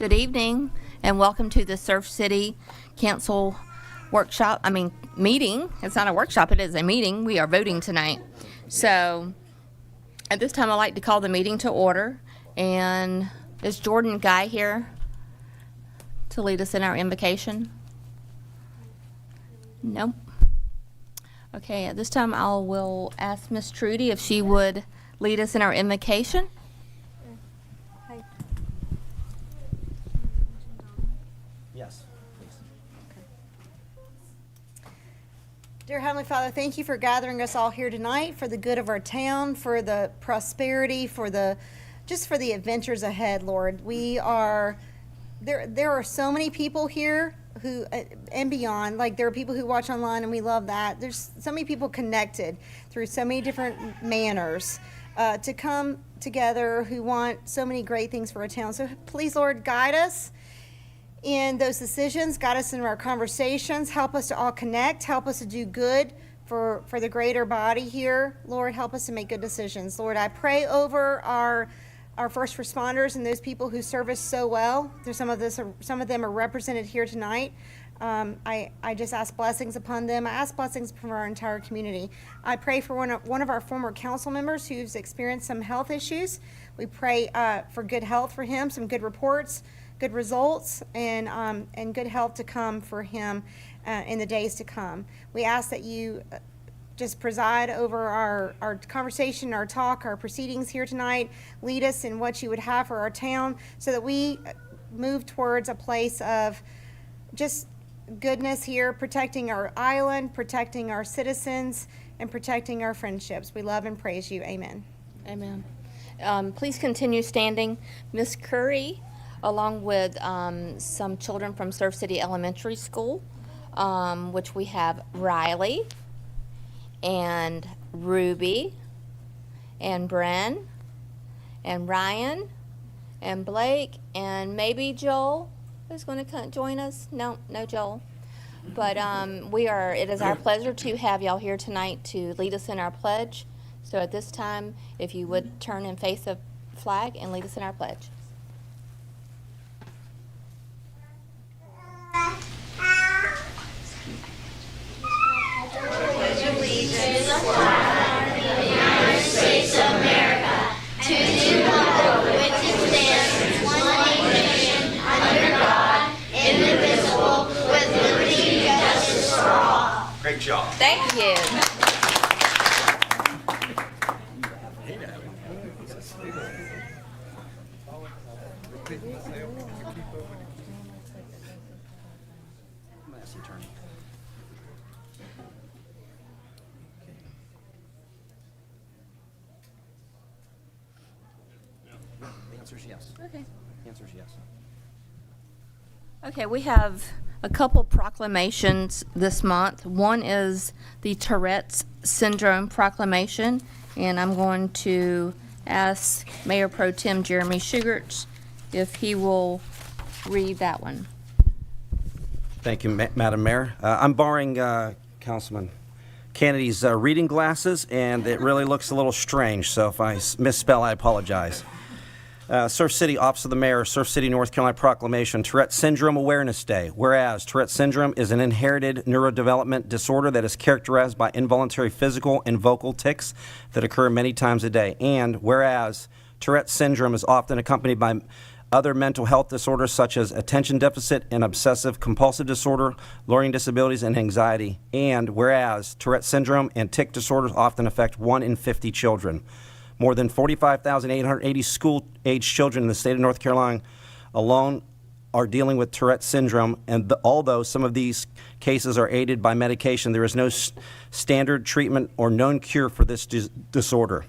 Good evening, and welcome to the Surf City Council meeting. It's not a workshop, it is a meeting. We are voting tonight. So, at this time, I'd like to call the meeting to order. And is Jordan Guy here to lead us in our invocation? Nope. Okay, at this time, I will ask Miss Trudy if she would lead us in our invocation. Yes, please. Dear Heavenly Father, thank you for gathering us all here tonight for the good of our town, for the prosperity, for the adventures ahead, Lord. There are so many people here who and beyond, like there are people who watch online, and we love that. There's so many people connected through so many different manners to come together who want so many great things for our town. So please, Lord, guide us in those decisions, guide us in our conversations, help us to all connect, help us to do good for the greater body here. Lord, help us to make good decisions. Lord, I pray over our first responders and those people who serve us so well. Some of them are represented here tonight. I just ask blessings upon them. I ask blessings upon our entire community. I pray for one of our former council members who's experienced some health issues. We pray for good health for him, some good reports, good results, and good health to come for him in the days to come. We ask that you just preside over our conversation, our talk, our proceedings here tonight. Lead us in what you would have for our town so that we move towards a place of just goodness here, protecting our island, protecting our citizens, and protecting our friendships. We love and praise you. Amen. Amen. Please continue standing. Miss Curry, along with some children from Surf City Elementary School, which we have Riley and Ruby and Bren and Ryan and Blake and maybe Joel is going to join us. No Joel. But it is our pleasure to have y'all here tonight to lead us in our pledge. So at this time, if you would turn and face the flag and lead us in our pledge. Great job. Thank you. The answer is yes. Okay. The answer is yes. Okay, we have a couple proclamations this month. One is the Tourette's Syndrome Proclamation, and I'm going to ask Mayor Pro-Tem Jeremy Shugarts if he will read that one. Thank you, Madam Mayor. I'm borrowing Councilman Cannady's reading glasses, and it really looks a little strange, so if I misspell, I apologize. Surf City, Office of the Mayor, Surf City, North Carolina Proclamation, Tourette Syndrome Awareness Day. Whereas Tourette Syndrome is an inherited neurodevelopment disorder that is characterized by involuntary physical and vocal tics that occur many times a day. And whereas Tourette Syndrome is often accompanied by other mental health disorders such as attention deficit and obsessive compulsive disorder, learning disabilities, and anxiety. And whereas Tourette Syndrome and tic disorders often affect 1 in 50 children. More than 45,880 school-age children in the state of North Carolina alone are dealing with Tourette syndrome, and although some of these cases are aided by medication, there is no standard treatment or known cure for this disorder.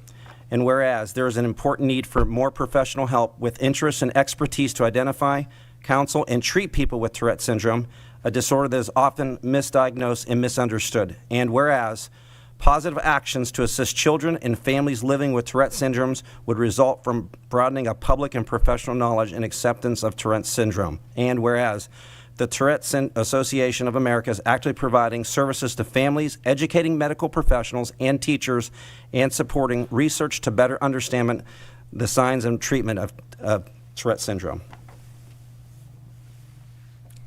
And whereas there is an important need for more professional help with interest and expertise to identify, counsel, and treat people with Tourette syndrome, a disorder that is often misdiagnosed and misunderstood. And whereas positive actions to assist children and families living with Tourette syndromes would result from broadening of public and professional knowledge and acceptance of Tourette syndrome. And whereas the Tourette Association of America is actively providing services to families, educating medical professionals and teachers, and supporting research to better understand the signs and treatment of Tourette syndrome.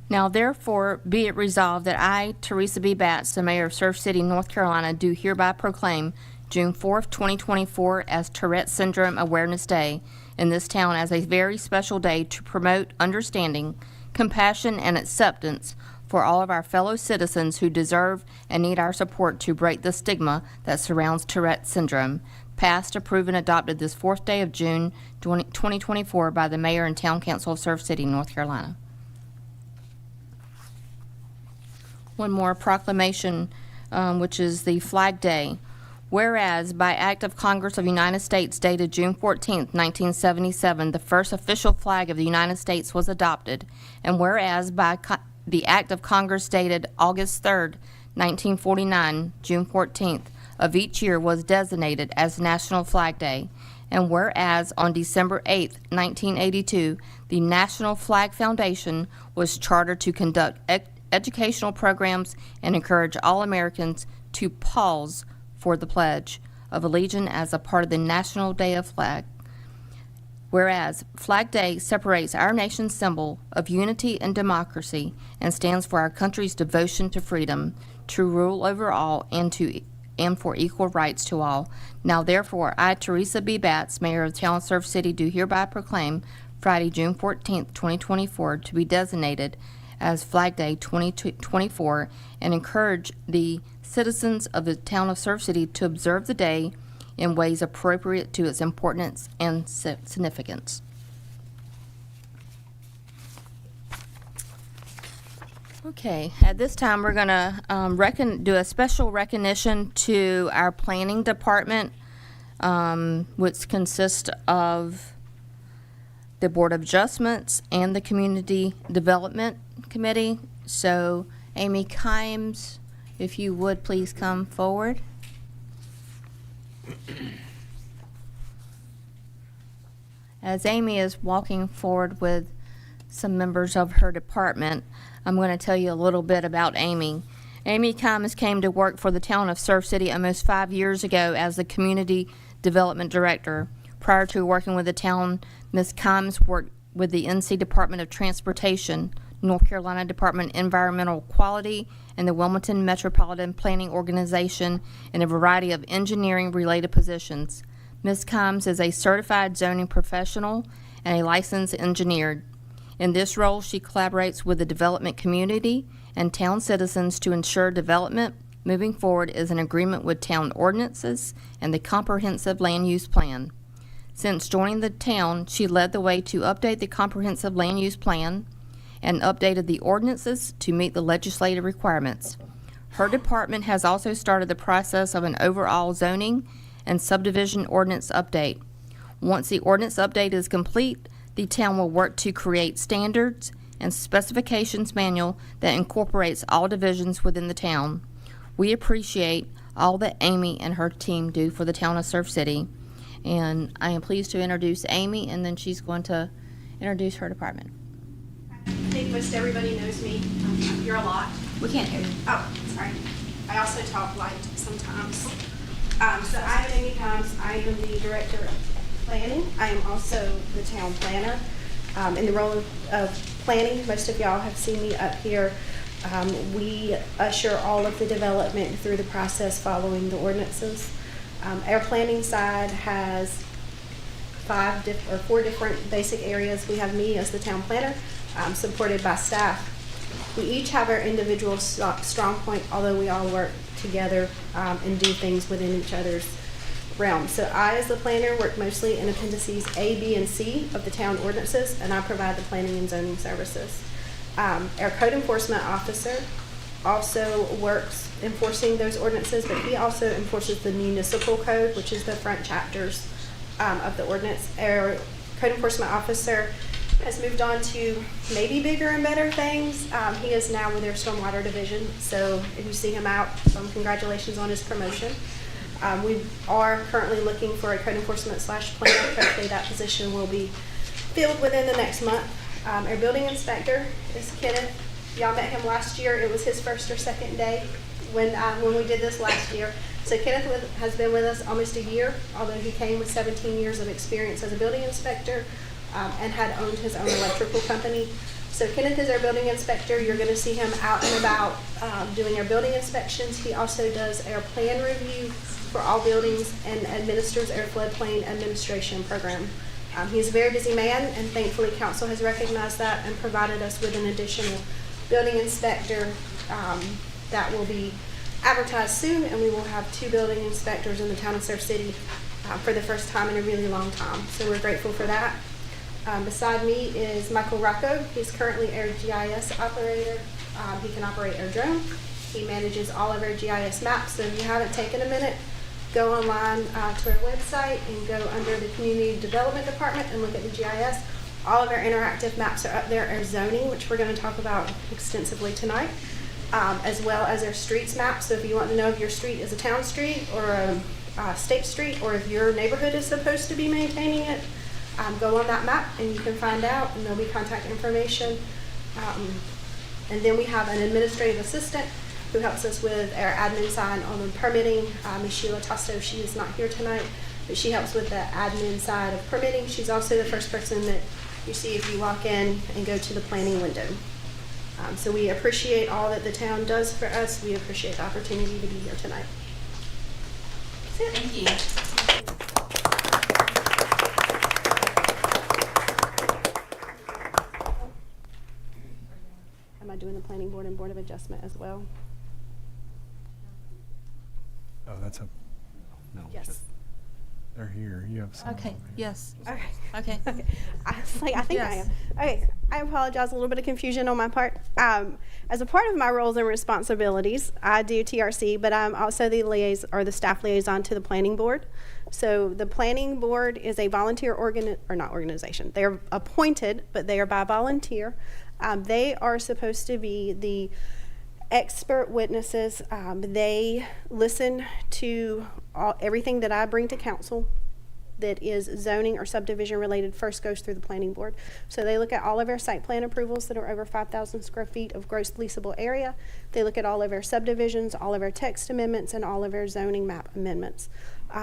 Now therefore be it resolved that I, Teresa B. Batts, the mayor of Surf City, North Carolina, do hereby proclaim June 4th, 2024 as Tourette Syndrome Awareness Day in this town as a very special day to promote understanding, compassion, and acceptance for all of our fellow citizens who deserve and need our support to break the stigma that surrounds Tourette syndrome. Passed, approved, and adopted this 4th day of June 2024 by the mayor and town council of Surf City, North Carolina. One more proclamation, which is the Flag Day. Whereas, by Act of Congress of the United States dated June 14, 1977, the first official flag of the United States was adopted, and whereas by the Act of Congress dated August 3, 1949, June 14th of each year was designated as National Flag Day, and whereas on December 8, 1982, the National Flag Foundation was chartered to conduct educational programs and encourage all Americans to pause for the Pledge of Allegiance as a part of the National Day of Flag. Whereas Flag Day separates our nation's symbol of unity and democracy and stands for our country's devotion to freedom, to rule over all, and for equal rights to all. Now therefore, I, Teresa B. Batts, Mayor of the town of Surf City, do hereby proclaim Friday, June 14th, 2024 to be designated as Flag Day 2024 and encourage the citizens of the town of Surf City to observe the day in ways appropriate to its importance and significance. Okay, at this time we're going to do a special recognition to our planning department, which consists of the Board of Adjustments and the Community Development Committee. So, Amy Kimes, if you would please come forward. As Amy is walking forward with some members of her department, I'm going to tell you a little bit about Amy. Amy Kimes came to work for the town of Surf City almost 5 years ago as the Community Development Director. Prior to working with the town, Ms. Kimes worked with the NC Department of Transportation, North Carolina Department of Environmental Quality, and the Wilmington Metropolitan Planning Organization in a variety of engineering-related positions. Ms. Kimes is a certified zoning professional and a licensed engineer. In this role, she collaborates with the development community and town citizens to ensure development moving forward is in agreement with town ordinances and the comprehensive land use plan. Since joining the town, she led the way to update the comprehensive land use plan and updated the ordinances to meet the legislative requirements. Her department has also started the process of an overall zoning and subdivision ordinance update. Once the ordinance update is complete, the town will work to create standards and specifications manual that incorporates all divisions within the town. We appreciate all that Amy and her team do for the town of Surf City. And I am pleased to introduce Amy, and then she's going to introduce her department. I think most everybody knows me. I'm here a lot. We can't hear you. Oh, sorry. I also talk light sometimes. So I am Amy Kimes. I am the Director of Planning. I am also the town planner. In the role of planning, most of y'all have seen me up here. We usher all of the development through the process following the ordinances. Our planning side has 4 different basic areas. We have me as the town planner, supported by staff. We each have our individual strong point, although we all work together and do things within each other's realm. So I, as the planner, work mostly in appendices A, B, and C of the town ordinances, and I provide the planning and zoning services. Our code enforcement officer also works enforcing those ordinances, but he also enforces the municipal code, which is the front chapters of the ordinance. Our code enforcement officer has moved on to maybe bigger and better things. He is now with their stormwater division, so if you see him out, congratulations on his promotion. We are currently looking for a code enforcement / planner. Hopefully that position will be filled within the next month. Our building inspector is Kenneth. Y'all met him last year. It was his first or second day when we did this last year. So Kenneth has been with us almost a year, although he came with 17 years of experience as a building inspector and had owned his own electrical company. So Kenneth is our building inspector. You're going to see him out and about doing our building inspections. He also does our plan review for all buildings and administers our floodplain administration program. He's a very busy man, and thankfully council has recognized that and provided us with an additional building inspector that will be advertised soon, and we will have 2 building inspectors in the town of Surf City for the first time in a really long time. So we're grateful for that. Beside me is Michael Rocco. He's currently our GIS operator. He can operate our drone. He manages all of our GIS maps. So if you haven't taken a minute, go online to our website and go under the Community Development Department and look at the GIS. All of our interactive maps are up there. Our zoning, which we're going to talk about extensively tonight, as well as our streets map. So if you want to know if your street is a town street or a state street, or if your neighborhood is supposed to be maintaining it, go on that map and you can find out, and there'll be contact information. And then we have an administrative assistant who helps us with our admin side on the permitting. Ms. Sheila Tasto, she is not here tonight, but she helps with the admin side of permitting. She's also the first person that you see if you walk in and go to the planning window. So we appreciate all that the town does for us. We appreciate the opportunity to be here tonight. That's it. Thank you. Am I doing the planning board and board of adjustment as well? Oh, that's a, No. Yes. they're here. You have some. Okay, yes. Okay. Okay. Okay. I was like, I think I Yes. am. Okay. I apologize, a little bit of confusion on my part. As a part of my roles and responsibilities, I do TRC, but I'm also the staff liaison to the planning board. So the planning board is a volunteer not organization. They're appointed, but they are by volunteer. They are supposed to be the expert witnesses. They listen to everything that I bring to council that is zoning or subdivision related first goes through the planning board. So they look at all of our site plan approvals that are over 5,000 square feet of gross leasable area. They look at all of our subdivisions, all of our text amendments, and all of our zoning map amendments.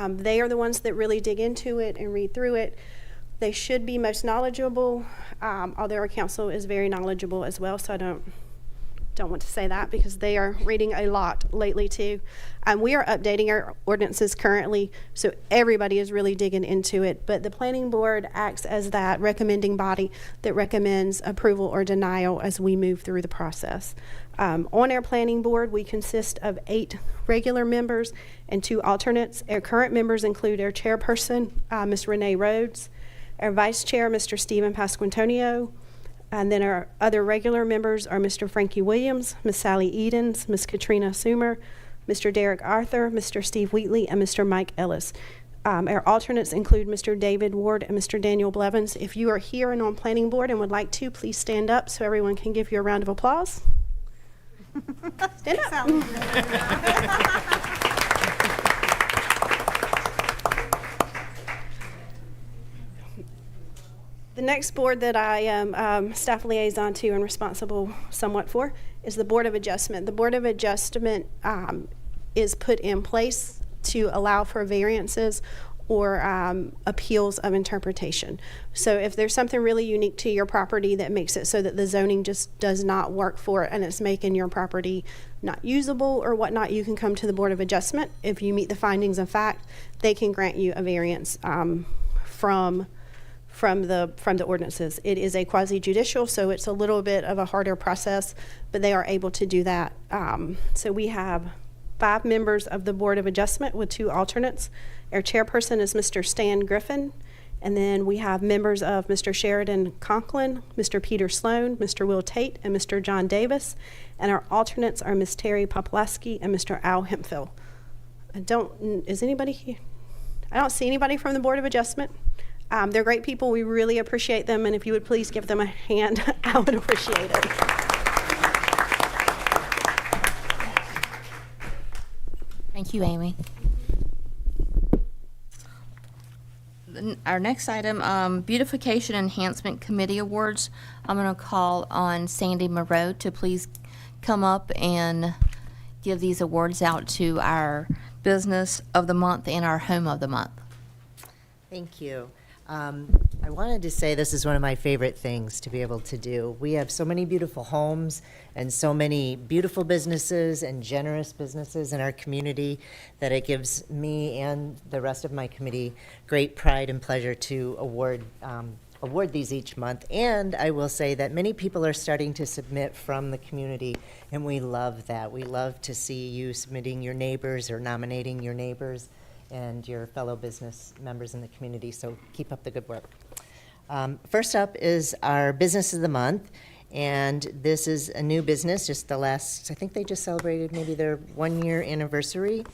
They are the ones that really dig into it and read through it. They should be most knowledgeable, although our council is very knowledgeable as well, so I don't want to say that because they are reading a lot lately too. We are updating our ordinances currently, so everybody is really digging into it, but the planning board acts as that recommending body that recommends approval or denial as we move through the process. On our planning board, we consist of 8 regular members and 2 alternates. Our current members include our chairperson, Ms. Renee Rhodes, our vice chair, Mr. Stephen Pasquantonio, and then our other regular members are Mr. Frankie Williams, Ms. Sally Edens, Ms. Katrina Sumer, Mr. Derek Arthur, Mr. Steve Wheatley, and Mr. Mike Ellis. Our alternates include Mr. David Ward and Mr. Daniel Blevins. If you are here and on planning board and would like to, please stand up so everyone can give you a round of applause. Stand up. The next board that I am staff liaison to and responsible somewhat for is the Board of Adjustment. The Board of Adjustment is put in place to allow for variances or appeals of interpretation. So if there's something really unique to your property that makes it so that the zoning just does not work for it and it's making your property not usable or whatnot, you can come to the Board of Adjustment. If you meet the findings of fact, they can grant you a variance from the ordinances. It is a quasi-judicial, so it's a little bit of a harder process, but they are able to do that. So we have 5 members of the Board of Adjustment with 2 alternates. Our chairperson is Mr. Stan Griffin, and then we have members of Mr. Sheridan Conklin, Mr. Peter Sloan, Mr. Will Tate, and Mr. John Davis, and our alternates are Ms. Terry Popolaski and Mr. Al Hemphill. Is anybody here? I don't see anybody from the Board of Adjustment. They're great people. We really appreciate them, and if you would please give them a hand, I would appreciate it. Thank you, Amy. Our next item, Beautification Enhancement Committee Awards. I'm going to call on Sandy Moreau to please come up and give these awards out to our Business of the Month and our Home of the Month. Thank you. I wanted to say this is one of my favorite things to be able to do. We have so many beautiful homes and so many beautiful businesses and generous businesses in our community that it gives me and the rest of my committee great pride and pleasure to award these each month. And I will say that many people are starting to submit from the community, and we love that. We love to see you submitting your neighbors or nominating your neighbors and your fellow business members in the community, so keep up the good work. First up is our Business of the Month, and this is a new business, just the last, I think they just celebrated maybe their 1-year anniversary,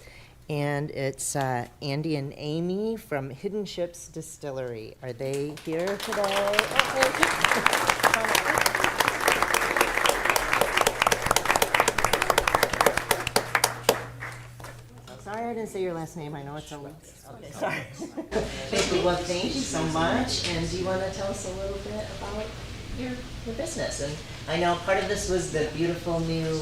and it's Andy and Amy from Hidden Ships Distillery. Are they here today? Sorry I didn't say your last name. I know it's a okay, sorry. Well, thank you so much. And do you want to tell us a little bit about your business? And I know part of this was the beautiful new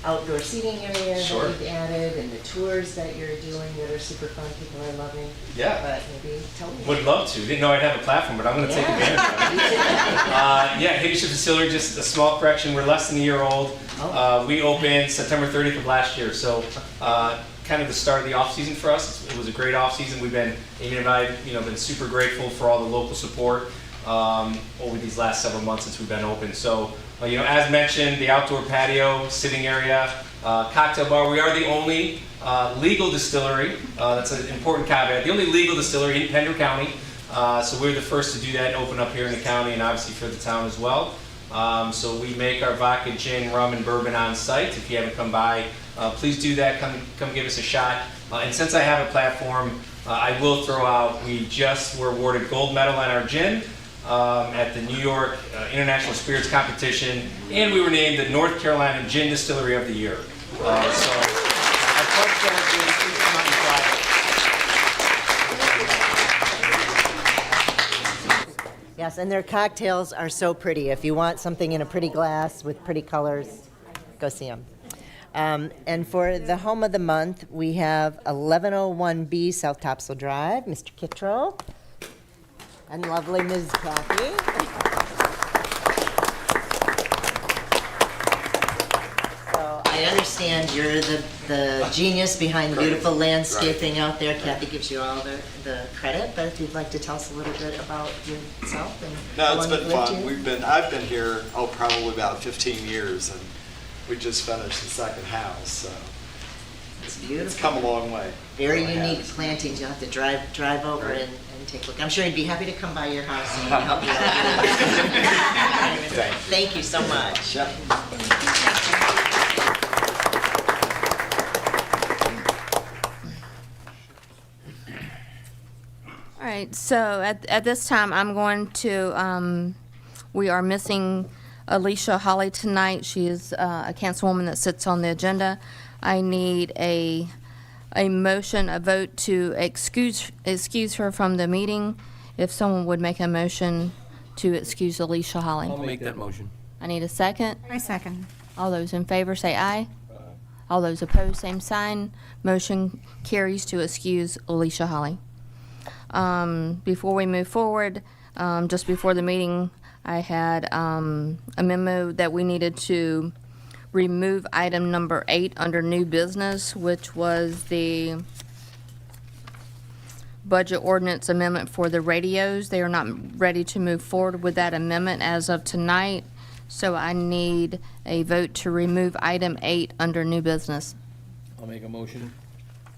outdoor seating area that you've added, and the tours that you're doing that are super fun. People are loving. Yeah. But maybe tell me. Would love to. Didn't know I'd have a platform, but I'm going to take advantage of it. Yeah, Hidden Ships Distillery, just a small correction. We're less than a year old. We opened September 30th of last year, so kind of the start of the off season for us. It was a great off season. We've been, Amy and I, been super grateful for all the local support over these last several months since we've been open. So, as mentioned, the outdoor patio, sitting area, cocktail bar. We are the only legal distillery. That's an important caveat. The only legal distillery in Pender County. So we're the first to do that and open up here in the county, and obviously for the town as well. So we make our vodka, gin, rum, and bourbon on site. If you haven't come by, please do that. Come give us a shot. And since I have a platform, I will throw out, we just were awarded gold medal on our gin at the New York International Spirits Competition, and we were named the North Carolina Gin Distillery of the Year. So I pledge that gin. Please come out and try it. Yes, and their cocktails are so pretty. If you want something in a pretty glass with pretty colors, go see them. And for the Home of the Month, we have 1101B South Topsail Drive, Mr. Kittro, and lovely Ms. Kathy. So I understand you're the genius behind the beautiful landscaping out there. Kathy gives you all the credit, but if you'd like to tell us a little bit about yourself and No, how it's long been you've lived fun. here. I've been here, probably about 15 years, and we just finished the second house, so It's it's beautiful. come a long way. Very Really unique has. plantings. You'll have to drive over and take a look. I'm sure he'd be happy to come by your house and help you out. Thank you so much. Yep. All right, so at this time, I'm going to, we are missing Alicia Hawley tonight. She is a councilwoman that sits on the agenda. I need a motion, a vote to excuse her from the meeting. If someone would make a motion to excuse Alicia Hawley. I'll make that motion. I need a second. I second. All those in favor say aye. All those opposed, same sign. Motion carries to excuse Alicia Hawley. Before we move forward, just before the meeting, I had a memo that we needed to remove item number 8 under new business, which was the budget ordinance amendment for the radios. They are not ready to move forward with that amendment as of tonight, so I need a vote to remove item 8 under new business. I'll make a motion.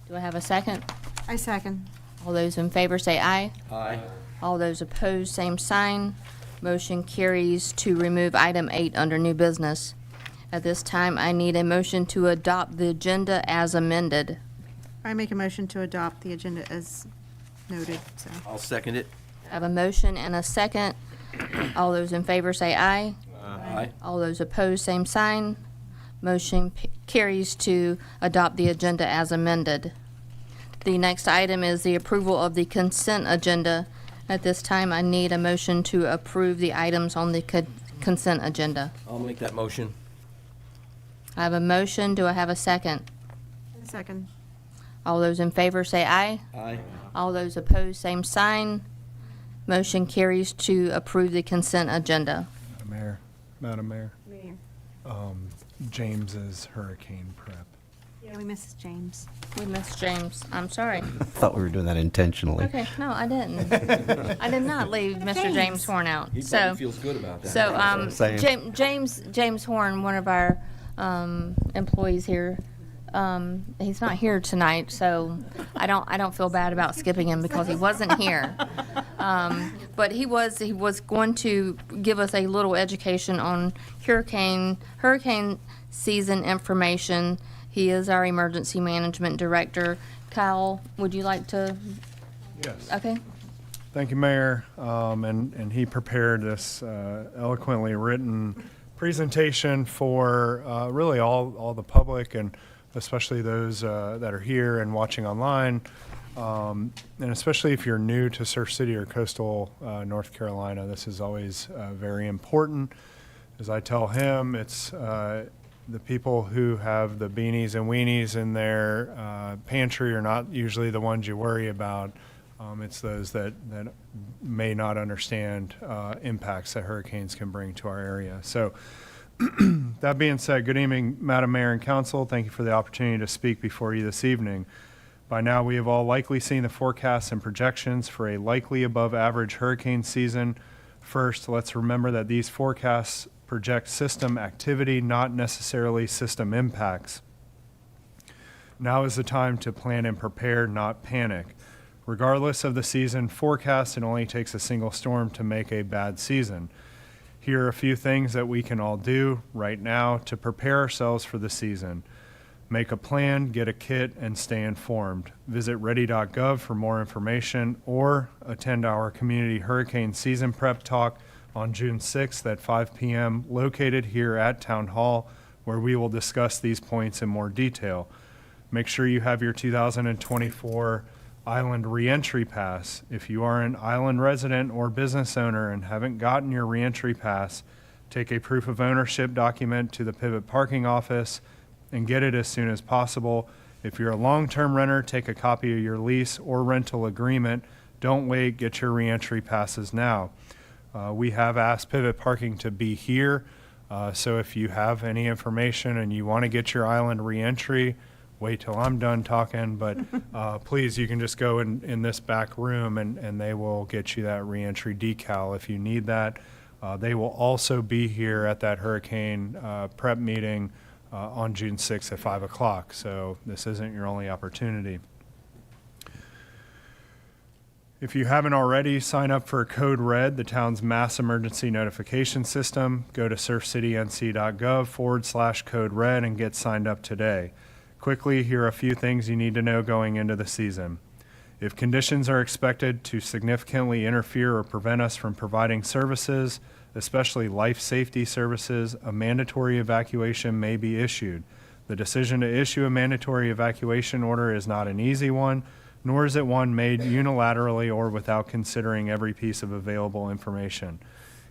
Do I have a second? I second. All those in favor say aye. Aye. All those opposed, same sign. Motion carries to remove item 8 under new business. At this time, I need a motion to adopt the agenda as amended. I make a motion to adopt the agenda as noted, so. I'll second it. I have a motion and a second. All those in favor say aye. Aye. All those opposed, same sign. Motion carries to adopt the agenda as amended. The next item is the approval of the consent agenda. At this time, I need a motion to approve the items on the consent agenda. I'll make that motion. I have a motion. Do I have a second? Second. All those in favor say aye. Aye. All those opposed, same sign. Motion carries to approve the consent agenda. Madam Mayor, James's hurricane prep. Yeah, we miss James. We missed James. I'm sorry. Thought we were doing that intentionally. Okay, no, I didn't. I did not leave Mr. James Horn out. He So, probably feels good about that. so, saying. James Horn, one of our, employees here, he's not here tonight, so I don't feel bad about skipping him because he wasn't here. But he was going to give us a little education on hurricane season information. He is our emergency management director. Kyle, would you like to? Yes. Okay. Thank you, Mayor. And he prepared this eloquently written presentation for really all the public, and especially those that are here and watching online. And especially if you're new to Surf City or coastal North Carolina, this is always very important. As I tell him, it's the people who have the beanies and weenies in their pantry are not usually the ones you worry about. It's those that may not understand impacts that hurricanes can bring to our area. So that being said, good evening, Madam Mayor and Council. Thank you for the opportunity to speak before you this evening. By now, we have all likely seen the forecasts and projections for a likely above average hurricane season. First, let's remember that these forecasts project system activity, not necessarily system impacts. Now is the time to plan and prepare, not panic. Regardless of the season forecast, it only takes a single storm to make a bad season. Here are a few things that we can all do right now to prepare ourselves for the season. Make a plan, get a kit, and stay informed. Visit ready.gov for more information or attend our community hurricane season prep talk on June 6th at 5 p.m. located here at Town Hall, where we will discuss these points in more detail. Make sure you have your 2024 Island Reentry Pass. If you are an island resident or business owner and haven't gotten your reentry pass, take a proof of ownership document to the Pivot Parking Office and get it as soon as possible. If you're a long-term renter, take a copy of your lease or rental agreement. Don't wait, get your reentry passes now. We have asked Pivot Parking to be here, so if you have any information and you want to get your island reentry, wait till I'm done talking, but please, you can just go in this back room and they will get you that reentry decal if you need that. They will also be here at that hurricane prep meeting on June 6th at 5 o'clock, so this isn't your only opportunity. If you haven't already, sign up for Code Red, the town's mass emergency notification system. Go to surfcitync.gov/Code Red and get signed up today. Quickly, here are a few things you need to know going into the season. If conditions are expected to significantly interfere or prevent us from providing services, especially life safety services, a mandatory evacuation may be issued. The decision to issue a mandatory evacuation order is not an easy one, nor is it one made unilaterally or without considering every piece of available information.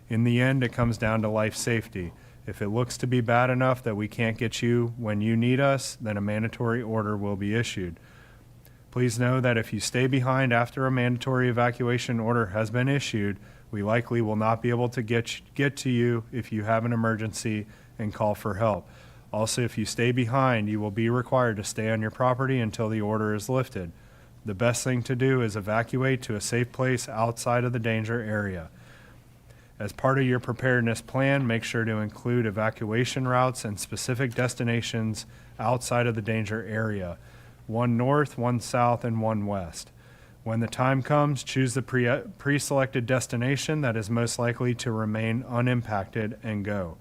In the end, it comes down to life safety. If it looks to be bad enough that we can't get you when you need us, then a mandatory order will be issued. Please know that if you stay behind after a mandatory evacuation order has been issued, we likely will not be able to get to you if you have an emergency and call for help. Also, if you stay behind, you will be required to stay on your property until the order is lifted. The best thing to do is evacuate to a safe place outside of the danger area. As part of your preparedness plan, make sure to include evacuation routes and specific destinations outside of the danger area. One north, one south, and one west. When the time comes, choose the pre-selected destination that is most likely to remain unimpacted and go.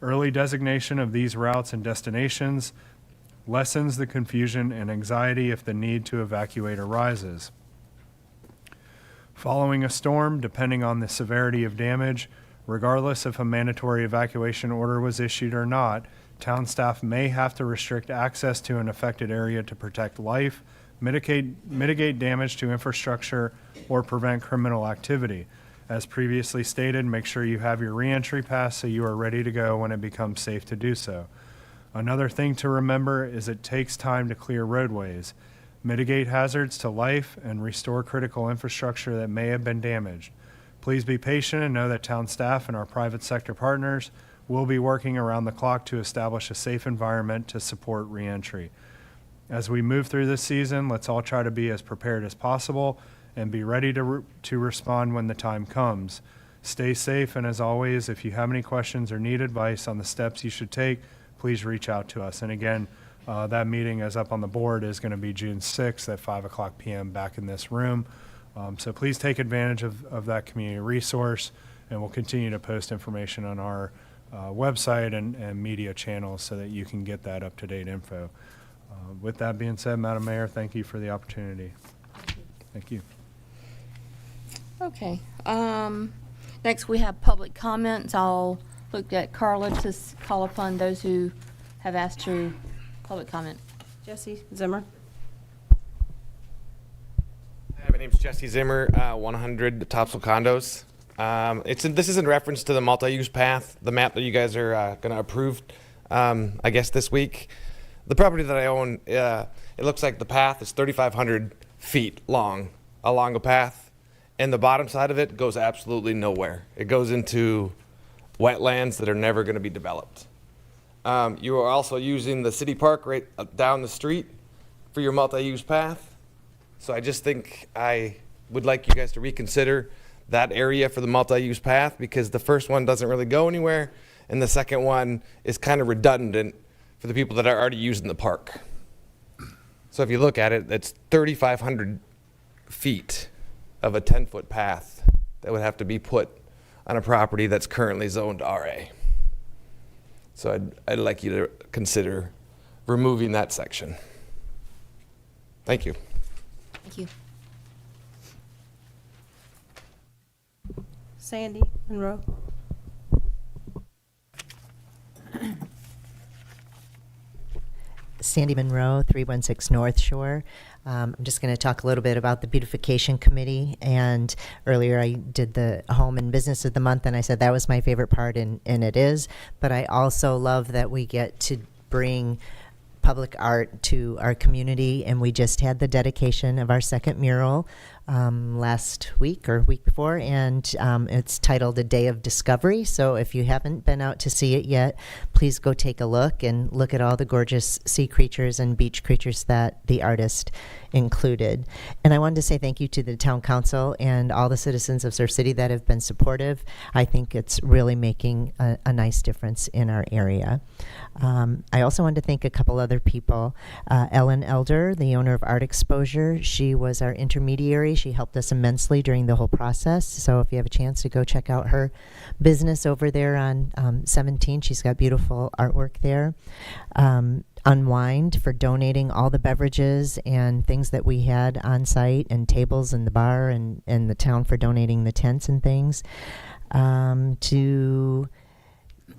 Early designation of these routes and destinations lessens the confusion and anxiety if the need to evacuate arises. Following a storm, depending on the severity of damage, regardless if a mandatory evacuation order was issued or not, town staff may have to restrict access to an affected area to protect life, mitigate damage to infrastructure, or prevent criminal activity. As previously stated, make sure you have your reentry pass so you are ready to go when it becomes safe to do so. Another thing to remember is it takes time to clear roadways, mitigate hazards to life, and restore critical infrastructure that may have been damaged. Please be patient and know that town staff and our private sector partners will be working around the clock to establish a safe environment to support reentry. As we move through this season, let's all try to be as prepared as possible and be ready to respond when the time comes. Stay safe, and as always, if you have any questions or need advice on the steps you should take, please reach out to us. And again, that meeting, as up on the board, is going to be June 6th at 5:00 p.m. back in this room. So please take advantage of that community resource, and we'll continue to post information on our website and media channels so that you can get that up-to-date info. With that being said, Madam Mayor, thank you for the opportunity. Thank you. Okay. Next, we have public comments. I'll look at Carla to call upon those who have asked to public comment. Jesse Zimmer. Hi, my name's Jesse Zimmer, 100 Topsail Condos. This is in reference to the multi-use path, the map that you guys are going to approve, I guess, this week. The property that I own, it looks like the path is 3,500 feet long along a path, and the bottom side of it goes absolutely nowhere. It goes into wetlands that are never going to be developed. You are also using the city park right down the street for your multi-use path. So I just think I would like you guys to reconsider that area for the multi-use path, because the first one doesn't really go anywhere, and the second one is kind of redundant for the people that are already using the park. So if you look at it, it's 3,500 feet of a 10-foot path that would have to be put on a property that's currently zoned RA. So I'd like you to consider removing that section. Thank you. Thank you. Sandy Monroe. Sandy Monroe, 316 North Shore. I'm just going to talk a little bit about the Beautification Committee. And earlier I did the Home and Business of the Month, and I said that was my favorite part, and it is. But I also love that we get to bring public art to our community, and we just had the dedication of our second mural last week or week before, and it's titled A Day of Discovery. So if you haven't been out to see it yet, please go take a look and look at all the gorgeous sea creatures and beach creatures that the artist included. And I wanted to say thank you to the town council and all the citizens of Surf City that have been supportive. I think it's really making a nice difference in our area. I also wanted to thank a couple other people. Ellen Elder, the owner of Art Exposure, she was our intermediary. She helped us immensely during the whole process. So if you have a chance to go check out her business over there on 17, she's got beautiful artwork there. Unwind for donating all the beverages and things that we had on site, and tables in the bar, and the town for donating the tents and things.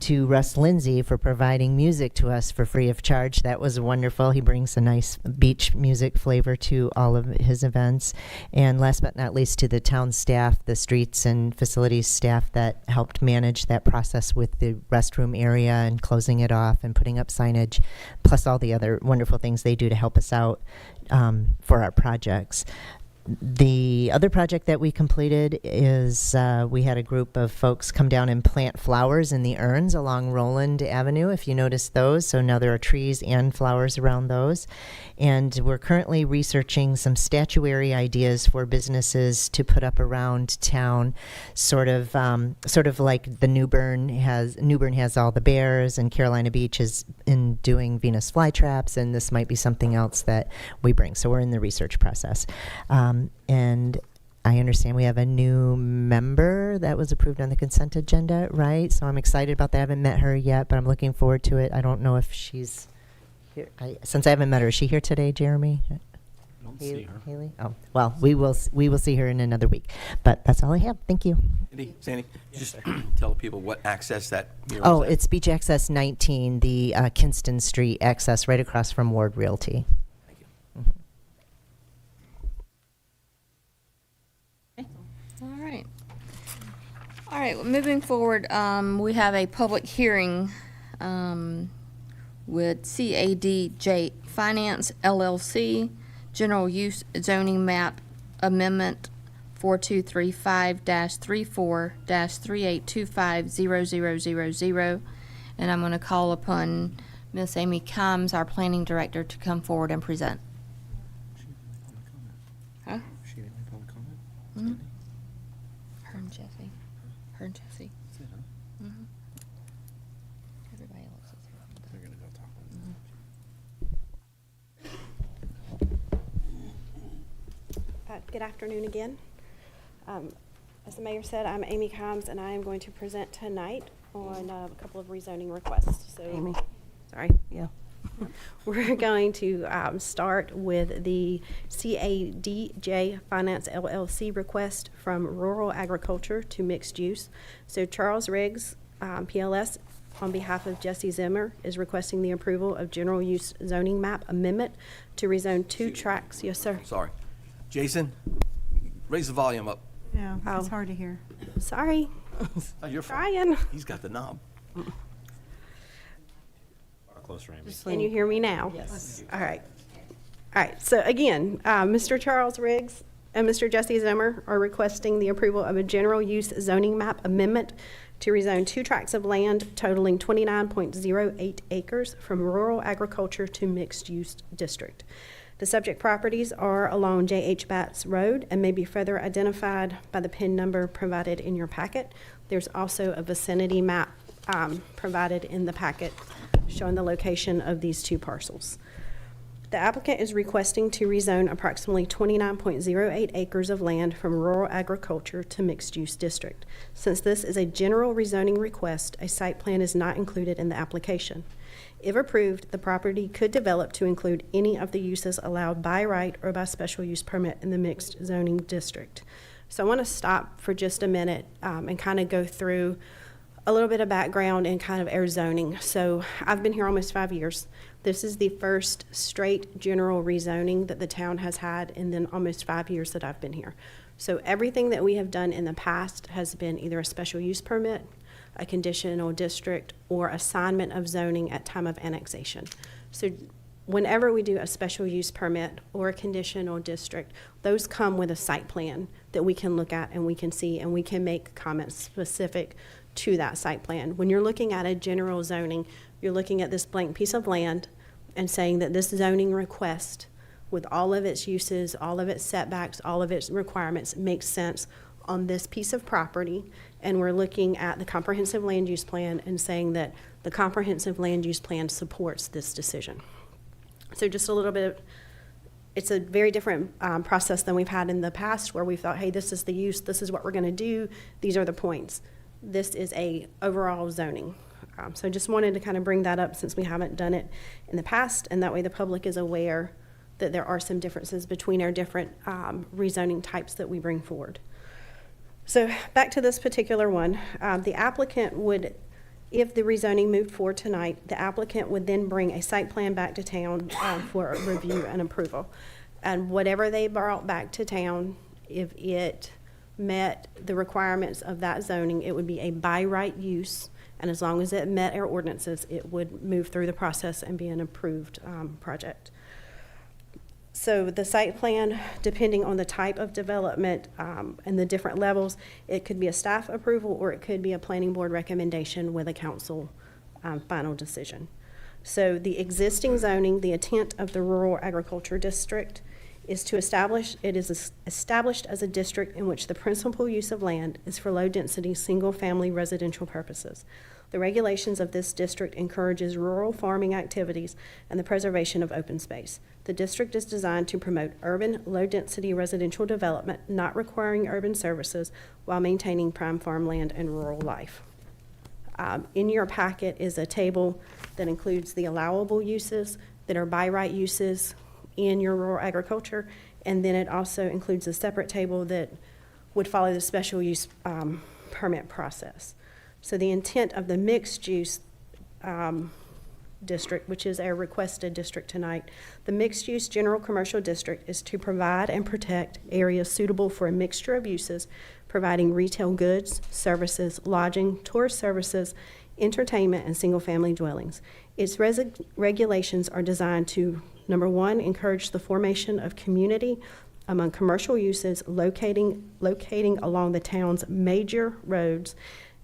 To Russ Lindsay for providing music to us for free of charge. That was wonderful. He brings a nice beach music flavor to all of his events. And last but not least, to the town staff, the streets and facilities staff that helped manage that process with the restroom area and closing it off and putting up signage, plus all the other wonderful things they do to help us out for our projects. The other project that we completed is we had a group of folks come down and plant flowers in the urns along Roland Avenue, if you noticed those. So now there are trees and flowers around those. And we're currently researching some statuary ideas for businesses to put up around town, sort of like the Newbern has all the bears, and Carolina Beach is in doing Venus flytraps, and this might be something else that we bring. So we're in the research process. And I understand we have a new member that was approved on the consent agenda, right? So I'm excited about that. I haven't met her yet, but I'm looking forward to it. I don't know if she's here. Since I haven't met her, is she here today, Jeremy? I don't see her. Haley? Oh, well, we will see her in another week. But that's all I have. Thank you. Sandy, just tell people what access that mural Oh, is at. it's Beach Access 19, the Kinston Street access right across from Ward Realty. Thank you. All right, well, moving forward, we have a public hearing with CADJ Finance LLC, General Use Zoning Map Amendment 4235-34-3825-0000. And I'm going to call upon Miss Amy Combs, our planning director, to come forward and present. Huh? Mhm. Her and Jesse. Her and Jesse. Mhm. Everybody else is here. Good afternoon again. As the mayor said, I'm Amy Combs, and I am going to present tonight on a couple of rezoning requests. So, Amy. Sorry. Yeah. We're going to start with the CADJ Finance LLC request from rural agriculture to mixed use. So Charles Riggs, PLS, on behalf of Jesse Zimmer, is requesting the approval of general use zoning map amendment to rezone 2 tracts. Yes, sir. Sorry. Jason, raise the volume up. Yeah, Oh. it's hard to hear. Sorry. Oh, you're fine. Trying. He's got the knob. Can you hear me now? Yes. All right. All right. So again, Mr. Charles Riggs and Mr. Jesse Zimmer are requesting the approval of a general use zoning map amendment to rezone 2 tracts of land totaling 29.08 acres from rural agriculture to mixed use district. The subject properties are along J.H. Batts Road and may be further identified by the PIN number provided in your packet. There's also a vicinity map provided in the packet showing the location of these 2 parcels. The applicant is requesting to rezone approximately 29.08 acres of land from rural agriculture to mixed-use district. Since this is a general rezoning request, a site plan is not included in the application. If approved, the property could develop to include any of the uses allowed by right or by special use permit in the mixed zoning district. So I want to stop for just a minute and kind of go through a little bit of background and kind of our zoning. So I've been here almost 5 years. This is the first straight general rezoning that the town has had in the almost 5 years that I've been here. So everything that we have done in the past has been either a special use permit, a conditional district, or assignment of zoning at time of annexation. So whenever we do a special use permit or a conditional district, those come with a site plan that we can look at and we can see and we can make comments specific to that site plan. When you're looking at a general zoning, you're looking at this blank piece of land and saying that this zoning request, with all of its uses, all of its setbacks, all of its requirements, makes sense on this piece of property. And we're looking at the comprehensive land use plan and saying that the comprehensive land use plan supports this decision. So just a little bit, it's a very different process than we've had in the past where we thought, hey, this is the use, this is what we're going to do, these are the points. This is a overall zoning. So just wanted to kind of bring that up since we haven't done it in the past, and that way the public is aware that there are some differences between our different rezoning types that we bring forward. So back to this particular one, the applicant would, if the rezoning moved forward tonight, the applicant would then bring a site plan back to town for a review and approval. And whatever they brought back to town, if it met the requirements of that zoning, it would be a by right use. And as long as it met our ordinances, it would move through the process and be an approved project. So the site plan, depending on the type of development and the different levels, it could be a staff approval or it could be a planning board recommendation with a council final decision. So the existing zoning, the intent of the rural agriculture district is to establish, it is established as a district in which the principal use of land is for low-density, single-family residential purposes. The regulations of this district encourages rural farming activities and the preservation of open space. The district is designed to promote urban, low-density residential development, not requiring urban services, while maintaining prime farmland and rural life. In your packet is a table that includes the allowable uses that are by right uses in your rural agriculture, and then it also includes a separate table that would follow the special use permit process. So the intent of the mixed use district, which is our requested district tonight, the mixed use general commercial district is to provide and protect areas suitable for a mixture of uses, providing retail goods, services, lodging, tourist services, entertainment, and single-family dwellings. Its regulations are designed to, number one, encourage the formation of community among commercial uses locating along the town's major roads.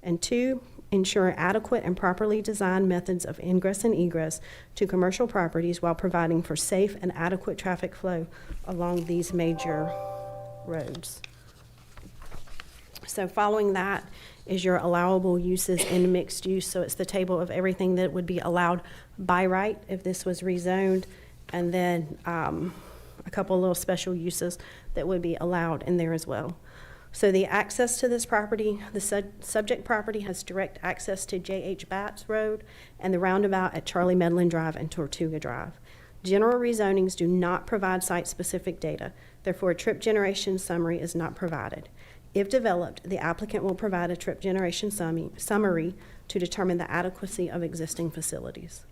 And 2, ensure adequate and properly designed methods of ingress and egress to commercial properties while providing for safe and adequate traffic flow along these major roads. So following that is your allowable uses in mixed use. So it's the table of everything that would be allowed by right if this was rezoned, and then a couple little special uses that would be allowed in there as well. So the access to this property, the subject property has direct access to J.H. Batts Road and the roundabout at Charlie Medlin Drive and Tortuga Drive. General rezonings do not provide site-specific data. Therefore, a trip generation summary is not provided. If developed, the applicant will provide a trip generation summary to determine the adequacy of existing facilities.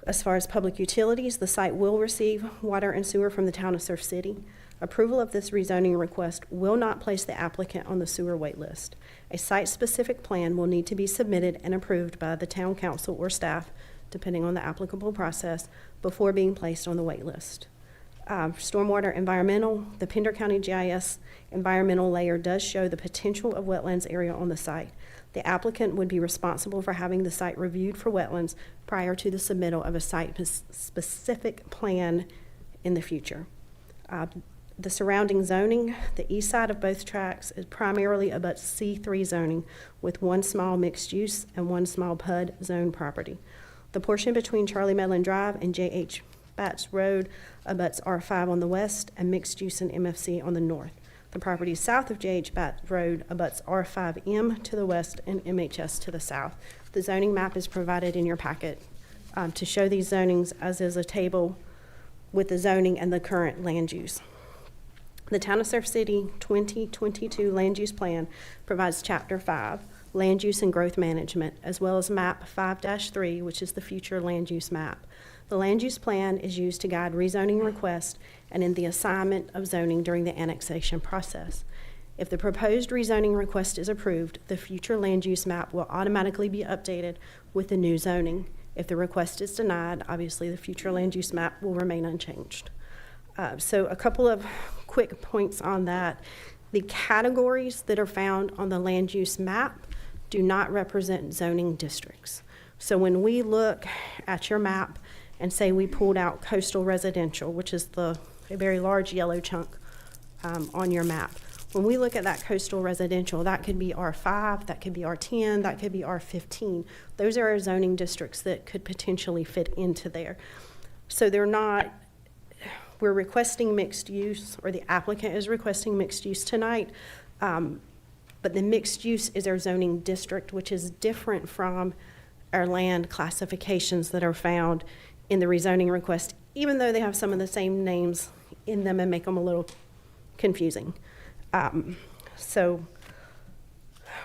As far as public utilities, the site will receive water and sewer from the town of Surf City. Approval of this rezoning request will not place the applicant on the sewer wait list. A site-specific plan will need to be submitted and approved by the town council or staff, depending on the applicable process, before being placed on the wait list. Stormwater environmental, the Pender County GIS environmental layer does show the potential of wetlands area on the site. The applicant would be responsible for having the site reviewed for wetlands prior to the submittal of a site-specific plan in the future. The surrounding zoning, the east side of both tracts is primarily abuts C3 zoning with 1 small mixed use and 1 small PUD zone property. The portion between Charlie Medlin Drive and J.H. Batts Road abuts R5 on the west and mixed use and MFC on the north. The property south of J.H. Batts Road abuts R5M to the west and MHS to the south. The zoning map is provided in your packet to show these zonings, as is a table with the zoning and the current land use. The Town of Surf City 2022 Land Use Plan provides Chapter 5, Land Use and Growth Management, as well as Map 5-3, which is the future land use map. The land use plan is used to guide rezoning requests and in the assignment of zoning during the annexation process. If the proposed rezoning request is approved, the future land use map will automatically be updated with the new zoning. If the request is denied, obviously the future land use map will remain unchanged. So a couple of quick points on that. The categories that are found on the land use map do not represent zoning districts. So when we look at your map and say we pulled out coastal residential, which is a very large yellow chunk on your map. When we look at that coastal residential, that could be R5, that could be R10, that could be R15. Those are our zoning districts that could potentially fit into there. So we're requesting mixed use, or the applicant is requesting mixed use tonight, but the mixed use is our zoning district, which is different from our land classifications that are found in the rezoning request, even though they have some of the same names in them and make them a little confusing. So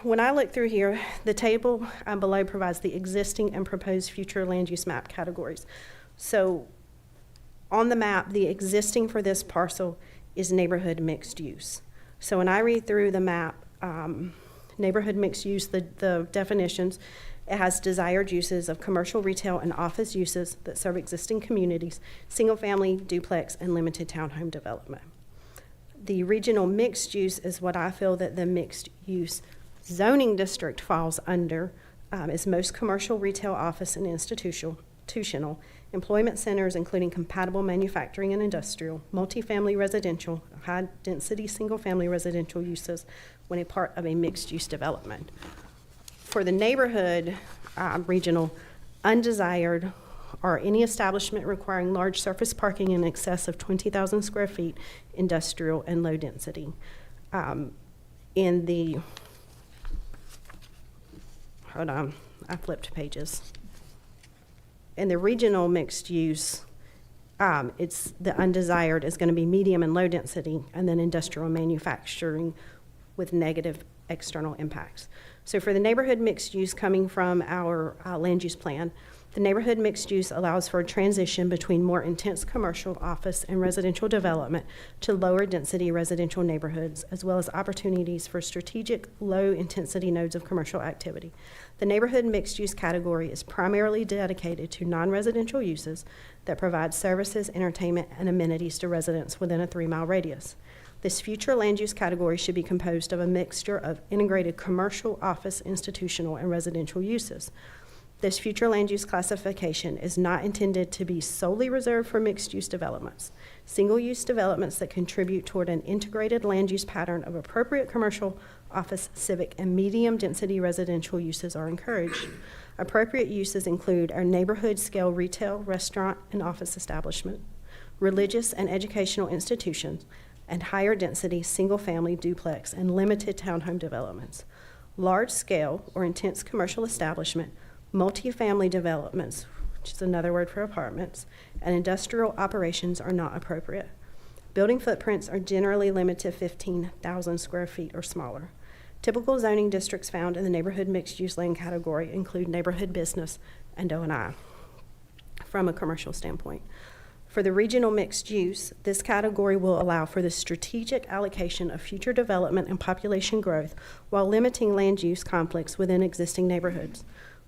when I look through here, the table below provides the existing and proposed future land use map categories. So on the map, the existing for this parcel is neighborhood mixed use. So when I read through the map, neighborhood mixed use, the definitions, it has desired uses of commercial, retail, and office uses that serve existing communities, single-family, duplex, and limited townhome development. The regional mixed use is what I feel that the mixed use zoning district falls under, is most commercial, retail, office, and institutional, employment centers, including compatible manufacturing and industrial, multifamily residential, high-density single-family residential uses when a part of a mixed-use development. For the neighborhood regional, undesired are any establishment requiring large surface parking in excess of 20,000 square feet, industrial, and low density. Hold on, I flipped pages. In the regional mixed use, it's the undesired is going to be medium and low density, and then industrial manufacturing with negative external impacts. So for the neighborhood mixed use coming from our land use plan, The neighborhood mixed use allows for a transition between more intense commercial, office, and residential development to lower density residential neighborhoods, as well as opportunities for strategic low intensity nodes of commercial activity. The neighborhood mixed use category is primarily dedicated to non-residential uses that provide services, entertainment, and amenities to residents within a 3-mile radius. This future land use category should be composed of a mixture of integrated commercial, office, institutional, and residential uses. This future land use classification is not intended to be solely reserved for mixed-use developments. Single-use developments that contribute toward an integrated land use pattern of appropriate commercial, office, civic, and medium-density residential uses are encouraged. Appropriate uses include our neighborhood-scale retail, restaurant, and office establishment, religious and educational institutions, and higher-density single-family duplex and limited townhome developments. Large-scale or intense commercial establishment, multifamily developments, which is another word for apartments, and industrial operations are not appropriate. Building footprints are generally limited to 15,000 square feet or smaller. Typical zoning districts found in the neighborhood mixed-use land category include neighborhood business and O&I from a commercial standpoint. For the regional mixed use, this category will allow for the strategic allocation of future development and population growth while limiting land use conflicts within existing neighborhoods.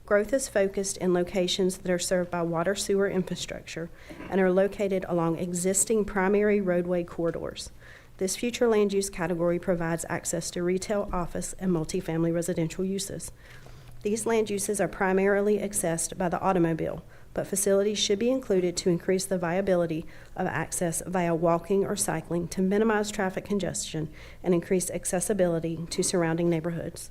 Growth is focused in locations that are served by water sewer infrastructure and are located along existing primary roadway corridors. This future land use category provides access to retail, office, and multifamily residential uses. These land uses are primarily accessed by the automobile, but facilities should be included to increase the viability of access via walking or cycling to minimize traffic congestion and increase accessibility to surrounding neighborhoods.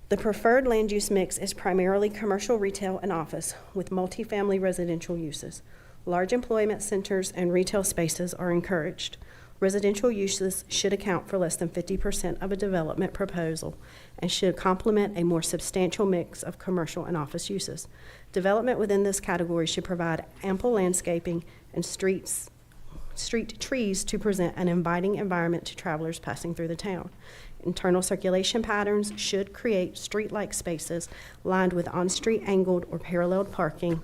The preferred land use mix is primarily commercial, retail, and office with multifamily residential uses. Large employment centers and retail spaces are encouraged. Residential uses should account for less than 50% of a development proposal and should complement a more substantial mix of commercial and office uses. Development within this category should provide ample landscaping and street trees to present an inviting environment to travelers passing through the town. Internal circulation patterns should create street-like spaces lined with on-street angled or paralleled parking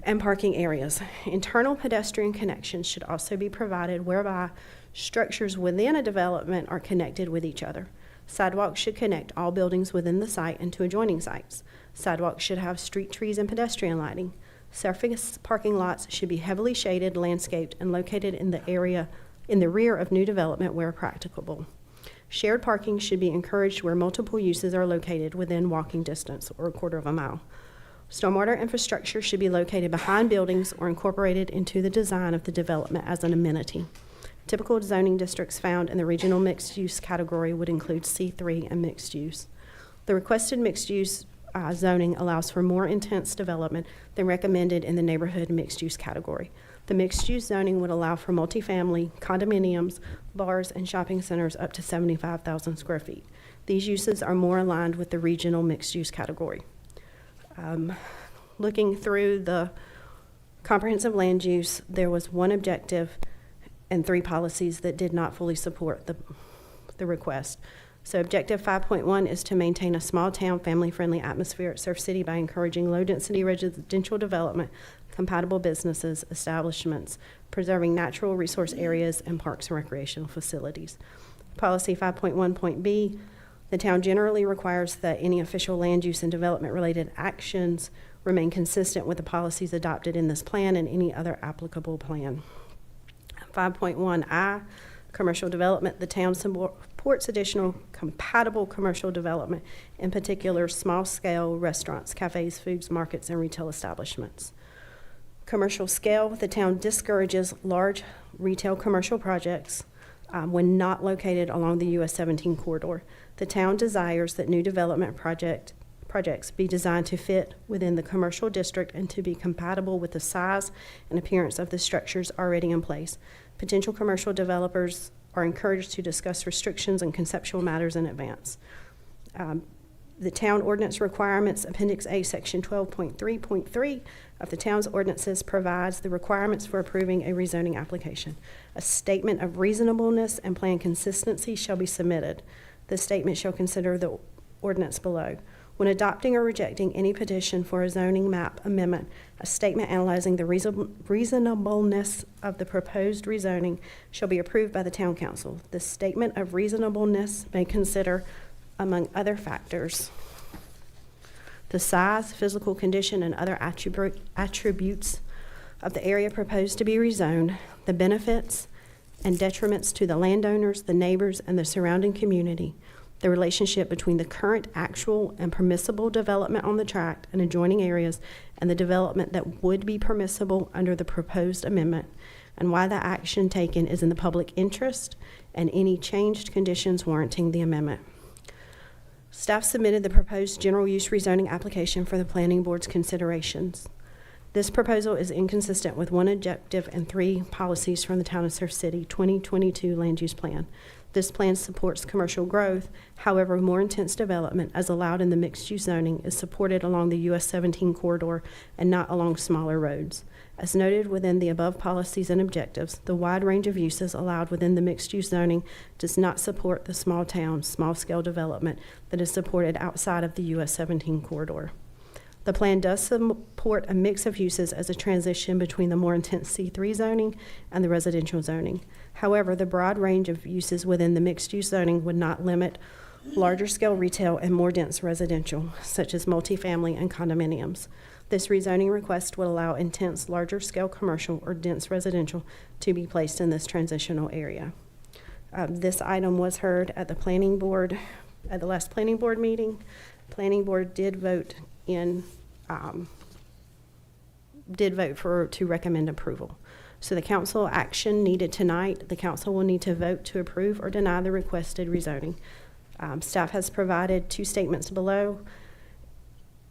and parking areas. Internal pedestrian connections should also be provided whereby structures within a development are connected with each other. Sidewalks should connect all buildings within the site and to adjoining sites. Sidewalks should have street trees and pedestrian lighting. Surface parking lots should be heavily shaded, landscaped, and located in the rear of new development where practicable. Shared parking should be encouraged where multiple uses are located within walking distance or a quarter of a mile. Stormwater infrastructure should be located behind buildings or incorporated into the design of the development as an amenity. Typical zoning districts found in the regional mixed use category would include C3 and mixed use. The requested mixed use zoning allows for more intense development than recommended in the neighborhood mixed use category. The mixed-use zoning would allow for multifamily, condominiums, bars, and shopping centers up to 75,000 square feet. These uses are more aligned with the regional mixed-use category. Looking through the comprehensive land use, there was one objective and 3 policies that did not fully support the request. So objective 5.1 is to maintain a small-town, family-friendly atmosphere at Surf City by encouraging low-density residential development, compatible businesses, establishments, preserving natural resource areas, and parks and recreational facilities. Policy 5.1.b, the town generally requires that any official land use and development-related actions remain consistent with the policies adopted in this plan and any other applicable plan. 5.1i, commercial development, the town supports additional compatible commercial development, in particular small-scale restaurants, cafes, foods, markets, and retail establishments. Commercial scale, the town discourages large retail commercial projects when not located along the US 17 corridor. The town desires that new development projects be designed to fit within the commercial district and to be compatible with the size and appearance of the structures already in place. Potential commercial developers are encouraged to discuss restrictions and conceptual matters in advance. The town ordinance requirements, Appendix A, Section 12.3.3 of the town's ordinances provides the requirements for approving a rezoning application. A statement of reasonableness and plan consistency shall be submitted. The statement shall consider the ordinance below. When adopting or rejecting any petition for a zoning map amendment, a statement analyzing the reasonableness of the proposed rezoning shall be approved by the town council. The statement of reasonableness may consider, among other factors, the size, physical condition, and other attributes of the area proposed to be rezoned, the benefits and detriments to the landowners, the neighbors, and the surrounding community, the relationship between the current actual and permissible development on the tract and adjoining areas, and the development that would be permissible under the proposed amendment, and why the action taken is in the public interest, and any changed conditions warranting the amendment. Staff submitted the proposed general use rezoning application for the planning board's considerations. This proposal is inconsistent with one objective and 3 policies from the Town of Surf City 2022 Land Use Plan. This plan supports commercial growth. However, more intense development, as allowed in the mixed-use zoning, is supported along the US 17 corridor and not along smaller roads. As noted within the above policies and objectives, the wide range of uses allowed within the mixed-use zoning does not support the small town, small-scale development that is supported outside of the US 17 corridor. The plan does support a mix of uses as a transition between the more intense C3 zoning and the residential zoning. However, the broad range of uses within the mixed-use zoning would not limit larger-scale retail and more dense residential, such as multifamily and condominiums. This rezoning request would allow intense larger-scale commercial or dense residential to be placed in this transitional area. This item was heard at the planning board, at the last planning board meeting. Planning board did vote to recommend approval. So the council action needed tonight, the council will need to vote to approve or deny the requested rezoning. Staff has provided 2 statements below.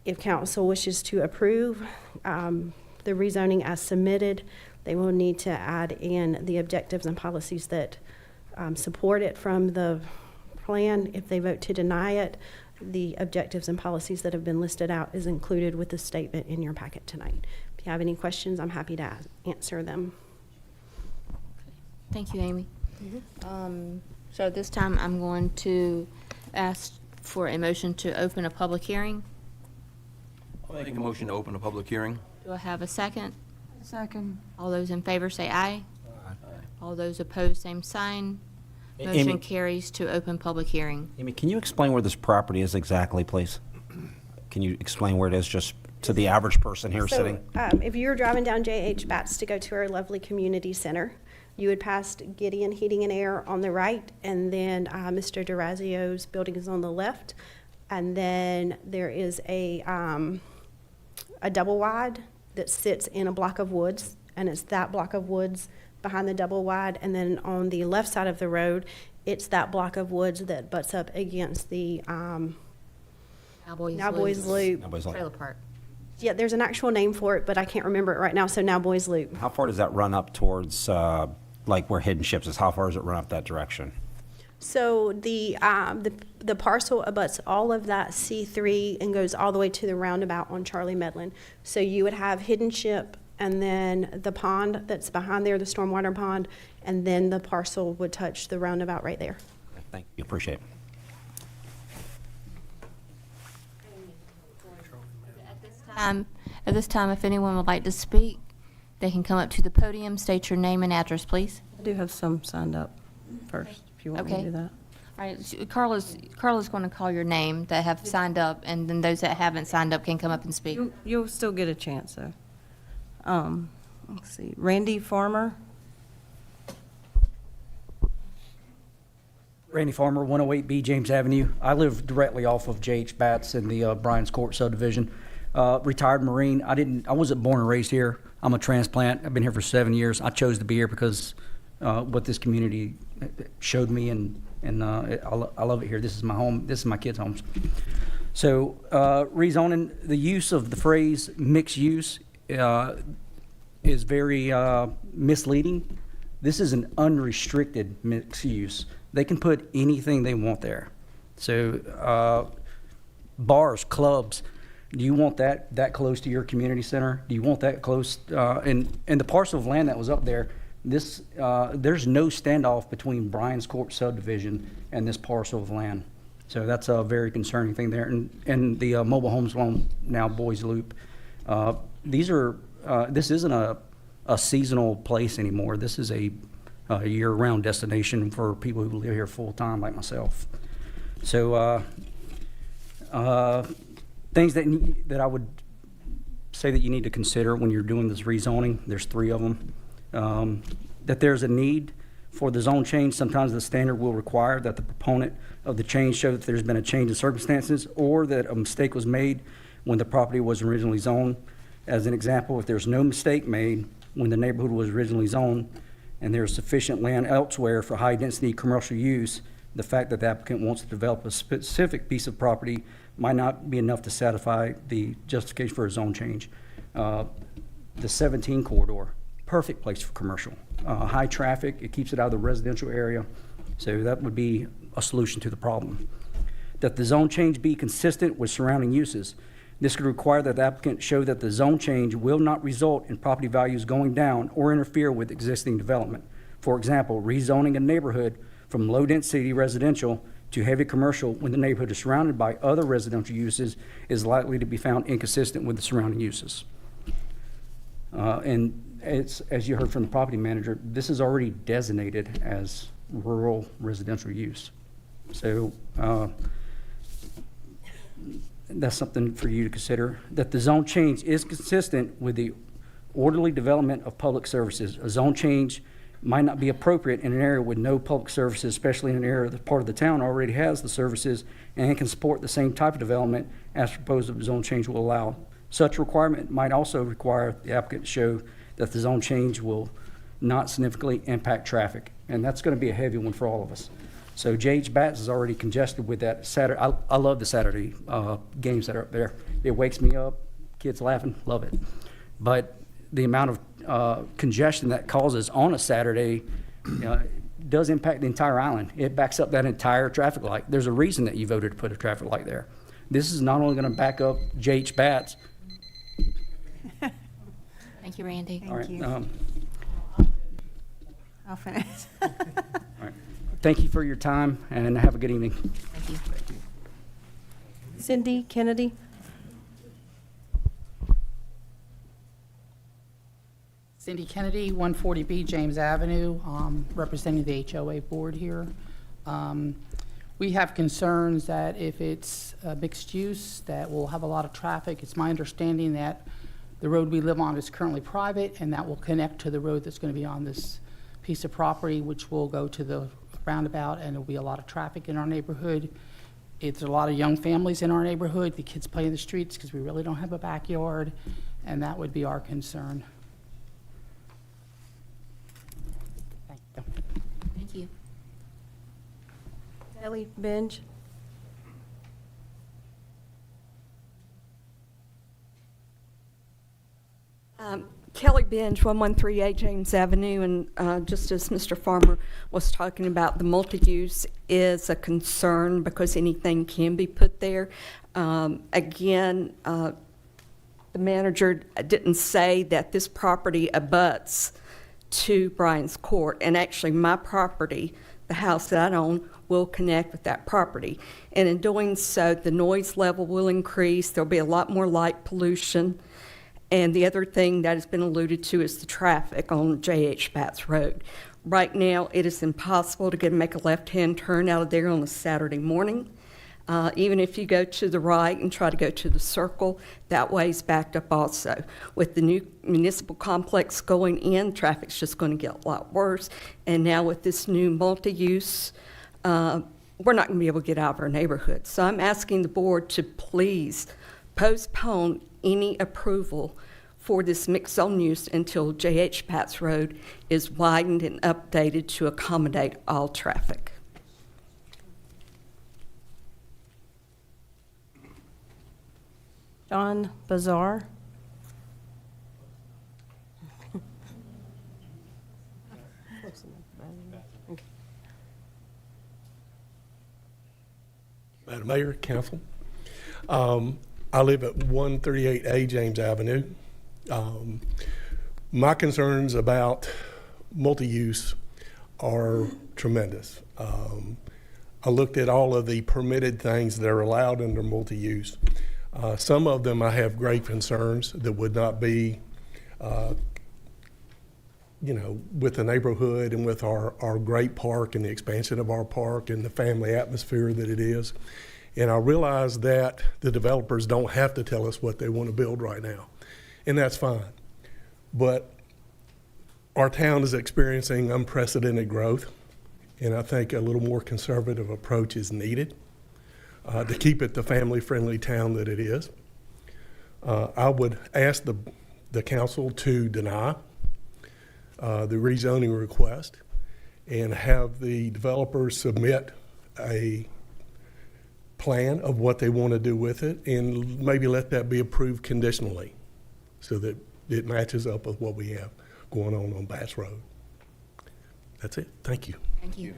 If council wishes to approve the rezoning as submitted, they will need to add in the objectives and policies that support it from the plan. If they vote to deny it, the objectives and policies that have been listed out is included with the statement in your packet tonight. If you have any questions, I'm happy to answer them. Thank you, Amy. So this time I'm going to ask for a motion to open a public hearing. I'll make a motion to open a public hearing. Do I have a second? Second. All those in favor say aye. All those opposed, same sign. Amy- Motion carries to open public hearing. Amy, can you explain where this property is exactly, please? Can you explain where it is just to the average person here So, sitting? if you were driving down J.H. Batts to go to our lovely community center, you would pass Gideon Heating and Air on the right, and then Mr. DeRazio's building is on the left. And then there is a double wide that sits in a block of woods, and it's that block of woods behind the double wide. And then on the left side of the road, it's that block of woods that butts up against the Cowboys Loop. Nobody's like, Trailer park. Yeah, there's an actual name for it, but I can't remember it right now, so now Boys Loop. how far does that run up towards, like where Hidden Ships is? How far does it run up that direction? So the parcel abuts all of that C3 and goes all the way to the roundabout on Charlie Medlin. So you would have Hidden Ship and then the pond that's behind there, the stormwater pond, and then the parcel would touch the roundabout right there. Thank you, appreciate it. At this time, if anyone would like to speak, they can come up to the podium, state your name and address, please. I do have some signed up first, if you want me to Okay. do that. All right, Carla's going to call your name that have signed up, and then those that haven't signed up can come up and speak. You'll still get a chance, though. Let's see, Randy Farmer. Randy Farmer, 108B James Avenue. I live directly off of J.H. Batts in the Bryant's Court subdivision. Retired Marine. I wasn't born and raised here. I'm a transplant. I've been here for 7 years. I chose to be here because what this community showed me, and I love it here. This is my home. This is my kids' homes. So rezoning, the use of the phrase mixed use is very misleading. This is an unrestricted mixed use. They can put anything they want there. So bars, clubs, do you want that close to your community center? Do you want that close? And the parcel of land that was up there, there's no standoff between Bryan's Court subdivision and this parcel of land. So that's a very concerning thing there. And the mobile homes along now Boys Loop, this isn't a seasonal place anymore. This is a year-round destination for people who live here full-time like myself. So things that I would say that you need to consider when you're doing this rezoning, there's 3 of them. That there's a need for the zone change. Sometimes the standard will require that the proponent of the change show that there's been a change in circumstances or that a mistake was made when the property was originally zoned. As an example, if there's no mistake made when the neighborhood was originally zoned and there's sufficient land elsewhere for high-density commercial use, the fact that the applicant wants to develop a specific piece of property might not be enough to satisfy the justification for a zone change. The 17 corridor, perfect place for commercial. High traffic, it keeps it out of the residential area, so that would be a solution to the problem. That the zone change be consistent with surrounding uses. This could require that the applicant show that the zone change will not result in property values going down or interfere with existing development. For example, rezoning a neighborhood from low-density residential to heavy commercial when the neighborhood is surrounded by other residential uses is likely to be found inconsistent with the surrounding uses. And it's, as you heard from the property manager, this is already designated as rural residential use. So that's something for you to consider. That the zone change is consistent with the orderly development of public services. A zone change might not be appropriate in an area with no public services, especially in an area that part of the town already has the services and can support the same type of development as proposed of zone change will allow. Such requirement might also require the applicant to show that the zone change will not significantly impact traffic. And that's going to be a heavy one for all of us. So J.H. Batts is already congested with that Saturday. I love the Saturday games that are up there. It wakes me up, kids laughing, love it. But the amount of congestion that causes on a Saturday does impact the entire island. It backs up that entire traffic light. There's a reason that you voted to put a traffic light there. This is not only going to back up J.H. Batts. Thank you, Randy. Thank you. I'll finish. All right. Thank you for your time, and have a good evening. Thank you. Cindy Kennedy. Cindy Kennedy, 140B James Avenue, representing the HOA board here. We have concerns that if it's mixed use, that will have a lot of traffic. It's my understanding that the road we live on is currently private, and that will connect to the road that's going to be on this piece of property, which will go to the roundabout, and there'll be a lot of traffic in our neighborhood. It's a lot of young families in our neighborhood. The kids play in the streets because we really don't have a backyard, and that would be our concern. Thank you. Thank you. Ellie Benj. Kelly Benj, 113A James Avenue, and just as Mr. Farmer was talking about, the multi-use is a concern because anything can be put there. Again, the manager didn't say that this property abuts to Bryan's Court, and actually my property, the house that I own, will connect with that property. And in doing so, the noise level will increase. There'll be a lot more light pollution. And the other thing that has been alluded to is the traffic on J.H. Batts Road. Right now, it is impossible to make a left-hand turn out of there on a Saturday morning. Even if you go to the right and try to go to the circle, that way is backed up also. With the new municipal complex going in, traffic's just going to get a lot worse. And now with this new multi-use, we're not going to be able to get out of our neighborhood. So I'm asking the board to please postpone any approval for this mixed zone use until J.H. Batts Road is widened and updated to accommodate all traffic. John Bazar. Madam Mayor, Council. I live at 138A James Avenue. My concerns about multi-use are tremendous. I looked at all of the permitted things that are allowed under multi-use. Some of them I have great concerns that would not be, with the neighborhood and with our great park and the expansion of our park and the family atmosphere that it is. And I realize that the developers don't have to tell us what they want to build right now, and that's fine. But our town is experiencing unprecedented growth, and I think a little more conservative approach is needed to keep it the family-friendly town that it is. I would ask the council to deny the rezoning request and have the developers submit a plan of what they want to do with it, and maybe let that be approved conditionally so that it matches up with what we have going on Bass Road. That's it. Thank you. Thank you.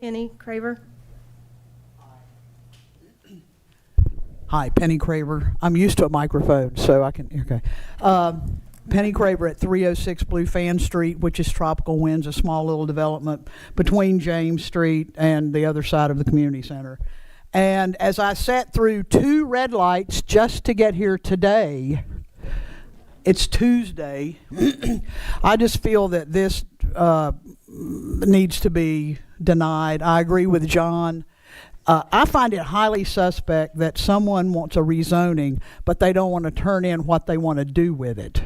Penny Craver? Hi, Penny Craver. I'm used to a microphone, so I can, okay. Penny Craver at 306 Blue Fan Street, which is Tropical Winds, a small little development between James Street and the other side of the community center. And as I sat through 2 red lights just to get here today, it's Tuesday, I just feel that this needs to be denied. I agree with John. I find it highly suspect that someone wants a rezoning, but they don't want to turn in what they want to do with it.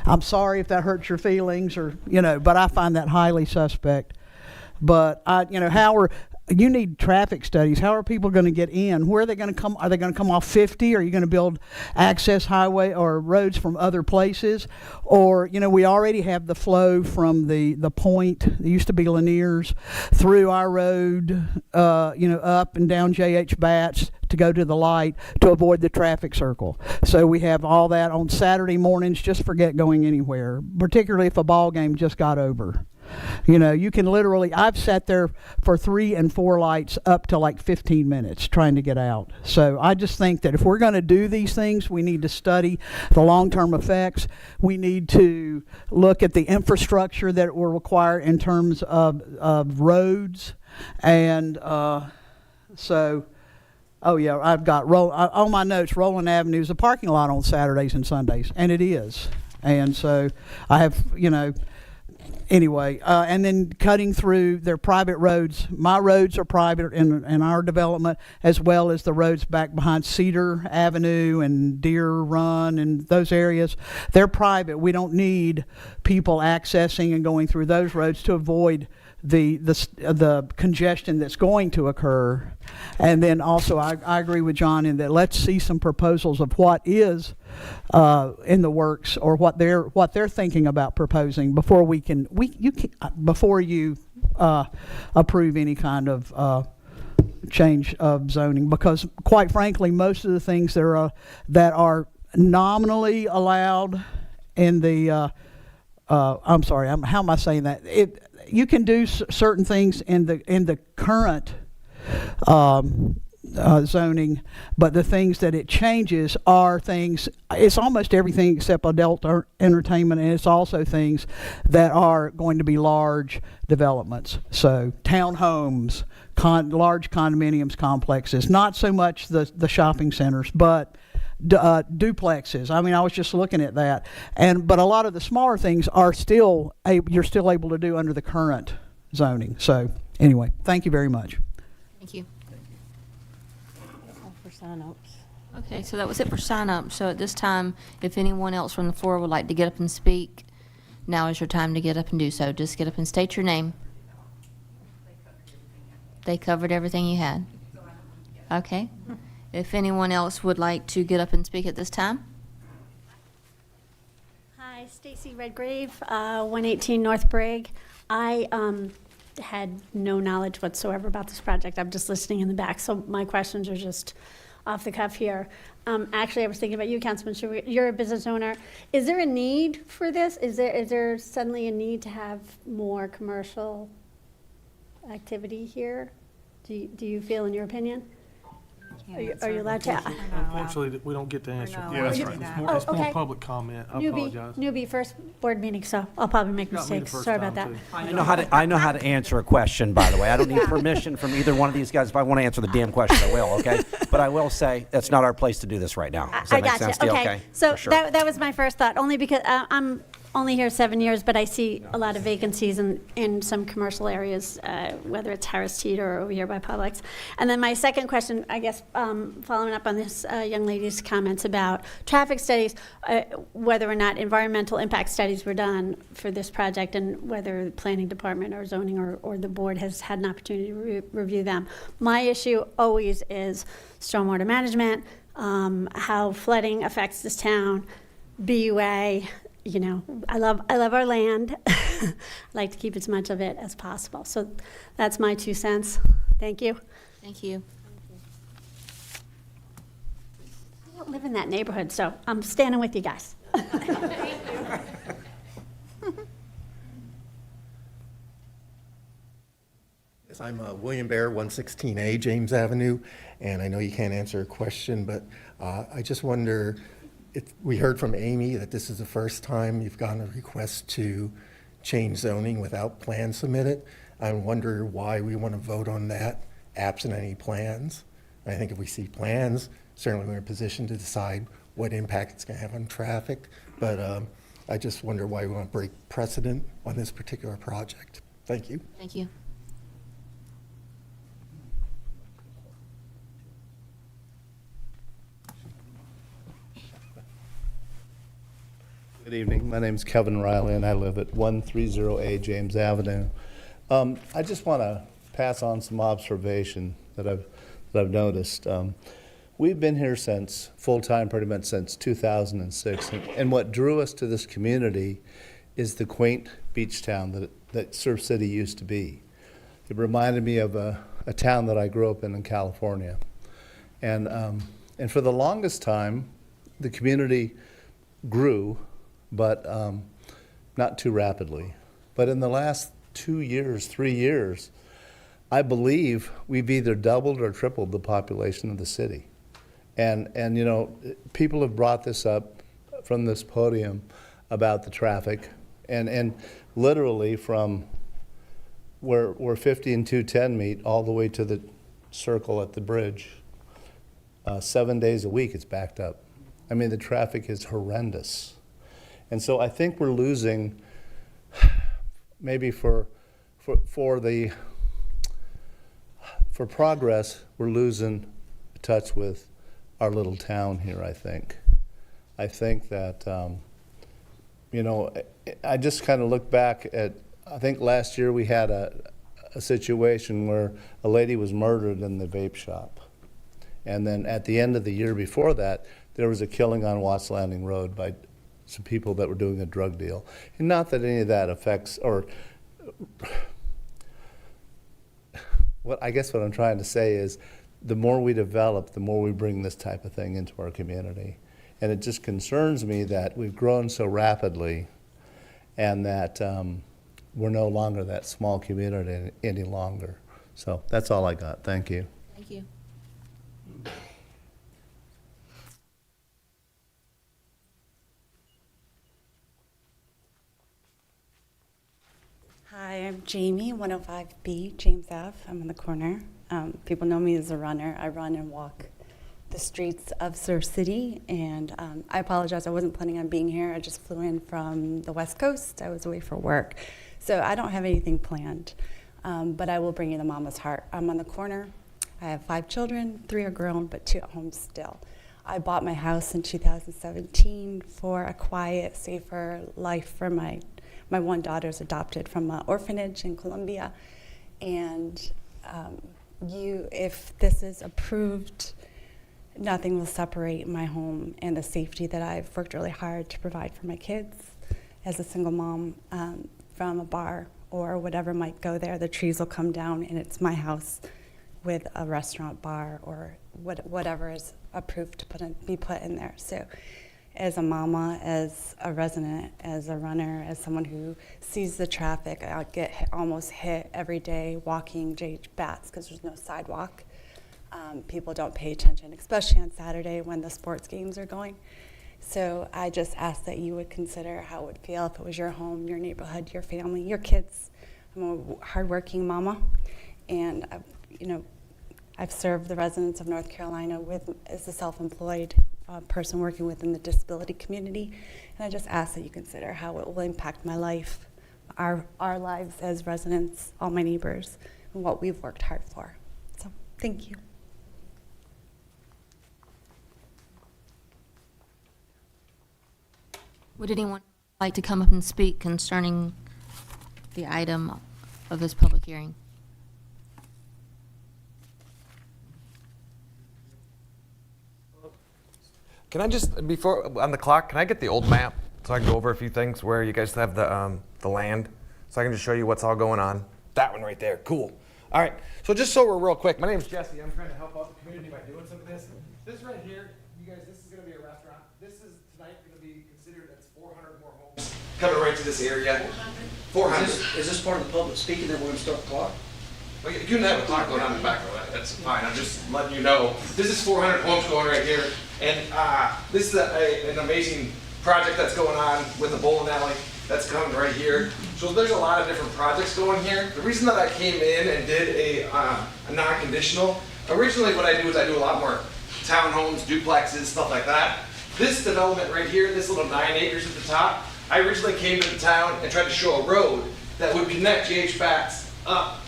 I'm sorry if that hurts your feelings, or but I find that highly suspect. But you need traffic studies. How are people going to get in? Where are they going to come? Are they going to come off 50? Are you going to build access highway or roads from other places? Or, we already have the flow from the point, it used to be Lanier's, through our road, up and down J.H. Batts to go to the light to avoid the traffic circle. So we have all that on Saturday mornings. Just forget going anywhere, particularly if a ball game just got over. You can literally, I've sat there for 3 and 4 lights up to like 15 minutes trying to get out. So I just think that if we're going to do these things, we need to study the long-term effects. We need to look at the infrastructure that will require in terms of roads. And oh yeah, I've got on my notes, Roland Avenue is a parking lot on Saturdays and Sundays, and it is. And so I have, anyway, and then cutting through their private roads. My roads are private in our development, as well as the roads back behind Cedar Avenue and Deer Run and those areas. They're private. We don't need people accessing and going through those roads to avoid the congestion that's going to occur. And then also I agree with John in that let's see some proposals of what is in the works, or what they're thinking about proposing before before you approve any kind of change of zoning, because quite frankly most of the things that are nominally allowed in the I'm sorry, how am I saying that? You can do certain things in the current zoning, but the things that it changes are things, it's almost everything except adult entertainment, and it's also things that are going to be large developments. So townhomes, large condominiums complexes, not so much the shopping centers, but duplexes. I mean, I was just looking at that, but a lot of the smaller things are you're still able to do under the current zoning. So anyway, thank you very much. Thank you. For sign-ups. Okay, so that was it for sign-up. So at this time, if anyone else from the floor would like to get up and speak, now is your time to get up and do so. Just get up and state your name. They covered everything you had. Okay. If anyone else would like to get up and speak at this time. Hi, Stacy Redgrave, 118 North Brigg. I had no knowledge whatsoever about this project. I'm just listening in the back, so my questions are just off the cuff here. Actually, I was thinking about you, Councilman Shugarts. You're a business owner. Is there a need for this? Is there suddenly a need to have more commercial activity here? Do you feel, in your opinion? Are you allowed to? Unfortunately, we don't get to answer. not Yeah, that's allowed to right. do that. Oh, It's more okay. public comment. I Newbie, apologize. newbie, first board meeting, so I'll probably make Got me the mistakes. first Sorry about time, that. too. I know how to answer a question, by the way. I don't need permission from either one of these guys. If I want to answer the damn question, I will, okay? But I will say, that's not our place to do this right now. Does that I make got sense you. to you? Okay. So For sure. that was my first thought, only because I'm only here 7 years, but I see a lot of vacancies in some commercial areas, whether it's Harris Teeter or over here by Publix. And then my second question, I guess, following up on this young lady's comments about traffic studies, whether or not environmental impact studies were done for this project, and whether the planning department or zoning or the board has had an opportunity to review them. My issue always is stormwater management, how flooding affects this town, BUA. You know, I love our land. I like to keep as much of it as possible. So that's my 2 cents. Thank you. Thank you. I don't live in that neighborhood, so I'm standing with you guys. Yes, I'm William Bear, 116A James Avenue, and I know you can't answer a question, but I just wonder, we heard from Amy that this is the first time you've gotten a request to change zoning without plans submitted. I wonder why we want to vote on that absent any plans. I think if we see plans, certainly we're in a position to decide what impact it's going to have on traffic, but I just wonder why we want to break precedent on this particular project. Thank you. Thank you. Good evening. My name's Kevin Riley, and I live at 130A James Avenue. I just want to pass on some observation that I've noticed. We've been here since full-time, pretty much since 2006, and what drew us to this community is the quaint beach town that Surf City used to be. It reminded me of a town that I grew up in California, and for the longest time, the community grew, but not too rapidly. But in the last 2 years, 3 years, I believe we've either doubled or tripled the population of the city. And you know, people have brought this up from this podium about the traffic, and literally from where 50 and 210 meet all the way to the circle at the bridge, 7 days a week it's backed up. I mean, the traffic is horrendous. And so I think we're losing, maybe for progress, we're losing touch with our little town here, I think. I think that, you know, I just kind of look back at, I think last year we had a situation where a lady was murdered in the vape shop. And then at the end of the year before that, there was a killing on Watts Landing Road by some people that were doing a drug deal. And not that any of that affects, or I guess what I'm trying to say is, the more we develop, the more we bring this type of thing into our community. And it just concerns me that we've grown so rapidly, and that we're no longer that small community any longer. So that's all I got. Thank you. Thank you. Hi, I'm Jamie, 105B James Ave. I'm on the corner. People know me as a runner. I run and walk the streets of Surf City, and I apologize. I wasn't planning on being here. I just flew in from the West Coast. I was away for work, so I don't have anything planned, but I will bring you the mama's heart. I'm on the corner. I have 5 children. 3 are grown, but 2 at home still. I bought my house in 2017 for a quiet, safer life for my one daughter's adopted from an orphanage in Colombia, and if this is approved, nothing will separate my home and the safety that I've worked really hard to provide for my kids as a single mom from a bar or whatever might go there. The trees will come down and it's my house with a restaurant, bar, or whatever is approved to be put in there. So as a mama, as a resident, as a runner, as someone who sees the traffic, I get almost hit every day walking JH Bats because there's no sidewalk. people don't pay attention, especially on Saturday when the sports games are going. So I just ask that you would consider how it would feel if it was your home, your neighborhood, your family, your kids. I'm a hardworking mama, and I've served the residents of North Carolina as a self-employed person working within the disability community, and I just ask that you consider how it will impact my life, our lives as residents, all my neighbors, and what we've worked hard for. So, thank you. Would anyone like to come up and speak concerning the item of this public hearing? Can I just, before, on the clock, can I get the old map so I can go over a few things where you guys have the land? So I can just show you what's all going on. That one right there, cool. All right, so just so we're real quick, my name's Jesse. I'm trying to help out the community by doing some of this. This right here, you guys, this is gonna be a restaurant. This is tonight gonna be considered as 400 more homes coming right to this area. 400. Is this part of the public speaking that we're going to start the clock? Well, you can have a clock going on in the background. That's fine. I'm just letting you know. This is 400 homes going right here. And this is an amazing project that's going on with the bowling alley that's coming right here. So there's a lot of different projects going here. The reason that I came in and did a non-conditional, originally what I do is I do a lot more townhomes, duplexes, stuff like that. This development right here, this little 9 acres at the top, I originally came to the town and tried to show a road that would connect GH Bats up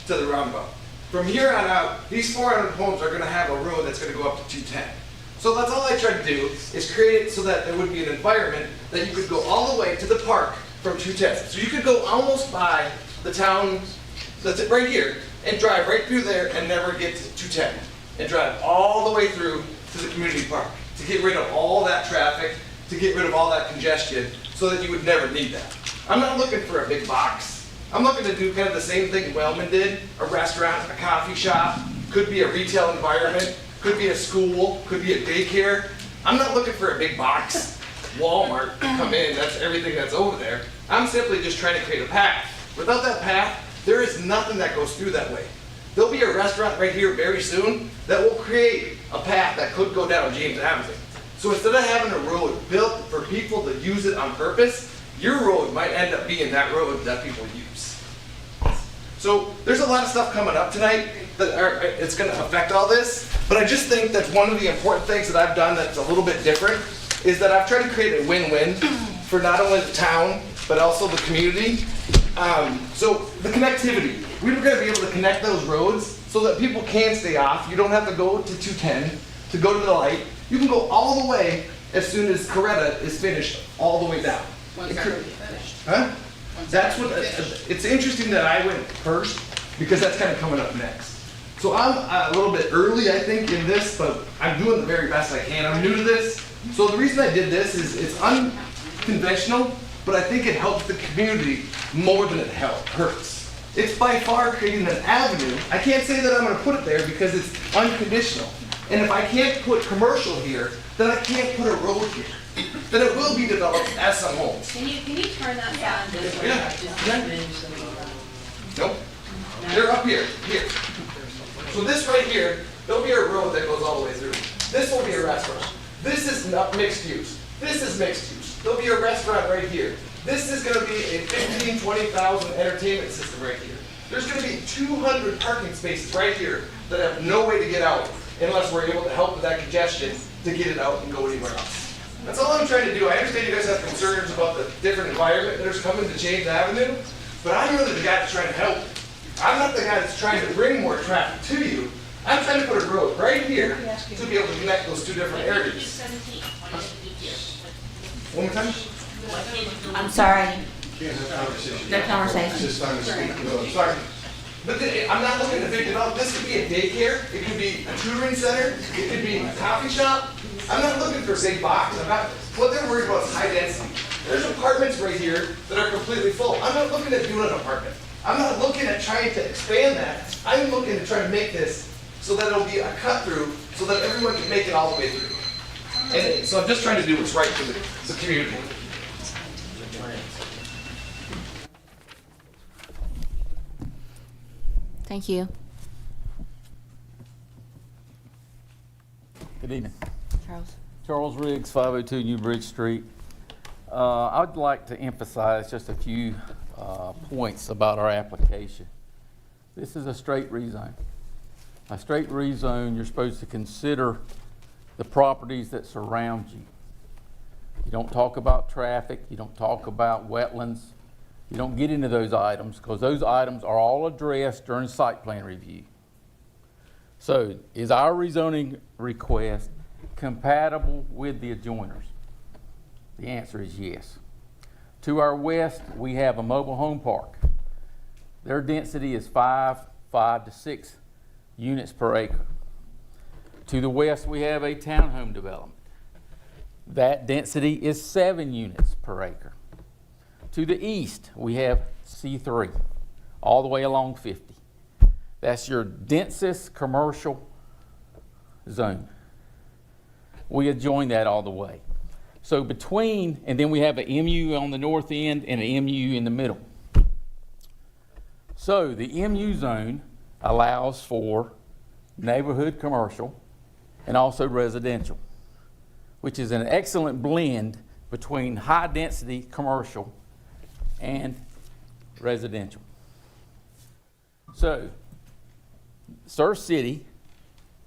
to the roundabout. From here on out, these 400 homes are gonna have a road that's gonna go up to 210. So that's all I tried to do, is create it so that there would be an environment that you could go all the way to the park from 210. So you could go almost by the town that's right here and drive right through there and never get to 210. And drive all the way through to the community park to get rid of all that traffic, to get rid of all that congestion, so that you would never need that. I'm not looking for a big box. I'm looking to do kind of the same thing Wellman did, a restaurant, a coffee shop, could be a retail environment, could be a school, could be a daycare. I'm not looking for a big box, Walmart, come in, that's everything that's over there. I'm simply just trying to create a path. Without that path, there is nothing that goes through that way. There'll be a restaurant right here very soon that will create a path that could go down James Avenue. So instead of having a road built for people to use it on purpose, your road might end up being that road that people use. So there's a lot of stuff coming up tonight that it's going to affect all this, but I just think that one of the important things that I've done that's a little bit different is that I've tried to create a win-win for not only the town, but also the community. So the connectivity, we were going to be able to connect those roads so that people can stay off. You don't have to go to 210 to go to the light. You can go all the way as soon as Coretta is finished, all the way down. Huh? That's what, it's interesting that I went first because that's kind of coming up next. So I'm a little bit early, I think, in this, but I'm doing the very best I can. I'm new to this. So the reason I did this is it's unconventional, but I think it helps the community more than it hurts. It's by far creating an avenue. I can't say that I'm going to put it there because it's unconditional. And if I can't put commercial here, then I can't put a road here. Then it will be developed as some homes. Can you turn that down this way? Yeah. Nope. They're up here. So this right here, there'll be a road that goes all the way through. This will be a restaurant. This is not mixed use. This is mixed use. There'll be a restaurant right here. This is going to be a 15,000, 20,000 entertainment system right here. There's going to be 200 parking spaces right here that have no way to get out unless we're able to help with that congestion to get it out and go anywhere else. That's all I'm trying to do. I understand you guys have concerns about the different environment that is coming to James Avenue, but I'm really the guy that's trying to help. I'm not the guy that's trying to bring more traffic to you. I'm trying to put a road right here to be able to connect those two different areas. One more time? I'm sorry. Good conversation. Sorry. But I'm not looking to big develop. This could be a daycare. It could be a tutoring center. It could be a coffee shop. I'm not looking for a big box. What they're worried about is high density. There's apartments right here that are completely full. I'm not looking at doing an apartment. I'm not looking at trying to expand that. I'm looking to try to make this so that it'll be a cut through so that everyone can make it all the way through. And so I'm just trying to do what's right for the community. Thank you. Good evening. Charles. Charles Riggs, 502 New Bridge Street. I'd like to emphasize just a few points about our application. This is a straight rezone. A straight rezone, you're supposed to consider the properties that surround you. You don't talk about traffic, you don't talk about wetlands, you don't get into those items because those items are all addressed during site plan review. So is our rezoning request compatible with the adjoiners? The answer is yes. To our west, we have a mobile home park. Their density is 5 to 6 units per acre. To the west, we have a townhome development. That density is 7 units per acre. To the east, we have C3, all the way along 50. That's your densest commercial zone. We adjoin that all the way. So between, and then we have an MU on the north end and an MU in the middle. So the MU zone allows for neighborhood commercial and also residential, which is an excellent blend between high density commercial and residential. So Surf City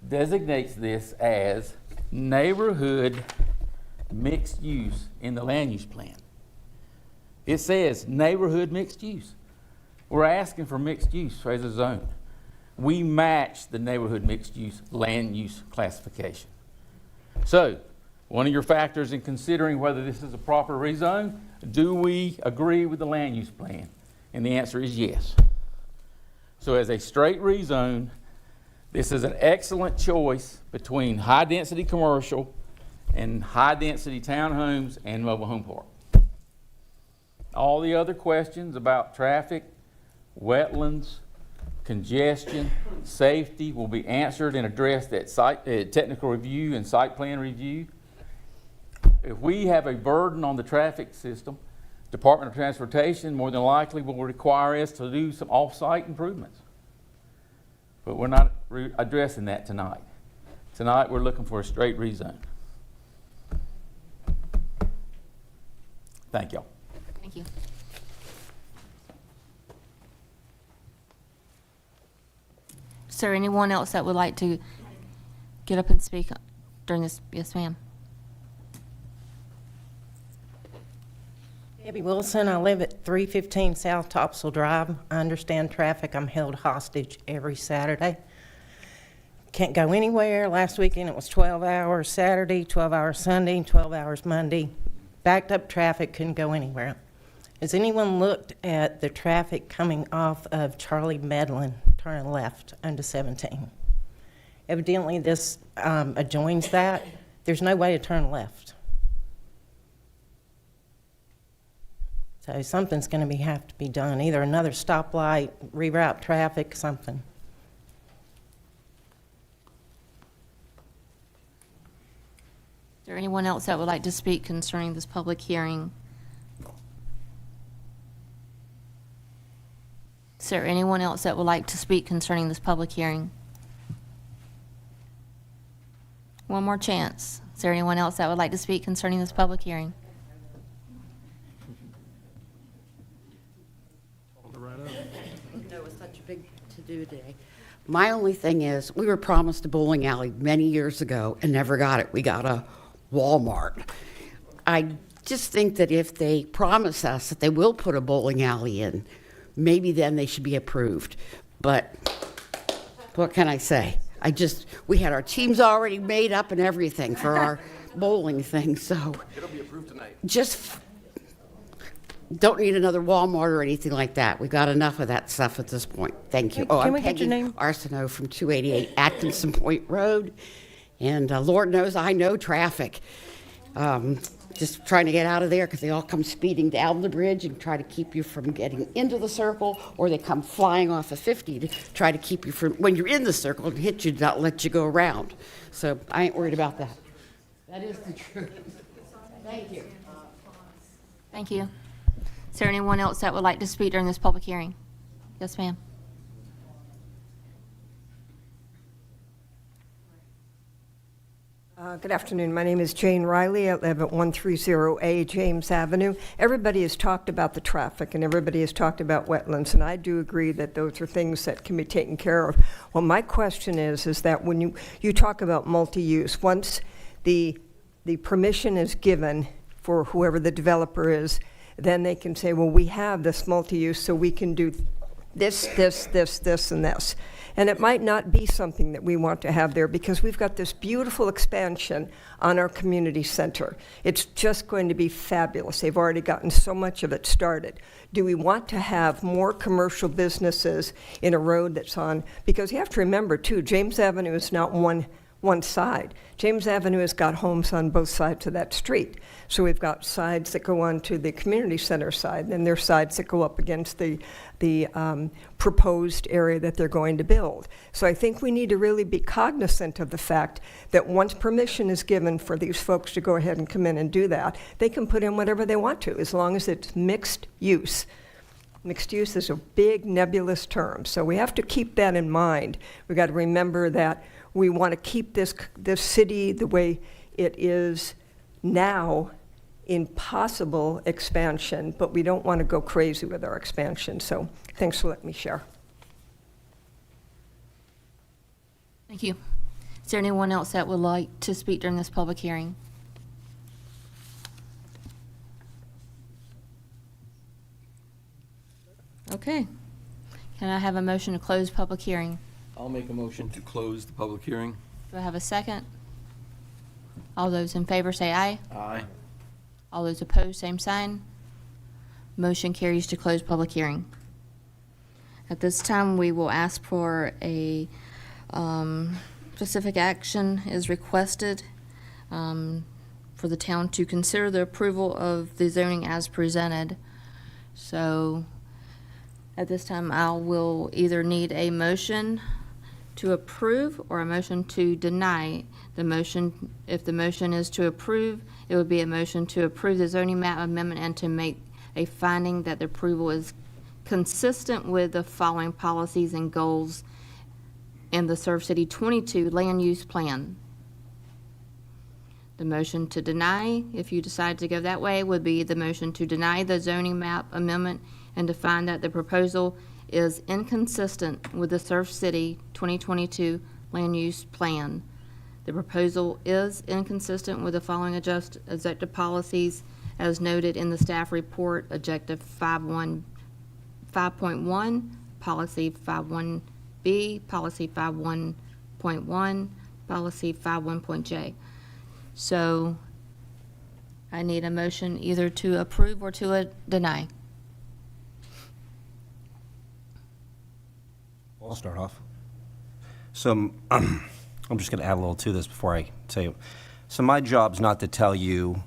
designates this as neighborhood mixed use in the land use plan. It says neighborhood mixed use. We're asking for mixed use as a zone. We match the neighborhood mixed use land use classification. So, one of your factors in considering whether this is a proper rezone, do we agree with the land use plan? And the answer is yes. So as a straight rezone, this is an excellent choice between high density commercial and high density townhomes and mobile home park. All the other questions about traffic, wetlands, congestion, safety will be answered and addressed at technical review and site plan review. If we have a burden on the traffic system, Department of Transportation more than likely will require us to do some off-site improvements. But we're not addressing that tonight. Tonight we're looking for a straight rezone. Thank y'all. Thank you. Is there anyone else that would like to get up and speak during this? Yes, ma'am. Debbie Wilson, I live at 315 South Topsail Drive. I understand traffic. I'm held hostage every Saturday. Can't go anywhere. Last weekend it was 12 hours Saturday, 12 hours Sunday, 12 hours Monday. Backed up traffic, couldn't go anywhere. Has anyone looked at the traffic coming off of Charlie Medlin, turning left onto 17? Evidently this adjoins that. There's no way to turn left. So something's going to have to be done, either another stoplight, reroute traffic, something. Is there anyone else that would like to speak concerning this public hearing? Is there anyone else that would like to speak concerning this public hearing? One more chance. Is there anyone else that would like to speak concerning this public hearing? It was such a big to-do day. My only thing is, we were promised a bowling alley many years ago and never got it. We got a Walmart. I just think that if they promise us that they will put a bowling alley in, maybe then they should be approved. But what can I say? We had our teams already made up and everything for our bowling thing, so. It'll be approved tonight. Just don't need another Walmart or anything like that. We've got enough of that stuff at this point. Thank you. Can we get your name? Arsenault from 288 Atkinson Point Road. And Lord knows I know traffic. Just trying to get out of there because they all come speeding down the bridge and try to keep you from getting into the circle, or they come flying off of 50 to try to keep you from, when you're in the circle, and hit you to not let you go around. So I ain't worried about that. That is the truth. Thank you. Thank you. Is there anyone else that would like to speak during this public hearing? Yes, ma'am. Good afternoon. My name is Jane Riley. I live at 130A James Avenue. Everybody has talked about the traffic and everybody has talked about wetlands, and I do agree that those are things that can be taken care of. Well, my question is that when you talk about multi-use, once the permission is given for whoever the developer is, then they can say, well, we have this multi-use, so we can do this, and this. And it might not be something that we want to have there because we've got this beautiful expansion on our community center. It's just going to be fabulous. They've already gotten so much of it started. Do we want to have more commercial businesses in a road that's on? Because you have to remember, too, James Avenue is not one side. James Avenue has got homes on both sides of that street. So we've got sides that go on to the community center side, and then there's sides that go up against the proposed area that they're going to build. So I think we need to really be cognizant of the fact that once permission is given for these folks to go ahead and come in and do that, they can put in whatever they want to, as long as it's mixed use. Mixed use is a big nebulous term, so we have to keep that in mind. We've got to remember that we want to keep this city the way it is now in possible expansion, but we don't want to go crazy with our expansion. So thanks for letting me share. Thank you. Is there anyone else that would like to speak during this public hearing? Okay. Can I have a motion to close public hearing? I'll make a motion to close the public hearing. Do I have a second? All those in favor say aye. Aye. All those opposed, same sign. Motion carries to close public hearing. At this time, we will ask for a specific action is requested for the town to consider the approval of the zoning as presented. So at this time, I will either need a motion to approve or a motion to deny. The motion, if the motion is to approve, it would be a motion to approve the zoning map amendment and to make a finding that the approval is consistent with the following policies and goals in the Surf City 22 land use plan. The motion to deny, if you decide to go that way, would be the motion to deny the zoning map amendment and to find that the proposal is inconsistent with the Surf City 2022 land use plan. The proposal is inconsistent with the following objective policies as noted in the staff report, objective 5.1, policy 5.1B, policy 5.1.1, policy 5.1.J. So I need a motion either to approve or to deny. I'll start off. So I'm just going to add a little to this before I tell you. So my job's not to tell you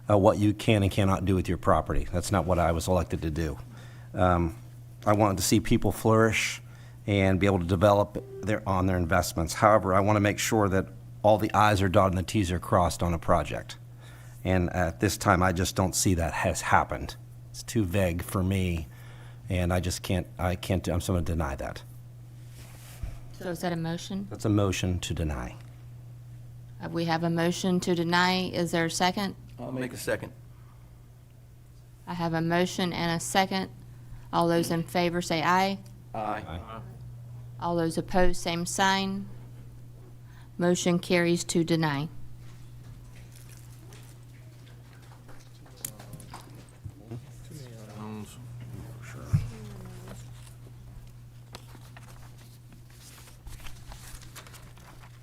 what you can and cannot do with your property. That's not what I was elected to do. I wanted to see people flourish and be able to develop on their investments. However, I want to make sure that all the I's are dotted and the T's are crossed on a project. And at this time, I just don't see that has happened. It's too vague for me, and I just can't, I'm going to deny that. So is that a motion? That's a motion to deny. We have a motion to deny. Is there a second? I'll make a second. I have a motion and a second. All those in favor say aye. Aye. All those opposed, same sign. Motion carries to deny.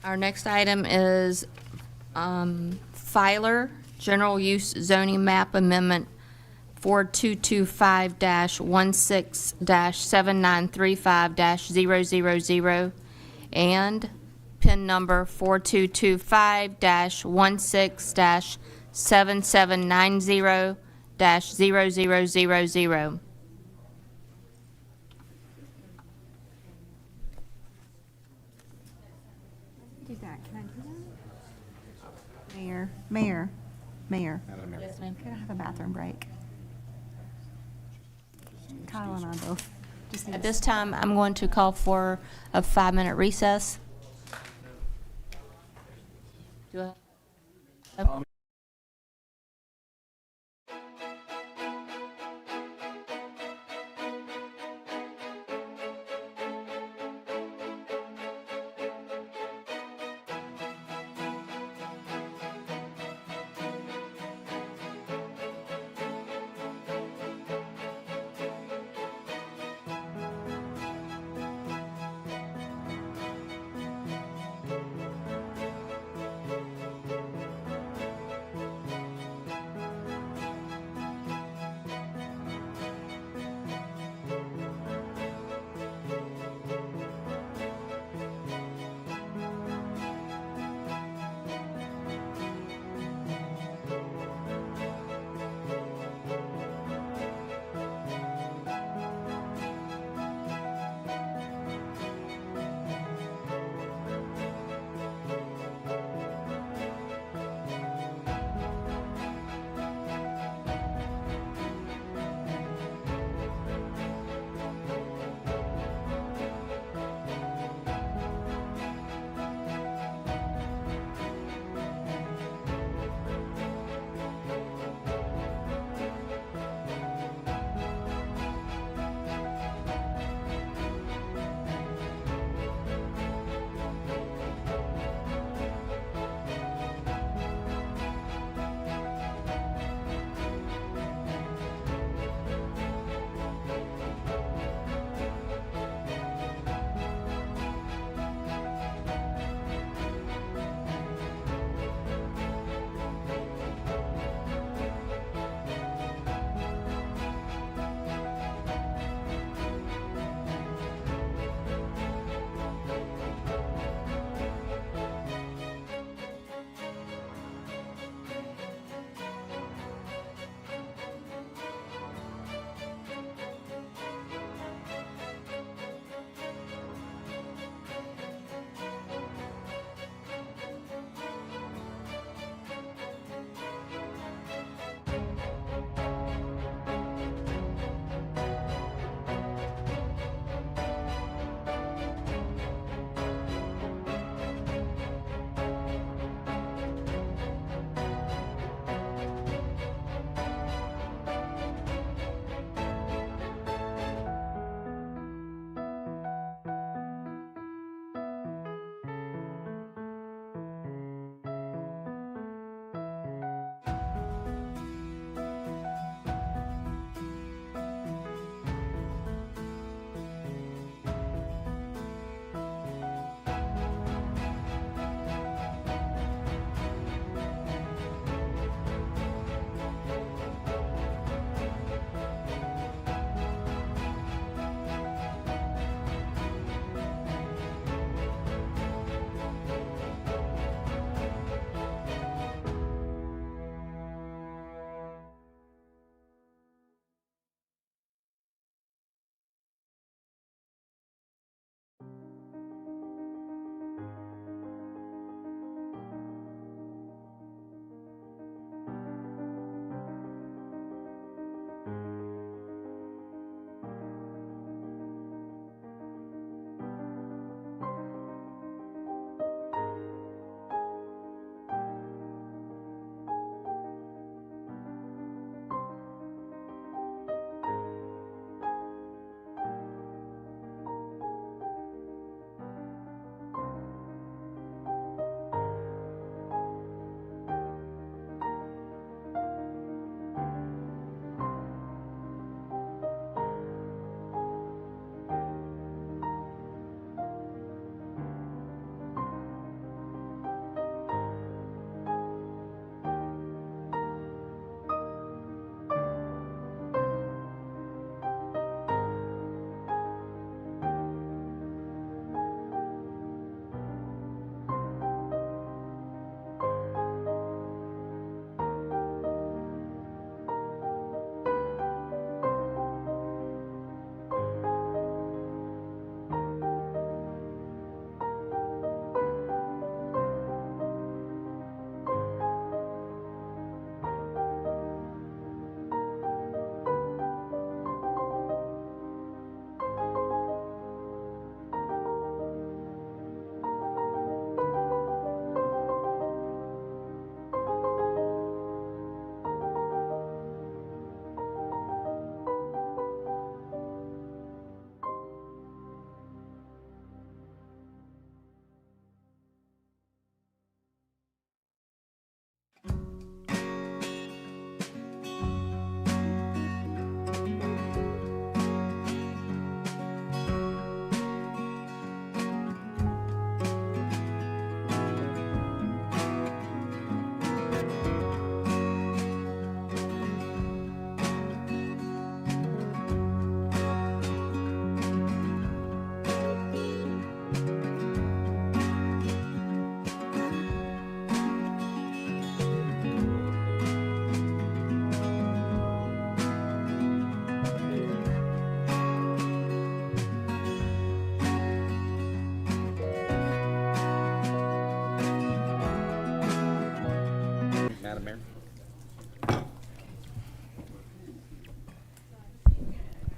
Our next item is Filer General Use Zoning Map Amendment 4225-16-7935-000 and PIN number 4225-16-7790-0000. Do that. Can I do that? Mayor. Yes, ma'am. Can I have a bathroom break? Kyle and I both. At this time, I'm going to call for a 5-minute recess. Do I?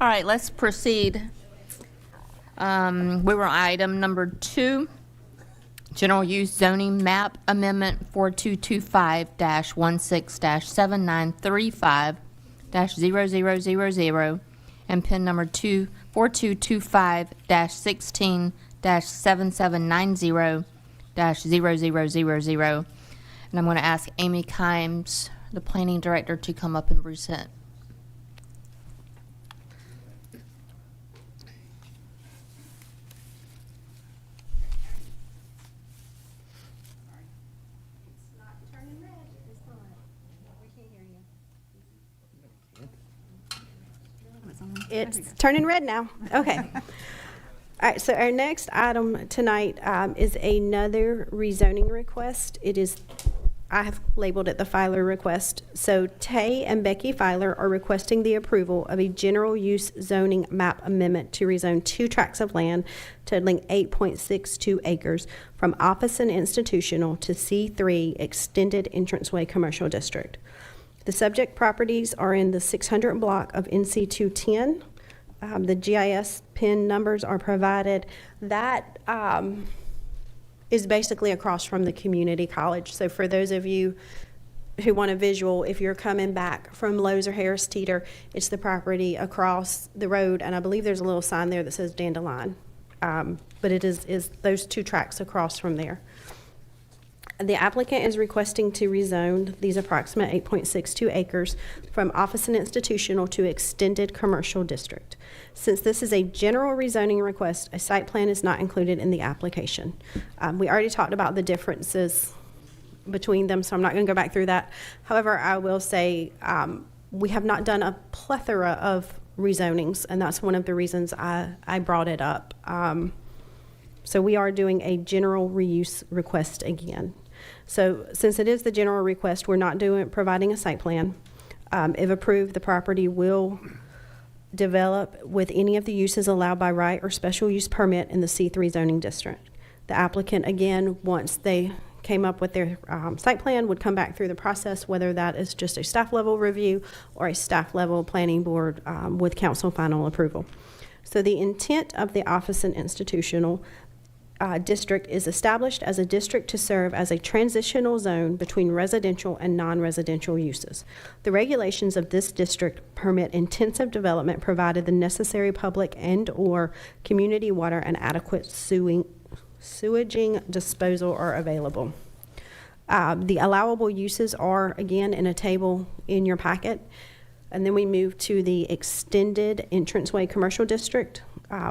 All right, let's proceed. We were on item number 2, general use zoning map amendment 4225-16-7935-0000 and pin number 4225-16-7790-0000. And I'm going to ask Amy Kimes, the planning director, to come up and present. It's turning red now. Okay. All right, so our next item tonight is another rezoning request. I have labeled it the Filer request. So Tay and Becky Filer are requesting the approval of a general use zoning map amendment to rezone 2 tracts of land totaling 8.62 acres from office and institutional to C3 Extended Entranceway Commercial District. The subject properties are in the 600 block of NC 210. The GIS PIN numbers are provided. That is basically across from the community college. So for those of you who want a visual, if you're coming back from Lowe's or Harris Teeter, it's the property across the road, and I believe there's a little sign there that says Dandelion. But it is those 2 tracks across from there. The applicant is requesting to rezone these approximate 8.62 acres from office and institutional to extended commercial district. Since this is a general rezoning request, a site plan is not included in the application. We already talked about the differences between them, so I'm not going to go back through that. However, I will say we have not done a plethora of rezonings, and that's one of the reasons I brought it up. So we are doing a general reuse request again. So since it is the general request, we're not providing a site plan. If approved, the property will develop with any of the uses allowed by right or special use permit in the C3 zoning district. The applicant, again, once they came up with their site plan, would come back through the process, whether that is just a staff level review or a staff level planning board with council final approval. So the intent of the office and institutional district is established as a district to serve as a transitional zone between residential and non-residential uses. The regulations of this district permit intensive development provided the necessary public and/or community water and adequate sewaging disposal are available. The allowable uses are, again, in a table in your packet. And then we move to the extended entranceway commercial district,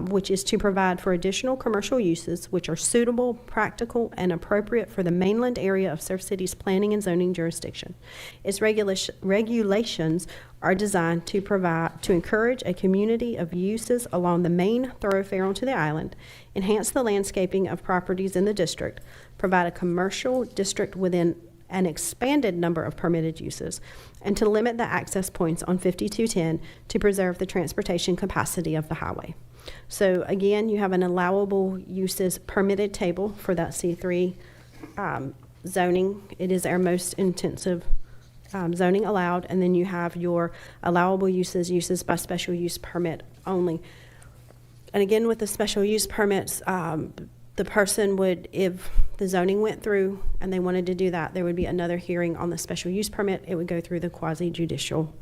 which is to provide for additional commercial uses which are suitable, practical, and appropriate for the mainland area of Surf City's planning and zoning jurisdiction. Its regulations are designed to encourage a community of uses along the main thoroughfare onto the island, enhance the landscaping of properties in the district, provide a commercial district within an expanded number of permitted uses, and to limit the access points on 5210 to preserve the transportation capacity of the highway. So again, you have an allowable uses permitted table for that C3 zoning. It is our most intensive zoning allowed, and then you have your allowable uses by special use permit only. And again, with the special use permits, the person would, if the zoning went through and they wanted to do that, there would be another hearing on the special use permit. It would go through the quasi-judicial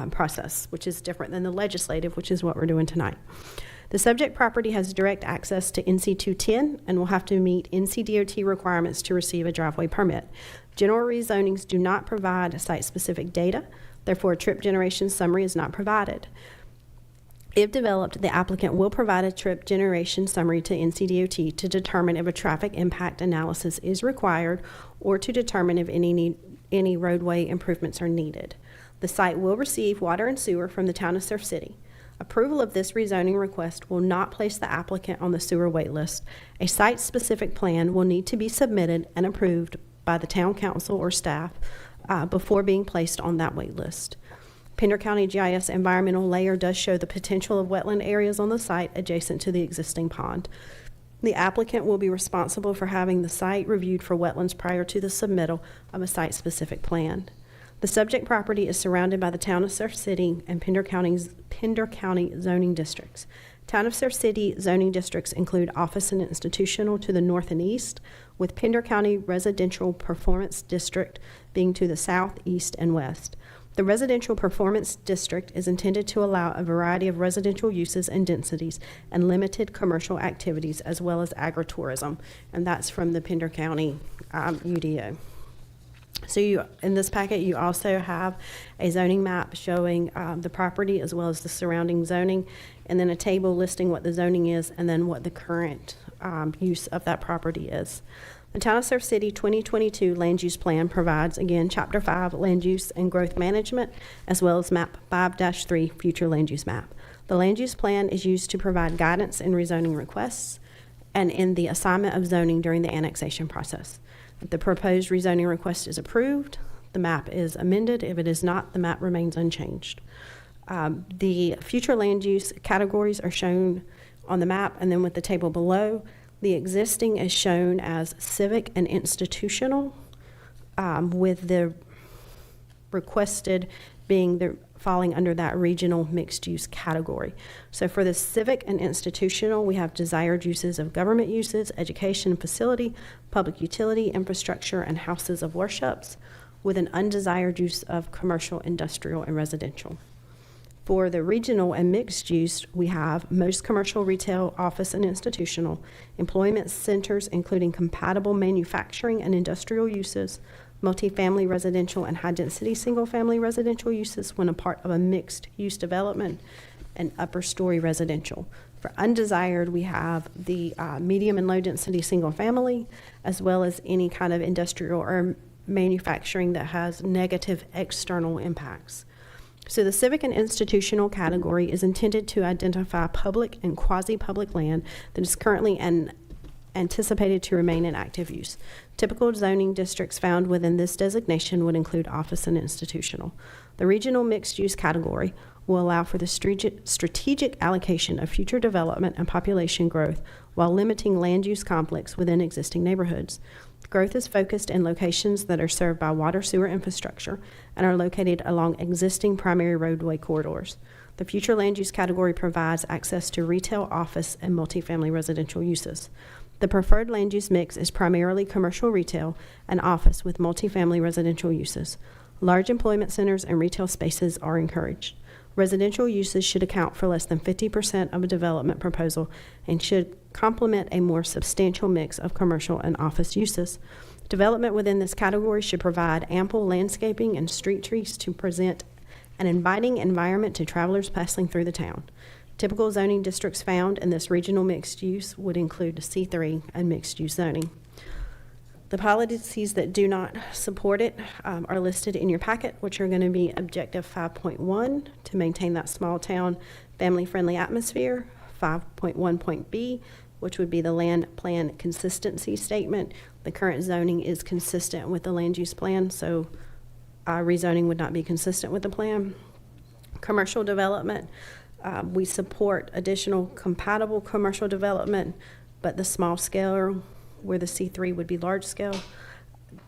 process, which is different than the legislative, which is what we're doing tonight. The subject property has direct access to NC 210 and will have to meet NCDOT requirements to receive a driveway permit. General rezonings do not provide site-specific data, therefore a trip generation summary is not provided. If developed, the applicant will provide a trip generation summary to NCDOT to determine if a traffic impact analysis is required or to determine if any roadway improvements are needed. The site will receive water and sewer from the town of Surf City. Approval of this rezoning request will not place the applicant on the sewer wait list. A site-specific plan will need to be submitted and approved by the town council or staff before being placed on that wait list. Pender County GIS environmental layer does show the potential of wetland areas on the site adjacent to the existing pond. The applicant will be responsible for having the site reviewed for wetlands prior to the submittal of a site-specific plan. The subject property is surrounded by the Town of Surf City and Pender County zoning districts. Town of Surf City zoning districts include office and institutional to the north and east, with Pender County Residential Performance District being to the south, east, and west. The Residential Performance District is intended to allow a variety of residential uses and densities and limited commercial activities as well as agritourism, and that's from the Pender County UDO. So in this packet, you also have a zoning map showing the property as well as the surrounding zoning, and then a table listing what the zoning is and then what the current use of that property is. The Town of Surf City 2022 Land Use Plan provides, again, Chapter 5 Land Use and Growth Management, as well as Map 5-3 Future Land Use Map. The Land Use Plan is used to provide guidance in rezoning requests and in the assignment of zoning during the annexation process. If the proposed rezoning request is approved, the map is amended. If it is not, the map remains unchanged. The future land use categories are shown on the map, and then with the table below, the existing is shown as civic and institutional, with the requested being falling under that regional mixed use category. So for the civic and institutional, we have desired uses of government uses, education facility, public utility, infrastructure, and houses of worships, with an undesired use of commercial, industrial, and residential. For the regional and mixed use, we have most commercial, retail, office, and institutional, employment centers including compatible manufacturing and industrial uses, multifamily residential and high-density single-family residential uses when a part of a mixed-use development, and upper-story residential. For undesired, we have the medium and low-density single-family, as well as any kind of industrial or manufacturing that has negative external impacts. So the civic and institutional category is intended to identify public and quasi-public land that is currently anticipated to remain in active use. Typical zoning districts found within this designation would include office and institutional. The regional mixed-use category will allow for the strategic allocation of future development and population growth while limiting land use conflicts within existing neighborhoods. Growth is focused in locations that are served by water sewer infrastructure and are located along existing primary roadway corridors. The future land use category provides access to retail, office, and multifamily residential uses. The preferred land use mix is primarily commercial retail and office with multifamily residential uses. Large employment centers and retail spaces are encouraged. Residential uses should account for less than 50% of a development proposal and should complement a more substantial mix of commercial and office uses. Development within this category should provide ample landscaping and street trees to present an inviting environment to travelers passing through the town. Typical zoning districts found in this regional mixed use would include C3 and mixed use zoning. The policies that do not support it are listed in your packet, which are going to be Objective 5.1 to maintain that small town family-friendly atmosphere, 5.1.B, which would be the land plan consistency statement. The current zoning is consistent with the land use plan, so rezoning would not be consistent with the plan. Commercial development, we support additional compatible commercial development, but the small scale where the C3 would be large scale.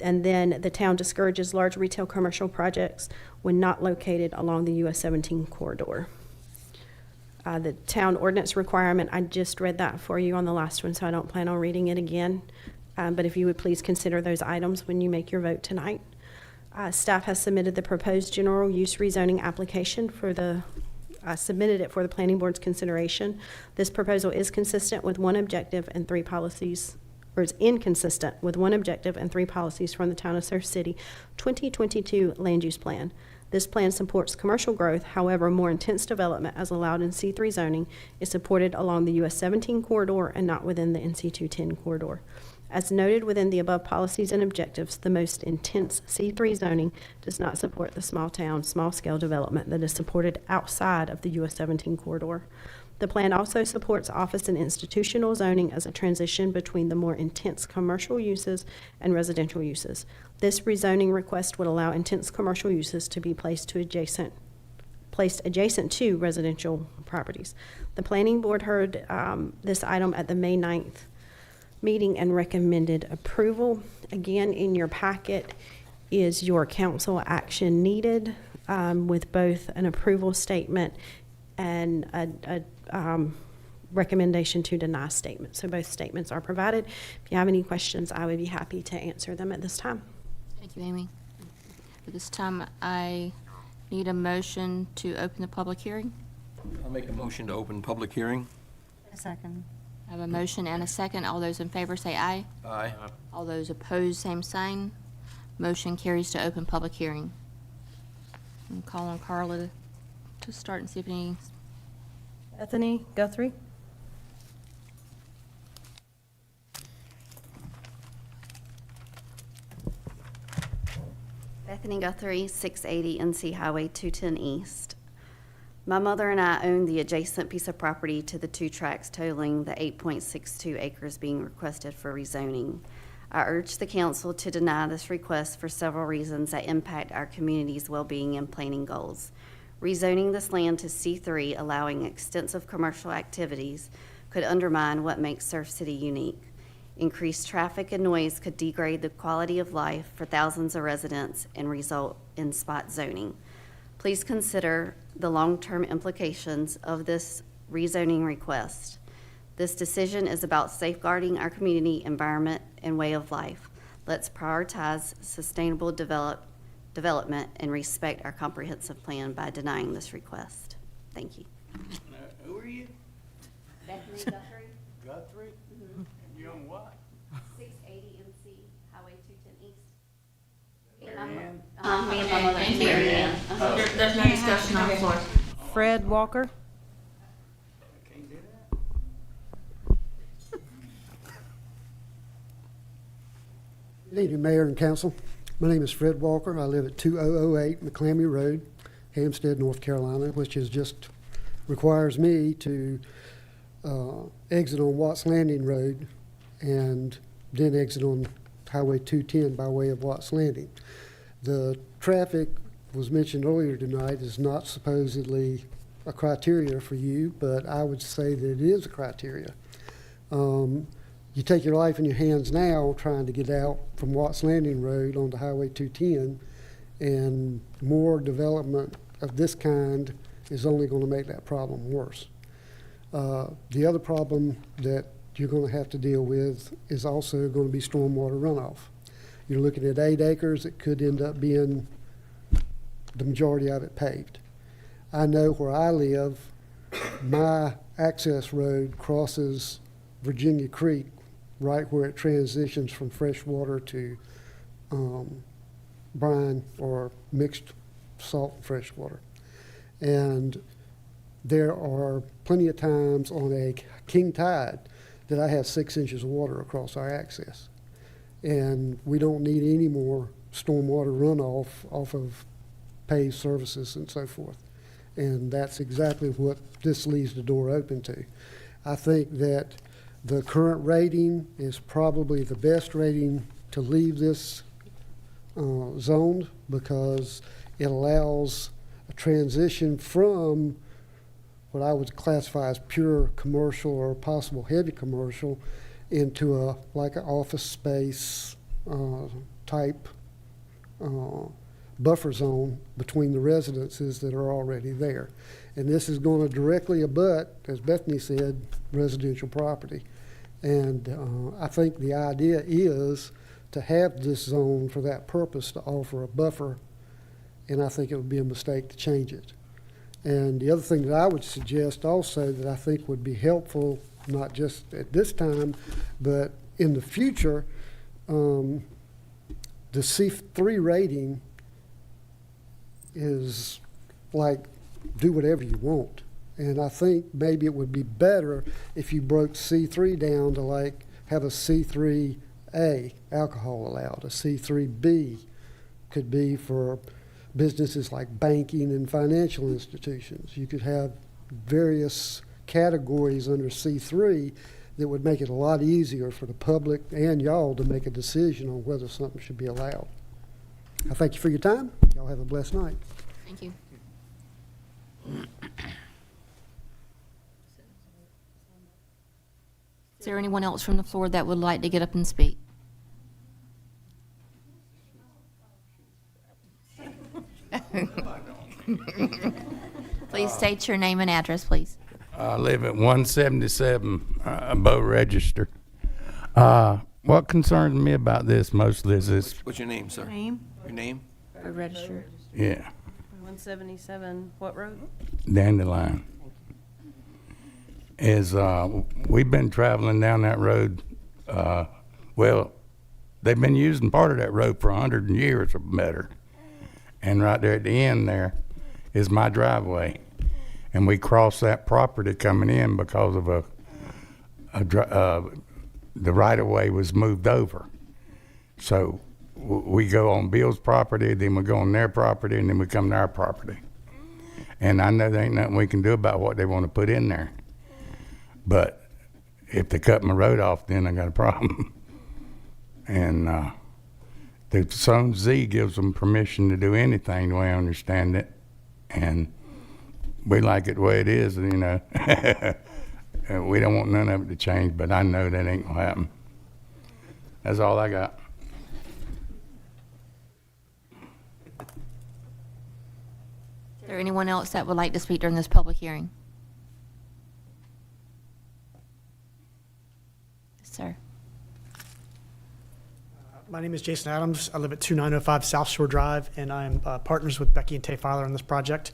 And then the town discourages large retail commercial projects when not located along the US 17 corridor. The town ordinance requirement, I just read that for you on the last one, so I don't plan on reading it again. But if you would please consider those items when you make your vote tonight. Staff has submitted the proposed general use rezoning application for the submitted it for the planning board's consideration. This proposal is consistent with one objective and three policies, or is inconsistent with one objective and three policies from the Town of Surf City 2022 Land Use Plan. This plan supports commercial growth, however, more intense development as allowed in C3 zoning is supported along the US 17 corridor and not within the NC 210 corridor. As noted within the above policies and objectives, the most intense C3 zoning does not support the small town, small scale development that is supported outside of the US 17 corridor. The plan also supports office and institutional zoning as a transition between the more intense commercial uses and residential uses. This rezoning request would allow intense commercial uses to be placed adjacent to residential properties. The planning board heard this item at the May 9th meeting and recommended approval. Again, in your packet is your council action needed with both an approval statement and a recommendation to deny statement. So both statements are provided. If you have any questions, I would be happy to answer them at this time. Thank you, Amy. At this time, I need a motion to open the public hearing. I'll make a motion to open public hearing. A second. I have a motion and a second. All those in favor say aye. Aye. All those opposed, same sign. Motion carries to open public hearing. I'm calling Carla to start and see if any. Bethany Guthrie? Bethany Guthrie, 680 NC Highway 210 East. My mother and I own the adjacent piece of property to the two tracks totaling the 8.62 acres being requested for rezoning. I urge the council to deny this request for several reasons that impact our community's well-being and planning goals. Rezoning this land to C3, allowing extensive commercial activities, could undermine what makes Surf City unique. Increased traffic and noise could degrade the quality of life for thousands of residents and result in spot zoning. Please consider the long-term implications of this rezoning request. This decision is about safeguarding our community, environment, and way of life. Let's prioritize sustainable development and respect our comprehensive plan by denying this request. Thank you. Who are you? Bethany Guthrie. Guthrie? And you on what? 680 NC Highway 210 East. Me and my mother. Thank you. There's no discussion on the floor. Fred Walker? Can't do that. Good evening, Mayor and Council. My name is Fred Walker. I live at 2008 McClammy Road, Hampstead, North Carolina, which is just requires me to exit on Watts Landing Road and then exit on Highway 210 by way of Watts Landing. The traffic was mentioned earlier tonight is not supposedly a criteria for you, but I would say that it is a criteria. You take your life in your hands now trying to get out from Watts Landing Road onto Highway 210, and more development of this kind is only going to make that problem worse. The other problem that you're going to have to deal with is also going to be stormwater runoff. You're looking at 8 acres. It could end up being the majority of it paved. I know where I live, my access road crosses Virginia Creek right where it transitions from freshwater to brine or mixed salt and freshwater. And there are plenty of times on a king tide that I have 6 inches of water across our access. And we don't need any more stormwater runoff off of paved surfaces and so forth. And that's exactly what this leaves the door open to. I think that the current rating is probably the best rating to leave this zoned, because it allows a transition from what I would classify as pure commercial or possible heavy commercial into a like an office space type buffer zone between the residences that are already there. And this is going to directly abut, as Bethany said, residential property. And I think the idea is to have this zone for that purpose, to offer a buffer, and I think it would be a mistake to change it. And the other thing that I would suggest also that I think would be helpful, not just at this time, but in the future, the C3 rating is like, do whatever you want. And I think maybe it would be better if you broke C3 down to like have a C3A, alcohol allowed, a C3B could be for businesses like banking and financial institutions. You could have various categories under C3 that would make it a lot easier for the public and y'all to make a decision on whether something should be allowed. I thank you for your time. Y'all have a blessed night. Thank you. Is there anyone else from the floor that would like to get up and speak? Please state your name and address, please. I live at 177 Bow Register. What concerns me about this mostly is What's your name, sir? Name? Your name? For register. yeah, 177, what road? Dandelion. We've been traveling down that road, well, they've been using part of that road for 100 years or better. And right there at the end there is my driveway. And we cross that property coming in because of the right-of-way was moved over. So we go on Bill's property, then we go on their property, and then we come to our property. And I know there ain't nothing we can do about what they want to put in there. But if they cut my road off, then I got a problem. And the Zone Z gives them permission to do anything, the way I understand it. And we like it the way it is, you know. We don't want none of it to change, but I know that ain't gonna happen. That's all I got. Is there anyone else that would like to speak during this public hearing? Sir. My name is Jason Adams. I live at 2905 South Shore Drive, and I'm partners with Becky and Tay Filer on this project.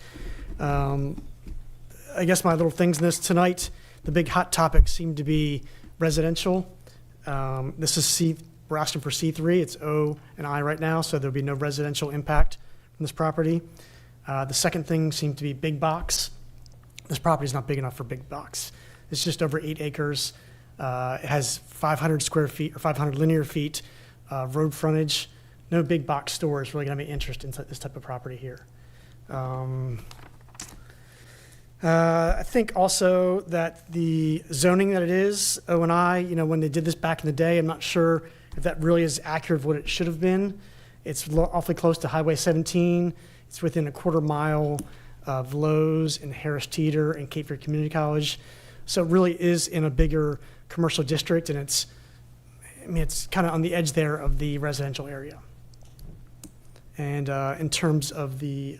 I guess my little things in this tonight, the big hot topics seem to be residential. This is we're asking for C3. It's O and I right now, so there'll be no residential impact from this property. The second thing seemed to be big box. This property is not big enough for big box. It's just over 8 acres. It has 500 square feet or 500 linear feet road frontage. No big box store is really going to be interest in this type of property here. I think also that the zoning that it is, O and I, you know, when they did this back in the day, I'm not sure if that really is accurate of what it should have been. It's awfully close to Highway 17. It's within a quarter mile of Lowe's and Harris Teeter and Cape Fear Community College. So it really is in a bigger commercial district, and it's kind of on the edge there of the residential area. And in terms of the,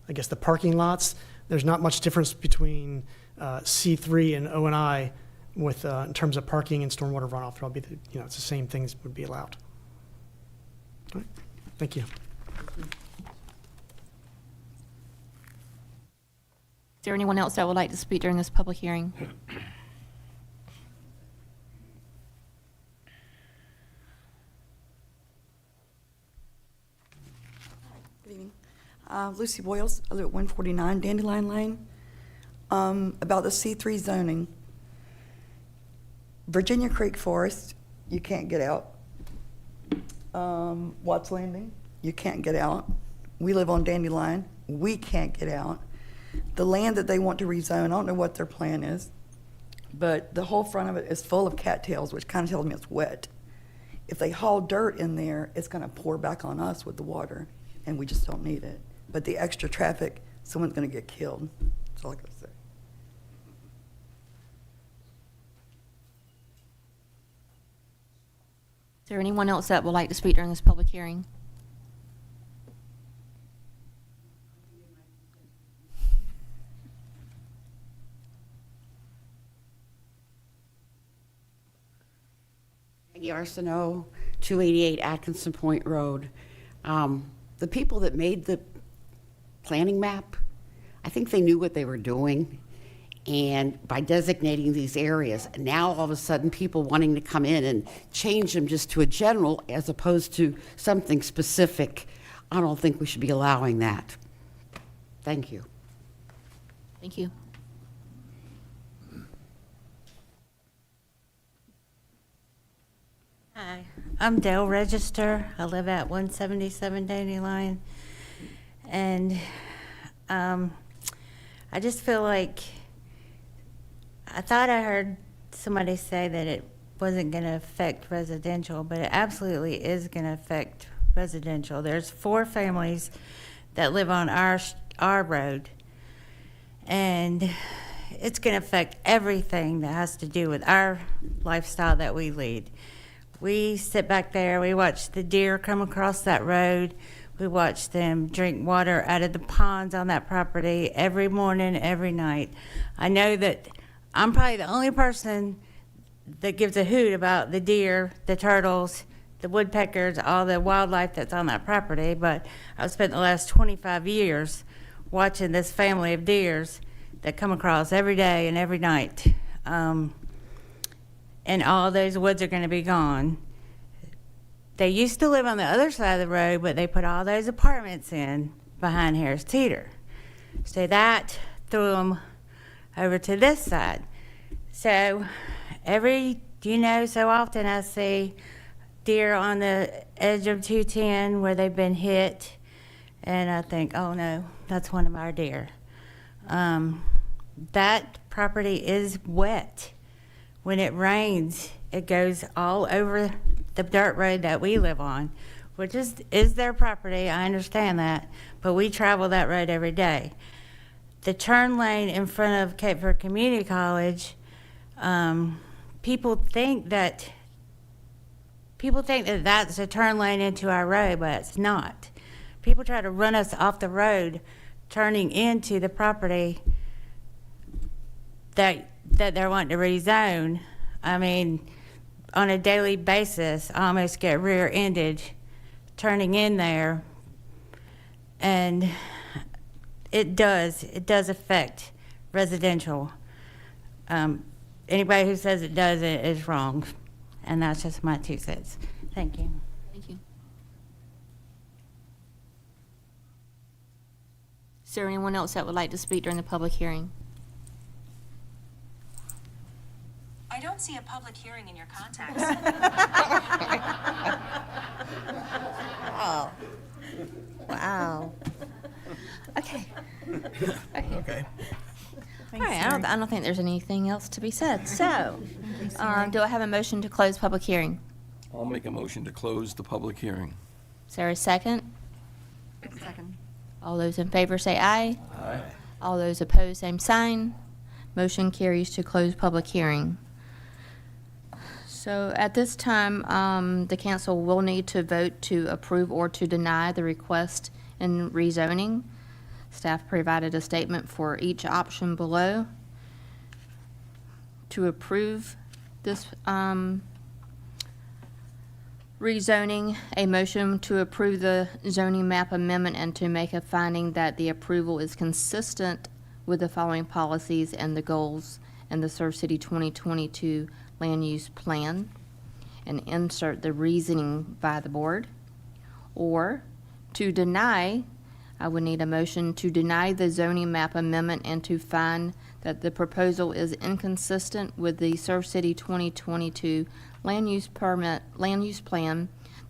I guess the parking lots, there's not much difference between C3 and O and I with in terms of parking and stormwater runoff. There'll be it's the same things would be allowed. All right. Thank you. Is there anyone else that would like to speak during this public hearing? Good evening. Lucy Boyles. I live at 149 Dandelion Lane. About the C3 zoning. Virginia Creek Forest, you can't get out. Watts Landing, you can't get out. We live on Dandelion, we can't get out. The land that they want to rezone, I don't know what their plan is, but the whole front of it is full of cattails, which kind of tells me it's wet. If they haul dirt in there, it's going to pour back on us with the water, and we just don't need it. But the extra traffic, someone's going to get killed. That's all I got to say. Is there anyone else that would like to speak during this public hearing? Arsenault, 288 Atkinson Point Road. The people that made the planning map, I think they knew what they were doing. And by designating these areas, now all of a sudden people wanting to come in and change them just to a general as opposed to something specific, I don't think we should be allowing that. Thank you. Thank you. Hi, I'm Dale Register. I live at 177 Dandelion. And I just feel like, I thought I heard somebody say that it wasn't going to affect residential, but it absolutely is going to affect residential. There's 4 families that live on our road, and it's going to affect everything that has to do with our lifestyle that we lead. We sit back there, we watch the deer come across that road, We watch them drink water out of the ponds on that property every morning, every night. I know that I'm probably the only person that gives a hoot about the deer, the turtles, the woodpeckers, all the wildlife that's on that property, but I've spent the last 25 years watching this family of deers that come across every day and every night. And all those woods are going to be gone. They used to live on the other side of the road, but they put all those apartments in behind Harris Teeter. So that threw them over to this side. So so often I see deer on the edge of 210 where they've been hit, and I think, oh no, that's one of our deer. That property is wet. When it rains, it goes all over the dirt road that we live on, which is their property. I understand that, but we travel that road every day. The turn lane in front of Cape Fear Community College, people think that that's a turn lane into our road, but it's not. People try to run us off the road, turning into the property that they're wanting to rezone. I mean, on a daily basis, I almost get rear-ended turning in there, and it does affect residential. Anybody who says it doesn't is wrong, and that's just my 2 cents. Thank you. Thank you. Is there anyone else that would like to speak during the public hearing? I don't see a public hearing in your contacts. Oh. Wow. Okay. Okay. All right, I don't think there's anything else to be said. So, do I have a motion to close public hearing? I'll make a motion to close the public hearing. Is there a second? Second. All those in favor say aye. Aye. All those opposed, same sign. Motion carries to close public hearing. So at this time, the council will need to vote to approve or to deny the request in rezoning. Staff provided a statement for each option below. To approve this rezoning, a motion to approve the zoning map amendment and to make a finding that the approval is consistent with the following policies and the goals in the Surf City 2022 land use plan, and insert the reasoning by the board. Or to deny, I would need a motion to deny the zoning map amendment and to find that the proposal is inconsistent with the Surf City 2022 land use plan.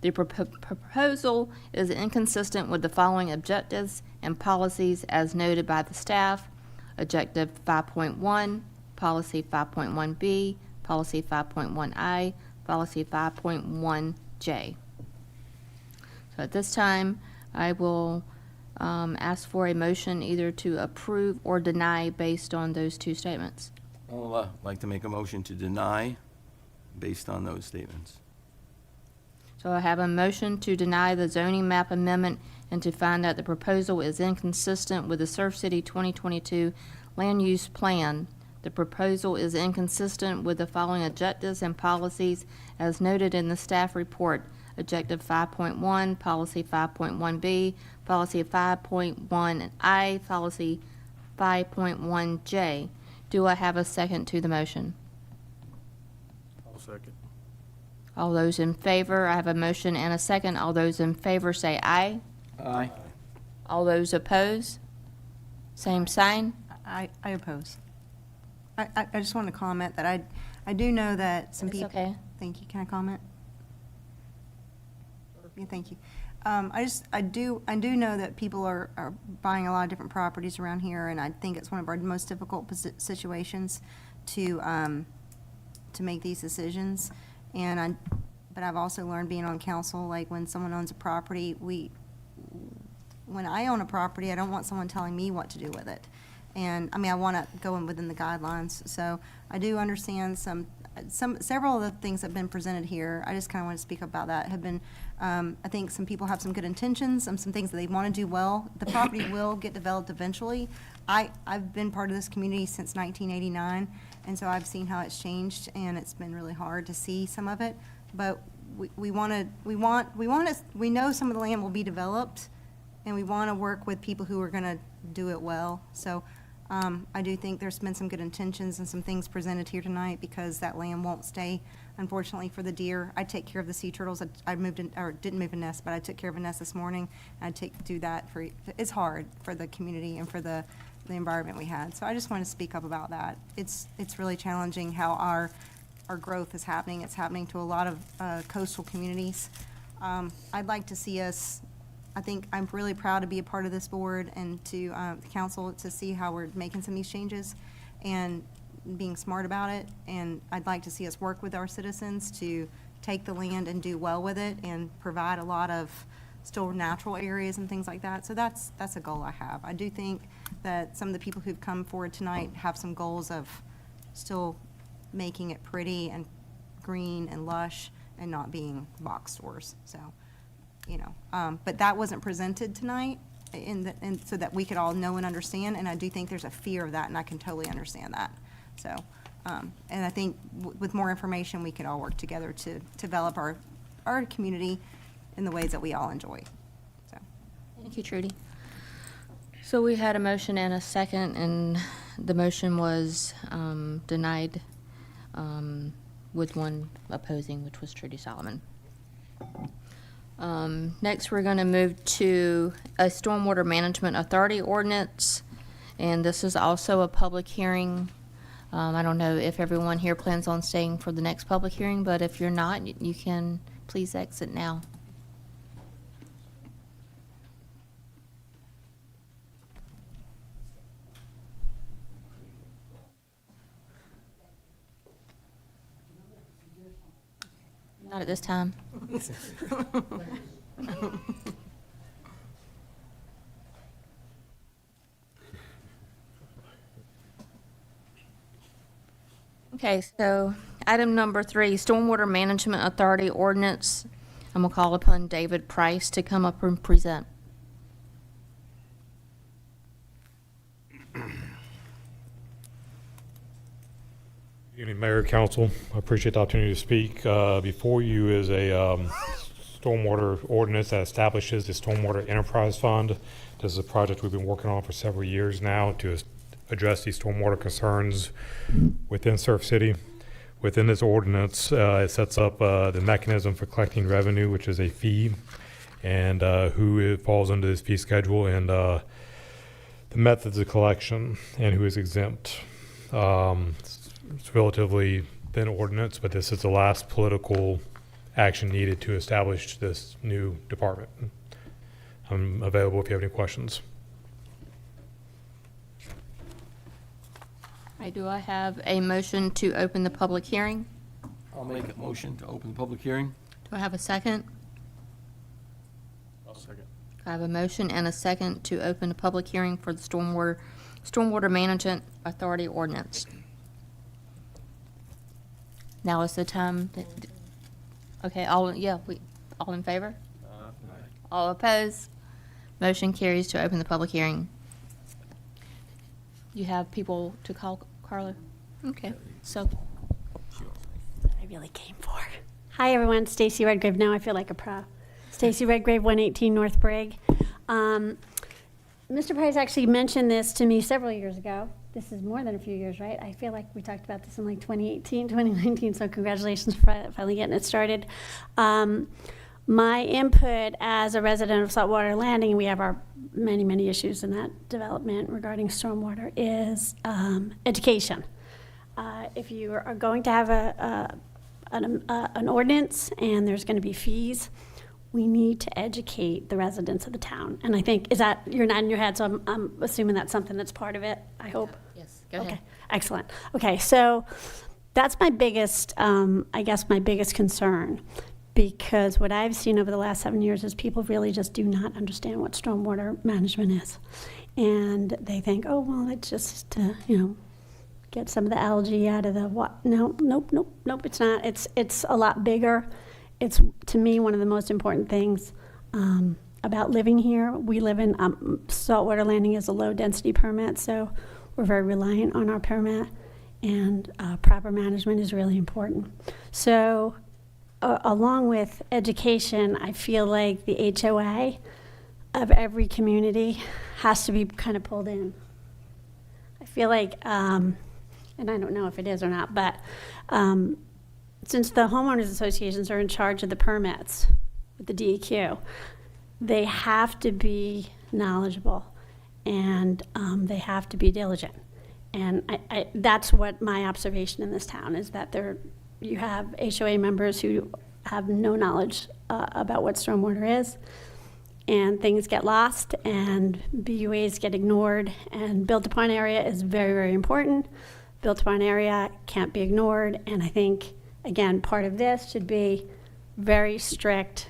The proposal is inconsistent with the following objectives and policies as noted by the staff. Objective 5.1, policy 5.1B, policy 5.1I, policy 5.1J. So at this time, I will ask for a motion either to approve or deny based on those 2 statements. I'll like to make a motion to deny based on those statements. So I have a motion to deny the zoning map amendment and to find that the proposal is inconsistent with the Surf City 2022 land use plan. The proposal is inconsistent with the following objectives and policies as noted in the staff report. Objective 5.1, policy 5.1B, policy 5.1I, policy 5.1J. Do I have a second to the motion? I'll second. All those in favor, I have a motion and a second. All those in favor say aye. Aye. All those opposed, same sign. I oppose. I just want to comment that I do know that some It's people. okay. Thank you. Can I comment? Yeah, thank you. I do know that people are buying a lot of different properties around here, and I think it's one of our most difficult situations to make these decisions. But I've also learned being on council, like when someone owns a property, when I own a property, I don't want someone telling me what to do with it. And I mean, I want to go in within the guidelines. So I do understand some several of the things that have been presented here, I just kind of want to speak about that, have been, I think some people have some good intentions, some things that they want to do well. The property will get developed eventually. I've been part of this community since 1989, and so I've seen how it's changed, and it's been really hard to see some of it. But we know some of the land will be developed, and we want to work with people who are going to do it well. So I do think there's been some good intentions and some things presented here tonight, because that land won't stay, unfortunately, for the deer. I take care of the sea turtles. I moved in, or didn't move a nest, but I took care of a nest this morning. And do that for, it's hard for the community and for the environment we had. So I just want to speak up about that. It's really challenging how our growth is happening. It's happening to a lot of coastal communities. I'd like to see us, I think I'm really proud to be a part of this board and to the council to see how we're making some of these changes and being smart about it. And I'd like to see us work with our citizens to take the land and do well with it and provide a lot of still natural areas and things like that. So that's a goal I have. I do think that some of the people who've come forward tonight have some goals of still making it pretty and green and lush and not being box stores. So, but that wasn't presented tonight and so that we could all know and understand. And I do think there's a fear of that, and I can totally understand that. So, and I think with more information, we could all work together to develop our community in the ways that we all enjoy. So, Thank you, Trudy. So we had a motion and a second, and the motion was denied with one opposing, which was Trudy Solomon. Next, we're going to move to a Stormwater Management Authority ordinance, and this is also a public hearing. I don't know if everyone here plans on staying for the next public hearing, but if you're not, you can please exit now. Not at this time. Okay, so item number 3, Stormwater Management Authority ordinance. I'm gonna call upon David Price to come up and present. Good evening, Mayor, Council. I appreciate the opportunity to speak. Before you is a stormwater ordinance that establishes the Stormwater Enterprise Fund. This is a project we've been working on for several years now to address these stormwater concerns within Surf City. Within this ordinance, it sets up the mechanism for collecting revenue, which is a fee, and who it falls under this fee schedule, and the methods of collection, and who is exempt. It's relatively thin ordinance, but this is the last political action needed to establish this new department. I'm available if you have any questions. All right, do I have a motion to open the public hearing? I'll make a motion to open the public hearing. Do I have a second? I'll second. I have a motion and a second to open the public hearing for the Stormwater Management Authority ordinance. Now is the time. Okay, all in favor? All opposed? Motion carries to open the public hearing. You have people to call, Carla? Okay, so. I really came for. Hi, everyone. Stacy Redgrave. Now I feel like a pro. Stacy Redgrave, 118 North Brigg. Mr. Price actually mentioned this to me several years ago. This is more than a few years, right? I feel like we talked about this in like 2018, 2019, so congratulations for finally getting it started. My input as a resident of Saltwater Landing, we have our many, many issues in that development regarding stormwater, is education. If you are going to have an ordinance and there's going to be fees, we need to educate the residents of the town. And I think, is that, you're nodding your head, so I'm assuming that's something that's part of it, I hope? Yes, go ahead. Okay, excellent. Okay, so that's my biggest, I guess my biggest concern, because what I've seen over the last 7 years is people really just do not understand what stormwater management is. And they think, oh, well, it's just, get some of the algae out of the nope, it's not. It's a lot bigger. It's, to me, one of the most important things about living here. We live in saltwater landing is a low-density permit, so we're very reliant on our permit, and proper management is really important. So along with education, I feel like the HOA of every community has to be kind of pulled in. I feel like, and I don't know if it is or not, but since the homeowners associations are in charge of the permits with the DEQ, they have to be knowledgeable, and they have to be diligent. And that's what my observation in this town is, that you have HOA members who have no knowledge about what stormwater is, and things get lost, and BUAs get ignored, and built-upon area is very, very important. Built-upon area can't be ignored, and I think, again, part of this should be very strict,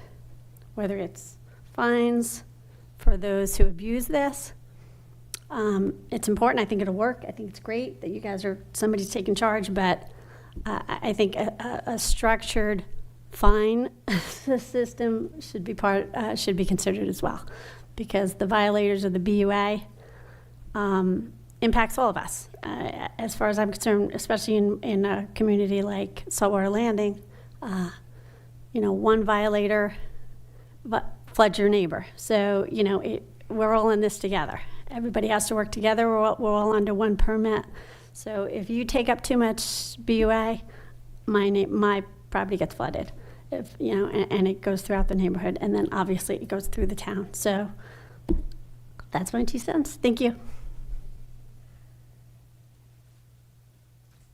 whether it's fines for those who abuse this. It's important. I think it'll work. I think it's great that you guys somebody's taking charge, but I think a structured fine system should be considered as well, because the violators of the BUA impacts all of us. As far as I'm concerned, especially in a community like Saltwater Landing, one violator floods your neighbor. So, we're all in this together. Everybody has to work together. We're all under one permit. So if you take up too much BUA, my property gets flooded. And it goes throughout the neighborhood, and then obviously it goes through the town. So that's my 2 cents. Thank you.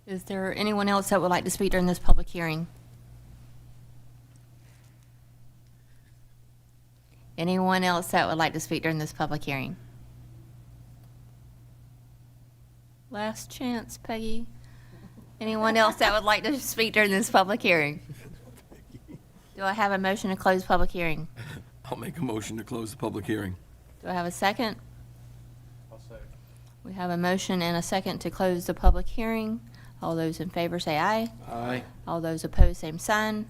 Is there anyone else that would like to speak during this public hearing? Anyone else that would like to speak during this public hearing? Last chance, Peggy. Anyone else that would like to speak during this public hearing? Do I have a motion to close public hearing? I'll make a motion to close the public hearing. Do I have a second? I'll say. We have a motion and a second to close the public hearing. All those in favor say aye. Aye. All those opposed, same sign.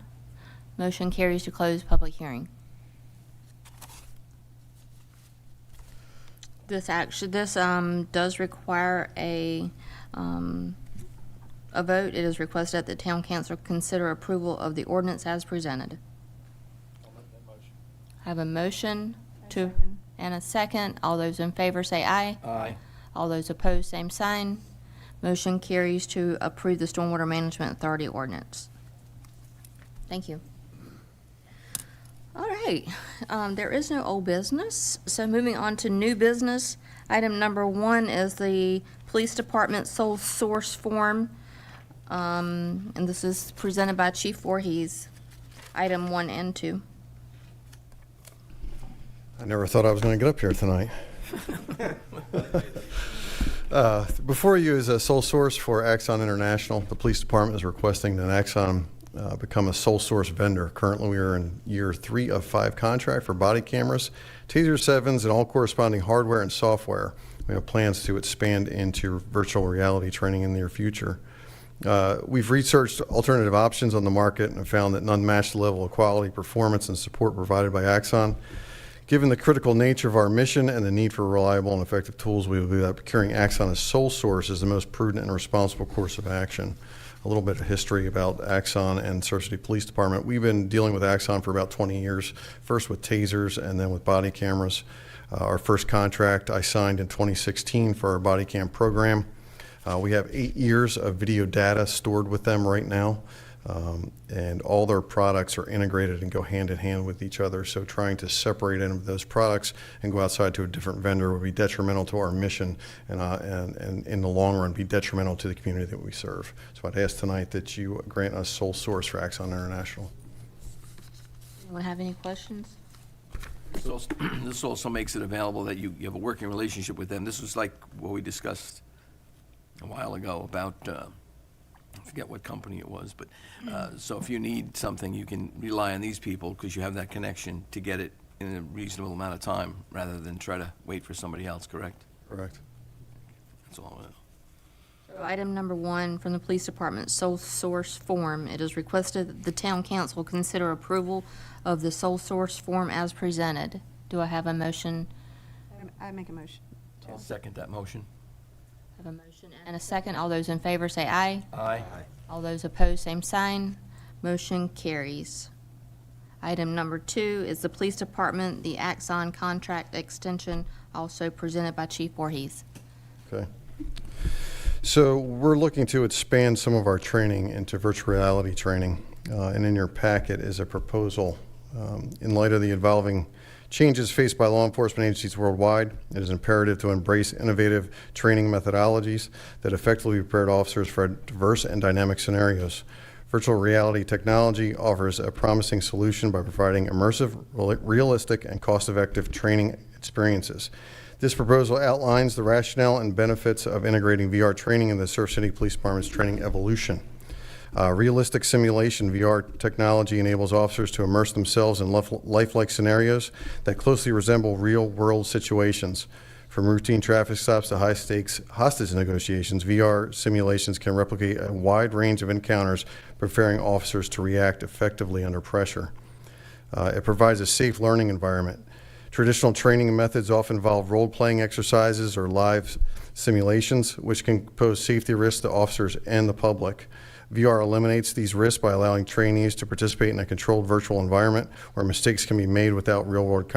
Motion carries to close public hearing. This does require a vote. It is requested that the town council consider approval of the ordinance as presented. I'll make that motion. I have a motion and a second. All those in favor say aye. Aye. All those opposed, same sign. Motion carries to approve the Stormwater Management Authority ordinance. Thank you. All right, there is no old business, so moving on to new business. Item number 1 is the Police Department sole source form, and this is presented by Chief Voorhees, item 1 and 2. I never thought I was going to get up here tonight. Before you is a sole source for Axon International. The police department is requesting that Axon become a sole source vendor. Currently, we are in year 3 of 5 contract for body cameras, Taser 7s, and all corresponding hardware and software. We have plans to expand into virtual reality training in the near future. We've researched alternative options on the market and have found that none match the level of quality, performance, and support provided by Axon. Given the critical nature of our mission and the need for reliable and effective tools, we believe that procuring Axon as sole source is the most prudent and responsible course of action. A little bit of history about Axon and Surf City Police Department. We've been dealing with Axon for about 20 years, first with tasers and then with body cameras. Our first contract I signed in 2016 for our body cam program. We have 8 years of video data stored with them right now. And all their products are integrated and go hand in hand with each other. So trying to separate any of those products and go outside to a different vendor would be detrimental to our mission and in the long run be detrimental to the community that we serve. So I'd ask tonight that you grant us sole source for Axon International. Anyone have any questions? This also makes it available that you have a working relationship with them. This was like what we discussed a while ago about I forget what company it was, but so if you need something, you can rely on these people because you have that connection to get it in a reasonable amount of time rather than try to wait for somebody else, correct? Correct. That's all I know. Item number 1 from the Police Department, sole source form. It is requested that the town council consider approval of the sole source form as presented. Do I have a motion? I make a motion. I'll second that motion. Have a motion and a second. All those in favor say aye. Aye. All those opposed, same sign. Motion carries. Item number 2 is the Police Department, the Axon contract extension, also presented by Chief Voorhees. Okay. So we're looking to expand some of our training into virtual reality training. And in your packet is a proposal. In light of the evolving changes faced by law enforcement agencies worldwide, it is imperative to embrace innovative training methodologies that effectively prepare officers for diverse and dynamic scenarios. Virtual reality technology offers a promising solution by providing immersive, realistic, and cost-effective training experiences. This proposal outlines the rationale and benefits of integrating VR training in the Surf City Police Department's training evolution. Realistic simulation VR technology enables officers to immerse themselves in lifelike scenarios that closely resemble real-world situations. From routine traffic stops to high-stakes hostage negotiations, VR simulations can replicate a wide range of encounters, preparing officers to react effectively under pressure. It provides a safe learning environment. Traditional training methods often involve role-playing exercises or live simulations, which can pose safety risks to officers and the public. VR eliminates these risks by allowing trainees to participate in a controlled virtual environment where mistakes can be made without real-world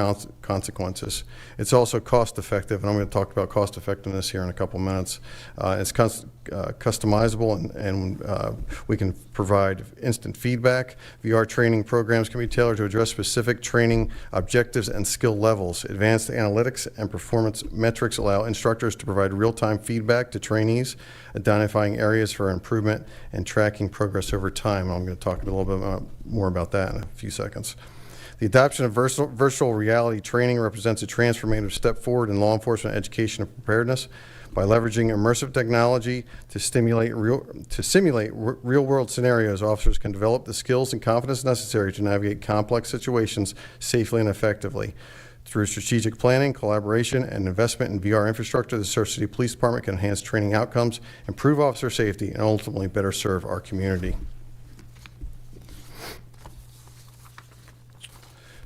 consequences. It's also cost-effective, and I'm going to talk about cost-effectiveness here in a couple minutes. It's customizable, and we can provide instant feedback. VR training programs can be tailored to address specific training objectives and skill levels. Advanced analytics and performance metrics allow instructors to provide real-time feedback to trainees, identifying areas for improvement and tracking progress over time. I'm going to talk a little bit more about that in a few seconds. The adoption of virtual reality training represents a transformative step forward in law enforcement education and preparedness. By leveraging immersive technology to simulate real-world scenarios, officers can develop the skills and confidence necessary to navigate complex situations safely and effectively. Through strategic planning, collaboration, and investment in VR infrastructure, the Surf City Police Department can enhance training outcomes, improve officer safety, and ultimately better serve our community.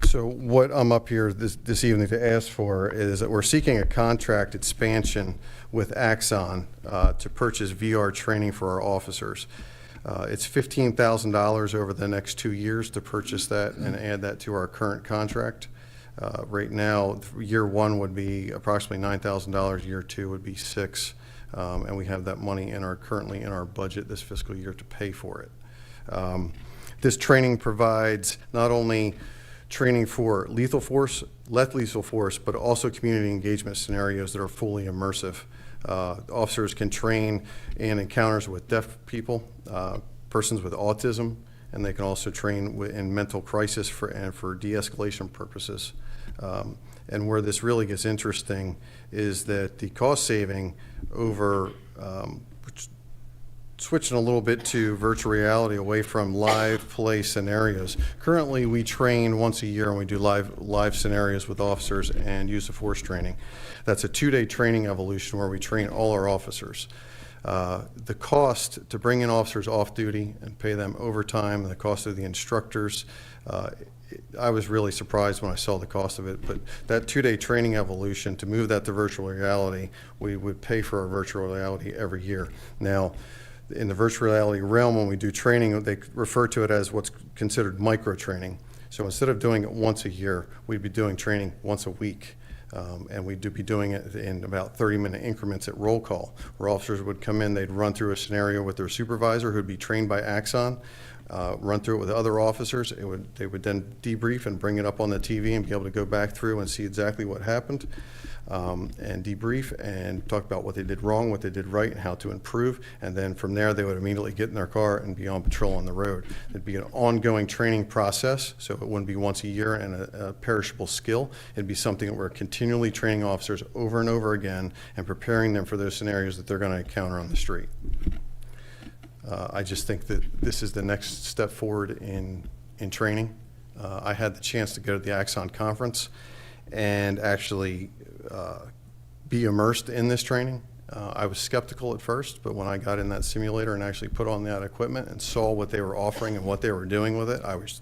So what I'm up here this evening to ask for is that we're seeking a contract expansion with Axon to purchase VR training for our officers. It's $15,000 over the next 2 years to purchase that and add that to our current contract. Right now, year one would be approximately $9,000, year two would be $6,000, and we have that money currently in our budget this fiscal year to pay for it. This training provides not only training for lethal force, but also community engagement scenarios that are fully immersive. Officers can train in encounters with deaf people, persons with autism, and they can also train in mental crisis and for de-escalation purposes. And where this really gets interesting is that the cost saving over switching a little bit to virtual reality away from live play scenarios. Currently, we train once a year and we do live scenarios with officers and use of force training. That's a 2-day training evolution where we train all our officers. The cost to bring in officers off duty and pay them overtime, and the cost of the instructors, I was really surprised when I saw the cost of it, but that 2-day training evolution, to move that to virtual reality, we would pay for our virtual reality every year. Now, in the virtual reality realm, when we do training, they refer to it as what's considered micro training. So instead of doing it once a year, we'd be doing training once a week. And we'd be doing it in about 30-minute increments at roll call, where officers would come in, they'd run through a scenario with their supervisor who'd be trained by Axon, run through it with other officers. They would then debrief and bring it up on the TV and be able to go back through and see exactly what happened, and debrief and talk about what they did wrong, what they did right, and how to improve. And then from there, they would immediately get in their car and be on patrol on the road. It'd be an ongoing training process, so it wouldn't be once a year and a perishable skill. It'd be something that we're continually training officers over and over again and preparing them for those scenarios that they're going to encounter on the street. I just think that this is the next step forward in training. I had the chance to go to the Axon conference and actually be immersed in this training. I was skeptical at first, but when I got in that simulator and actually put on that equipment and saw what they were offering and what they were doing with it, I was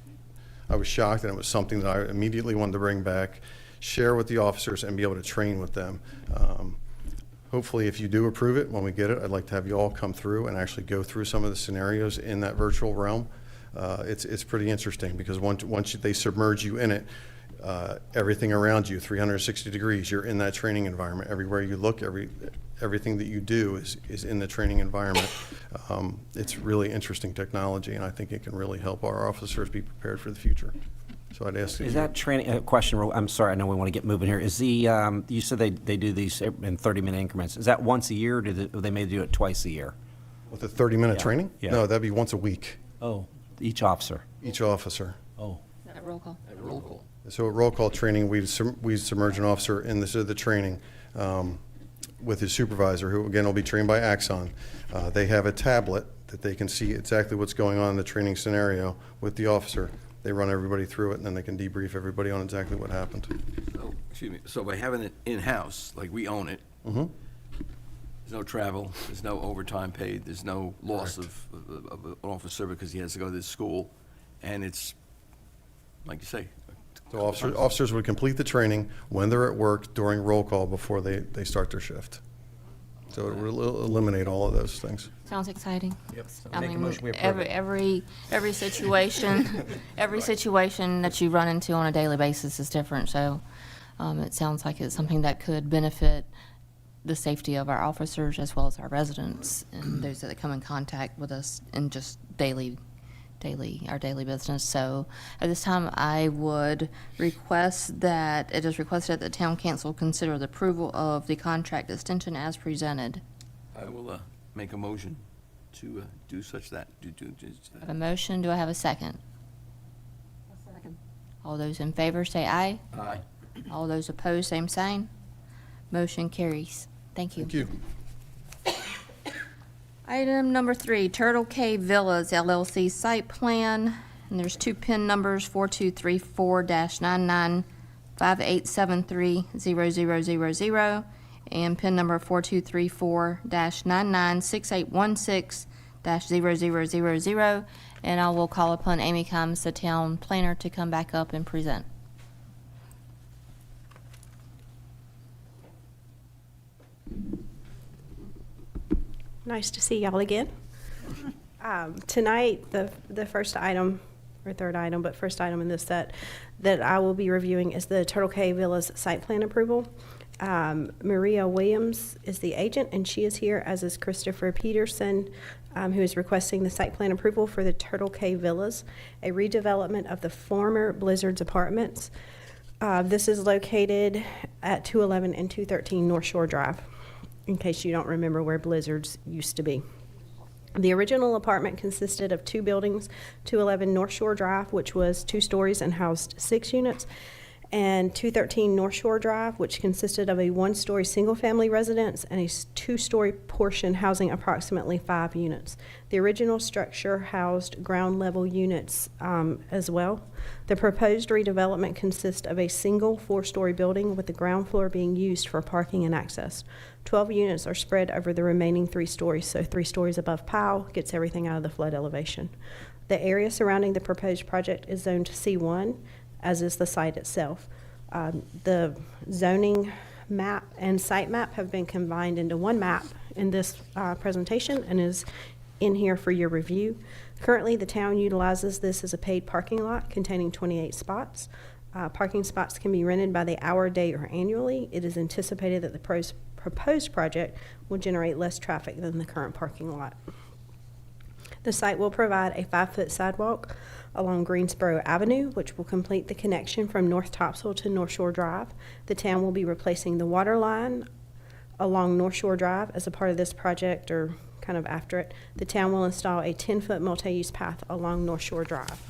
shocked, and it was something that I immediately wanted to bring back, share with the officers, and be able to train with them. Hopefully, if you do approve it, when we get it, I'd like to have you all come through and actually go through some of the scenarios in that virtual realm. It's pretty interesting, because once they submerge you in it, everything around you, 360 degrees, you're in that training environment. Everywhere you look, everything that you do is in the training environment. It's really interesting technology, and I think it can really help our officers be prepared for the future. So I'd ask. Is that training, question, I'm sorry, I know we want to get moving here. Is you said they do these in 30-minute increments. Is that once a year, or do they may do it twice a year? With a 30-minute training? Yeah. No, that'd be once a week. Oh, each officer? Each officer. Oh. At roll call. At roll call. So at roll call training, we submerge an officer in the training with his supervisor, who again will be trained by Axon. They have a tablet that they can see exactly what's going on in the training scenario with the officer. They run everybody through it, and then they can debrief everybody on exactly what happened. So, excuse me, so by having it in-house, like we own it, Mm-hmm. there's no travel, there's no overtime paid, there's no loss of an officer because he has to go to this school, and it's, like you say. So officers would complete the training when they're at work during roll call before they start their shift. So it would eliminate all of those things. Sounds exciting. Yep. I Make a mean, motion, we approve it. every situation, every situation that you run into on a daily basis is different. So it sounds like it's something that could benefit the safety of our officers as well as our residents and those that come in contact with us in just our daily business. So at this time, I would request that it is requested that the town council consider the approval of the contract extension as presented. I will make a motion to do such that. I have a motion. Do I have a second? A second. All those in favor say aye. Aye. All those opposed, same sign. Motion carries. Thank you. Thank you. Item number 3, Turtle Cave Villas LLC site plan. And there's 2 PIN numbers, 4234-9958730000 and PIN number 4234-996816-0000. And I will call upon Amy Combs, the town planner, to come back up and present. Nice to see y'all again. Tonight, the first item, or third item, but first item in this set that I will be reviewing is the Turtle Cave Villas site plan approval. Maria Williams is the agent, and she is here, as is Christopher Peterson, who is requesting the site plan approval for the Turtle Cave Villas, a redevelopment of the former Blizzard's apartments. This is located at 211 and 213 North Shore Drive, in case you don't remember where Blizzard's used to be. The original apartment consisted of 2 buildings, 211 North Shore Drive, which was 2 stories and housed 6 units, and 213 North Shore Drive, which consisted of a 1-story single-family residence and a 2-story portion housing approximately 5 units. The original structure housed ground-level units as well. The proposed redevelopment consists of a single 4-story building with the ground floor being used for parking and access. 12 units are spread over the remaining 3 stories, so 3 stories above pile gets everything out of the flood elevation. The area surrounding the proposed project is zoned C1, as is the site itself. The zoning map and site map have been combined into one map in this presentation and is in here for your review. Currently, the town utilizes this as a paid parking lot containing 28 spots. Parking spots can be rented by the hour, day, or annually. It is anticipated that the proposed project will generate less traffic than the current parking lot. The site will provide a 5-foot sidewalk along Greensboro Avenue, which will complete the connection from North Topsail to North Shore Drive. The town will be replacing the water line along North Shore Drive as a part of this project, or kind of after it. The town will install a 10-foot multi-use path along North Shore Drive.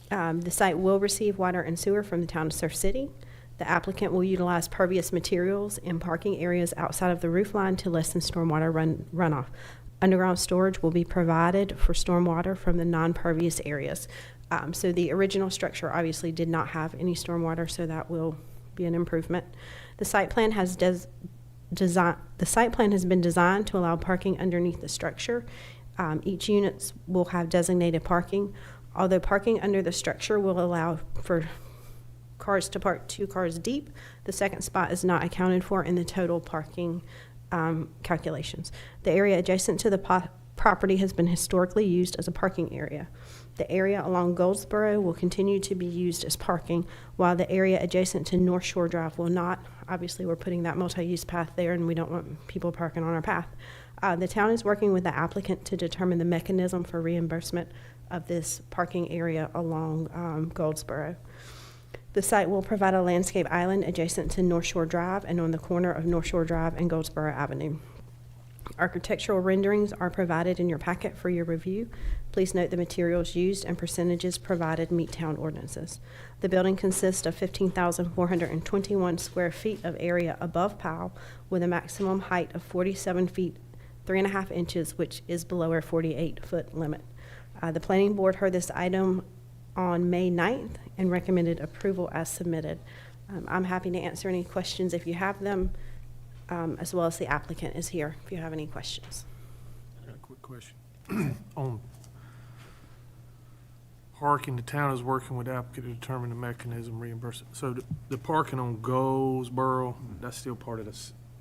The site will receive water and sewer from the town of Surf City. The applicant will utilize pervious materials in parking areas outside of the roof line to lessen stormwater runoff. Underground storage will be provided for stormwater from the non-pervious areas. So the original structure obviously did not have any stormwater, so that will be an improvement. The site plan has the site plan has been designed to allow parking underneath the structure. Each unit will have designated parking. Although parking under the structure will allow for cars to park 2 cars deep, the second spot is not accounted for in the total parking calculations. The area adjacent to the property has been historically used as a parking area. The area along Goldsboro will continue to be used as parking, while the area adjacent to North Shore Drive will not. Obviously, we're putting that multi-use path there, and we don't want people parking on our path. The town is working with the applicant to determine the mechanism for reimbursement of this parking area along Goldsboro. The site will provide a landscape island adjacent to North Shore Drive and on the corner of North Shore Drive and Goldsboro Avenue. Architectural renderings are provided in your packet for your review. Please note the materials used and percentages provided meet town ordinances. The building consists of 15,421 square feet of area above POW with a maximum height of 47 feet 3.5 inches, which is below our 48-foot limit. The planning board heard this item on May 9th and recommended approval as submitted. I'm happy to answer any questions if you have them, as well as the applicant is here if you have any questions. I got a quick question. On parking, the town is working with the applicant to determine the mechanism reimbursement. So the parking on Goldsboro, that's still part of the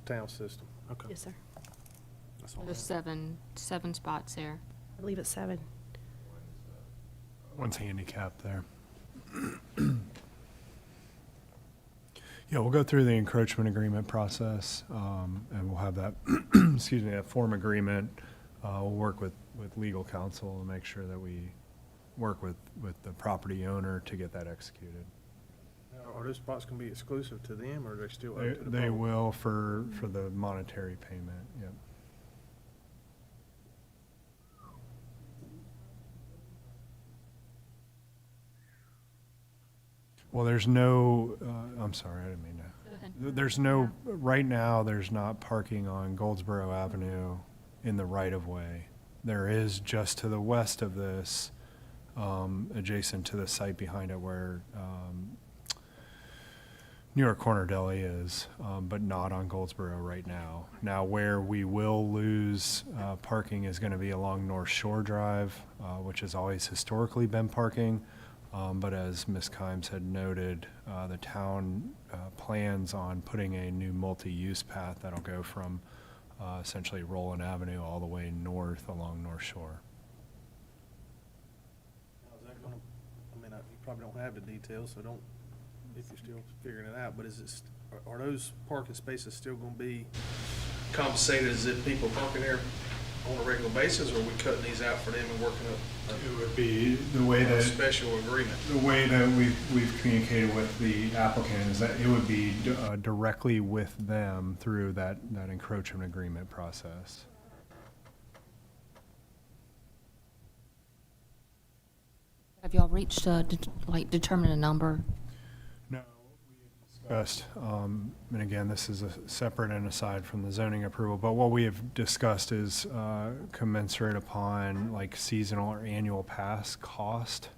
town system? Okay. Yes, sir. That's all. There's seven spots there. I believe it's 7. One's handicapped there. Yeah, we'll go through the encroachment agreement process, and we'll have that, excuse me, that form agreement. We'll work with legal counsel to make sure that we work with the property owner to get that executed. Are those spots going to be exclusive to them, or are they still open to the They public? will for the monetary payment, yep. Well, there's no, I'm sorry, I didn't mean to. There's no, right now, there's not parking on Goldsboro Avenue in the right-of-way. There is just to the west of this, adjacent to the site behind it where New York Corner Deli is, but not on Goldsboro right now. Now, where we will lose parking is going to be along North Shore Drive, which has always historically been parking. But as Ms. Kimes had noted, the town plans on putting a new multi-use path that'll go from essentially Roland Avenue all the way north along North Shore. How's that gonna, I mean, you probably don't have the details, so don't, if you're still figuring it out, but is it, are those parking spaces still gonna be compensated as if people parking there on a regular basis, or are we cutting these out for them and working up It would be the way a that special agreement? the way that we've communicated with the applicant is that it would be directly with them through that encroachment agreement process. Have y'all reached, determine a number? No, we discussed, and again, this is a separate and aside from the zoning approval, but what we have discussed is commensurate upon like seasonal or annual pass cost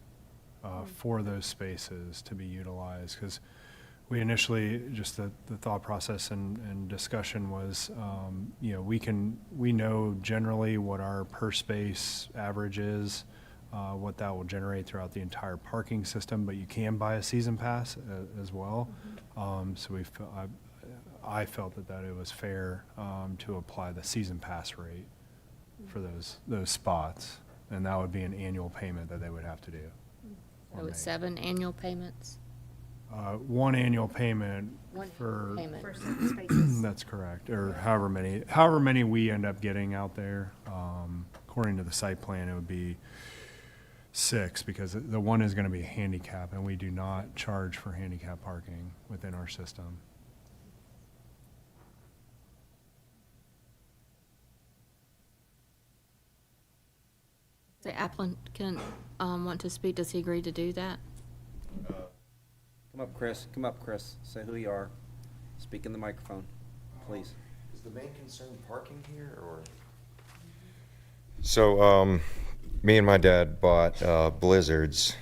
for those spaces to be utilized. Because we initially, just the thought process and discussion was, you know, we know generally what our per space average is, what that will generate throughout the entire parking system, but you can buy a season pass as well. So I felt that it was fair to apply the season pass rate for those spots, and that would be an annual payment that they would have to do. So it's 7 annual payments? One annual payment One for payment. For 7 spaces. that's correct, or however many we end up getting out there. According to the site plan, it would be 6, because the one is going to be handicap, and we do not charge for handicap parking within our system. The applicant want to speak, does he agree to do that? Come up, Chris. Come up, Chris. Say who you are. Speak in the microphone, please. Is the main concern parking here, or? So, me and my dad bought Blizzards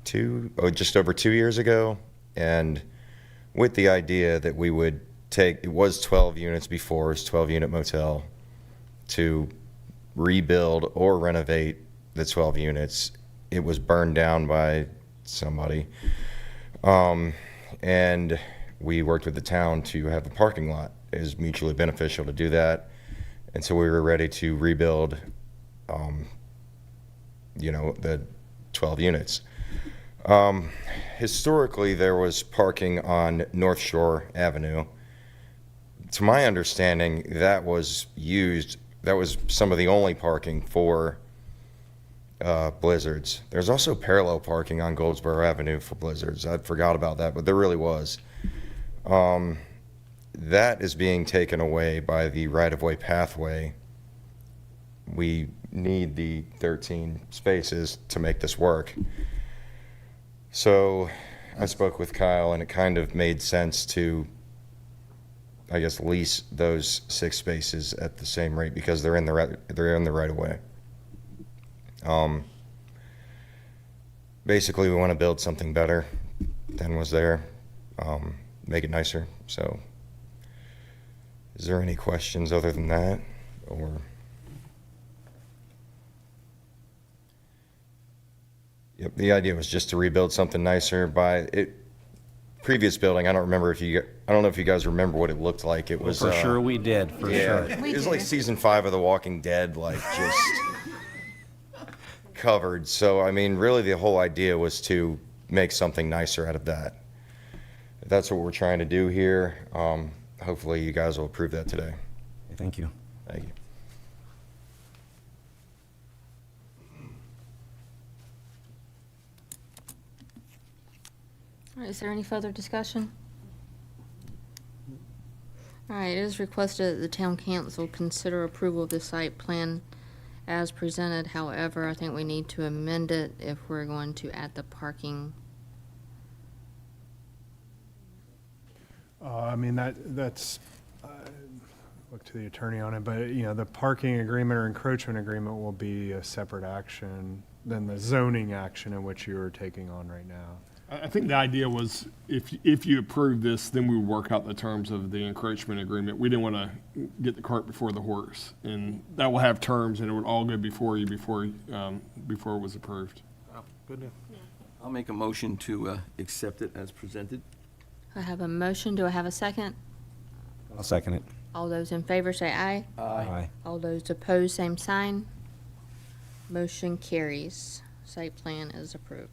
just over 2 years ago, and with the idea that we would it was 12 units before, it's 12-unit motel, to rebuild or renovate the 12 units. It was burned down by somebody. And we worked with the town to have a parking lot. It was mutually beneficial to do that. And so we were ready to rebuild, the 12 units. Historically, there was parking on North Shore Avenue. To my understanding, that was some of the only parking for blizzards. There's also parallel parking on Goldsboro Avenue for blizzards. I forgot about that, but there really was. That is being taken away by the right-of-way pathway. We need the 13 spaces to make this work. So I spoke with Kyle, and it kind of made sense to, I guess, lease those 6 spaces at the same rate because they're in the right-of-way. Basically, we want to build something better than was there, make it nicer. So, is there any questions other than that, or? Yep, the idea was just to rebuild something nicer. Previous building, I don't know if you guys remember what it looked like. It was For sure we did, for sure. It was like season 5 of The Walking Dead, like just covered. So, I mean, really the whole idea was to make something nicer out of that. That's what we're trying to do here. Hopefully you guys will approve that today. Thank you. Thank you. All right, is there any further discussion? All right, it is requested that the town council consider approval of the site plan as presented. However, I think we need to amend it if we're going to add the parking. That's look to the attorney on it, but the parking agreement or encroachment agreement will be a separate action than the zoning action in which you are taking on right now. I think the idea was if you approve this, then we would work out the terms of the encroachment agreement. We didn't want to get the cart before the horse, and that will have terms, and it would all go before you before it was approved. Good deal. I'll make a motion to accept it as presented. I have a motion. Do I have a second? I'll second it. All those in favor say aye. Aye. All those opposed, same sign. Motion carries. Site plan is approved.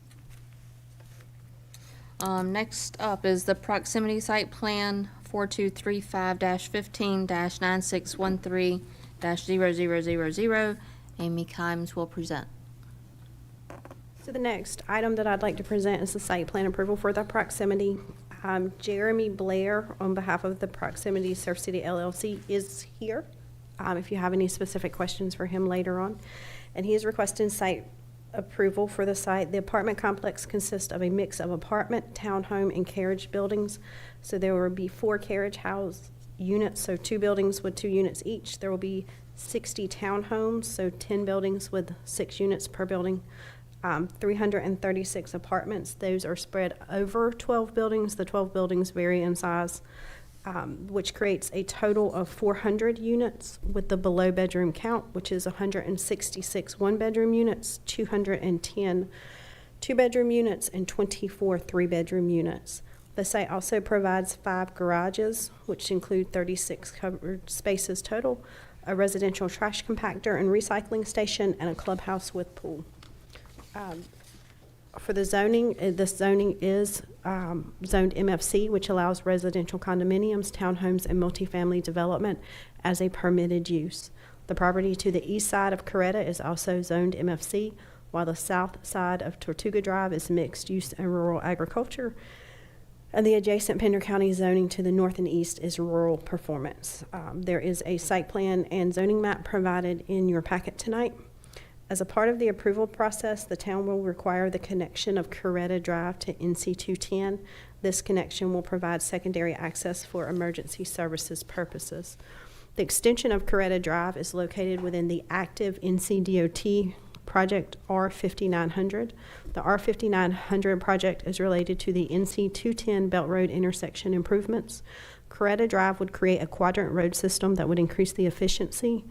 Next up is the proximity site plan 4235-15-9613-0000. Amy Kimes will present. So the next item that I'd like to present is the site plan approval for the proximity. Jeremy Blair, on behalf of the Proximity Surf City LLC, is here. If you have any specific questions for him later on. And he is requesting site approval for the site. The apartment complex consists of a mix of apartment, townhome, and carriage buildings. So there will be 4 carriage house units, so 2 buildings with 2 units each. There will be 60 townhomes, so 10 buildings with 6 units per building. 336 apartments. Those are spread over 12 buildings. The 12 buildings vary in size, which creates a total of 400 units with the below bedroom count, which is 166 one-bedroom units, 210 two-bedroom units, and 24 three-bedroom units. The site also provides 5 garages, which include 36 covered spaces total, a residential trash compactor and recycling station, and a clubhouse with pool. For the zoning, this zoning is zoned MFC, which allows residential condominiums, townhomes, and multifamily development as a permitted use. The property to the east side of Coretta is also zoned MFC, while the south side of Tortuga Drive is mixed use and rural agriculture. And the adjacent Pender County zoning to the north and east is rural performance. There is a site plan and zoning map provided in your packet tonight. As a part of the approval process, the town will require the connection of Coretta Drive to NC 210. This connection will provide secondary access for emergency services purposes. The extension of Coretta Drive is located within the active NCDOT project R5900. The R5900 project is related to the NC 210 Belt Road intersection improvements. Coretta Drive would create a quadrant road system that would increase the efficiency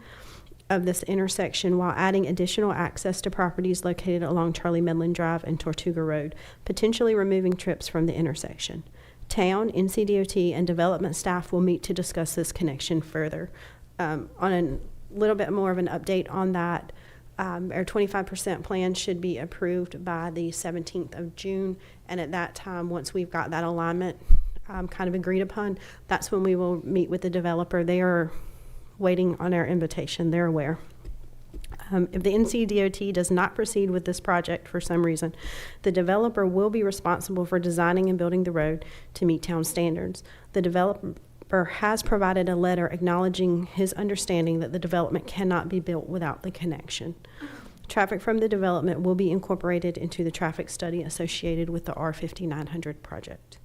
of this intersection while adding additional access to properties located along Charlie Medlin Drive and Tortuga Road, potentially removing trips from the intersection. Town, NCDOT, and development staff will meet to discuss this connection further. On a little bit more of an update on that, our 25% plan should be approved by the 17th of June, and at that time, once we've got that alignment kind of agreed upon, that's when we will meet with the developer. They are waiting on our invitation. They're aware. If the NCDOT does not proceed with this project for some reason, the developer will be responsible for designing and building the road to meet town standards. The developer has provided a letter acknowledging his understanding that the development cannot be built without the connection. Traffic from the development will be incorporated into the traffic study associated with the R5900 project.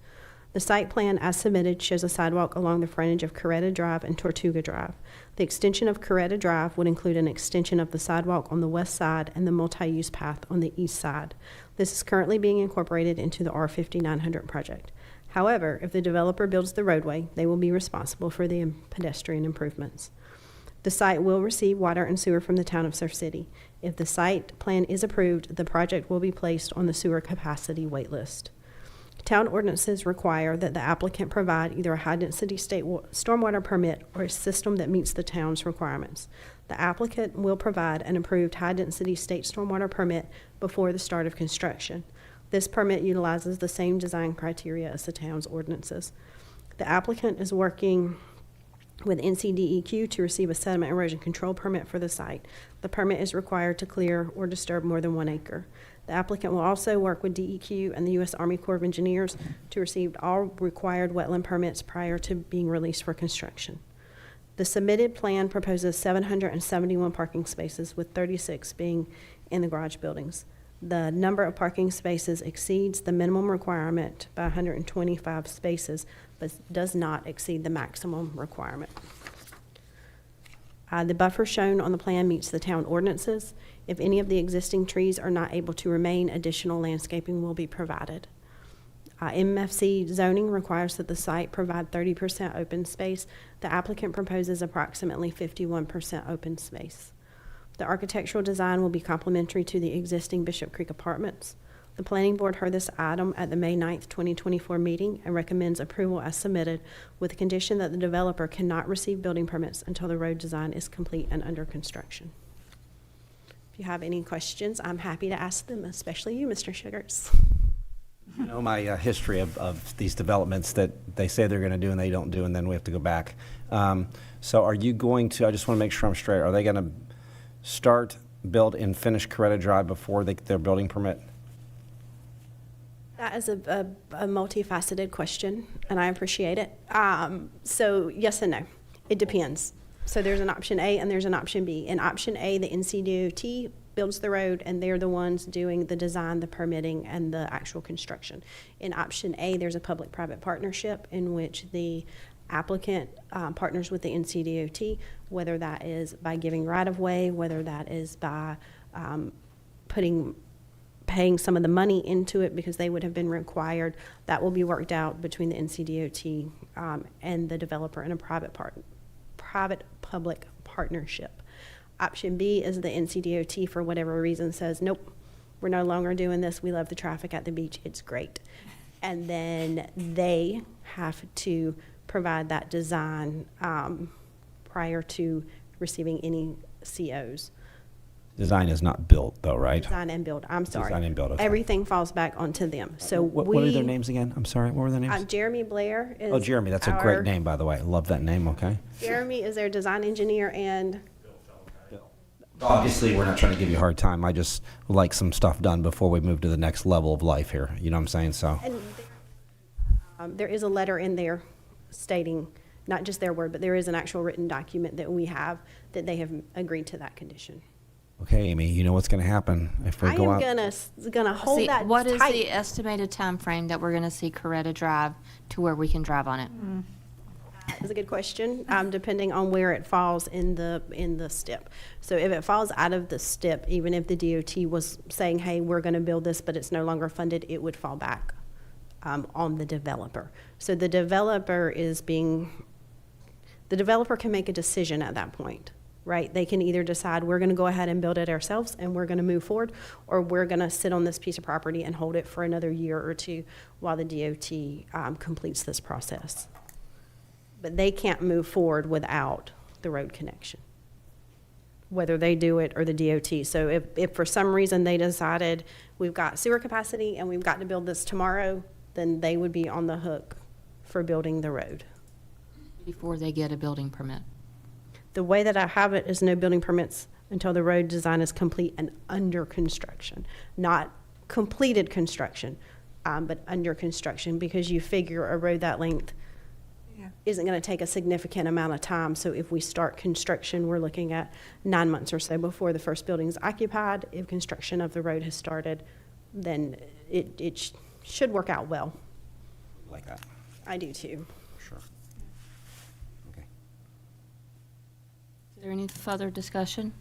The site plan as submitted shows a sidewalk along the frontage of Coretta Drive and Tortuga Drive. The extension of Coretta Drive would include an extension of the sidewalk on the west side and the multi-use path on the east side. This is currently being incorporated into the R5900 project. However, if the developer builds the roadway, they will be responsible for the pedestrian improvements. The site will receive water and sewer from the town of Surf City. If the site plan is approved, the project will be placed on the sewer capacity wait list. Town ordinances require that the applicant provide either a high-density state stormwater permit or a system that meets the town's requirements. The applicant will provide an approved high-density state stormwater permit before the start of construction. This permit utilizes the same design criteria as the town's ordinances. The applicant is working with NCDEQ to receive a sediment erosion control permit for the site. The permit is required to clear or disturb more than 1 acre. The applicant will also work with DEQ and the U.S. Army Corps of Engineers to receive all required wetland permits prior to being released for construction. The submitted plan proposes 771 parking spaces, with 36 being in the garage buildings. The number of parking spaces exceeds the minimum requirement by 125 spaces, but does not exceed the maximum requirement. The buffer shown on the plan meets the town ordinances. If any of the existing trees are not able to remain, additional landscaping will be provided. MFC zoning requires that the site provide 30% open space. The applicant proposes approximately 51% open space. The architectural design will be complementary to the existing Bishop Creek apartments. The planning board heard this item at the May 9th, 2024 meeting and recommends approval as submitted, with the condition that the developer cannot receive building permits until the road design is complete and under construction. If you have any questions, I'm happy to ask them, especially you, Mr. Shugarts. You know my history of these developments that they say they're going to do and they don't do, and then we have to go back. So are you going to, I just want to make sure I'm straight, are they going to start, build, and finish Coretta Drive before their building permit? That is a multifaceted question, and I appreciate it. So yes and no. It depends. So there's an option A and there's an option B. In option A, the NCDOT builds the road, and they're the ones doing the design, the permitting, and the actual construction. In option A, there's a public-private partnership in which the applicant partners with the NCDOT, whether that is by giving right-of-way, whether that is by paying some of the money into it because they would have been required. That will be worked out between the NCDOT and the developer in a private-public partnership. Option B is the NCDOT, for whatever reason, says, nope, we're no longer doing this. We love the traffic at the beach. It's great. And then they have to provide that design prior to receiving any COs. Design is not built, though, right? Design and build. I'm sorry. Design and build, okay. Everything falls back onto them. So what are their names again? I'm sorry, what were their names? Jeremy Blair is Oh, Jeremy, that's a great name, by the way. I love that name, okay? Jeremy is their design engineer, and Obviously, we're not trying to give you a hard time. I just like some stuff done before we move to the next level of life here. You know what I'm saying? So there is a letter in there stating, not just their word, but there is an actual written document that we have that they have agreed to that condition. Okay, Amy, you know what's going to happen if we go out. I am gonna hold that What is tight. the estimated time frame that we're going to see Coretta Drive to where we can drive on it? That's a good question, depending on where it falls in the step. So if it falls out of the step, even if the DOT was saying, hey, we're going to build this, but it's no longer funded, it would fall back on the developer. So the developer can make a decision at that point, right? They can either decide we're going to go ahead and build it ourselves and we're going to move forward, or we're going to sit on this piece of property and hold it for another year or two while the DOT completes this process. But they can't move forward without the road connection, whether they do it or the DOT. So if for some reason they decided we've got sewer capacity and we've got to build this tomorrow, then they would be on the hook for building the road. Before they get a building permit. The way that I have it is no building permits until the road design is complete and under construction, not completed construction, but under construction, because you figure a road that length isn't going to take a significant amount of time. So if we start construction, we're looking at 9 months or so before the first building is occupied. If construction of the road has started, then it should work out well. Like that. I do too. Sure. Okay. Is there any further discussion?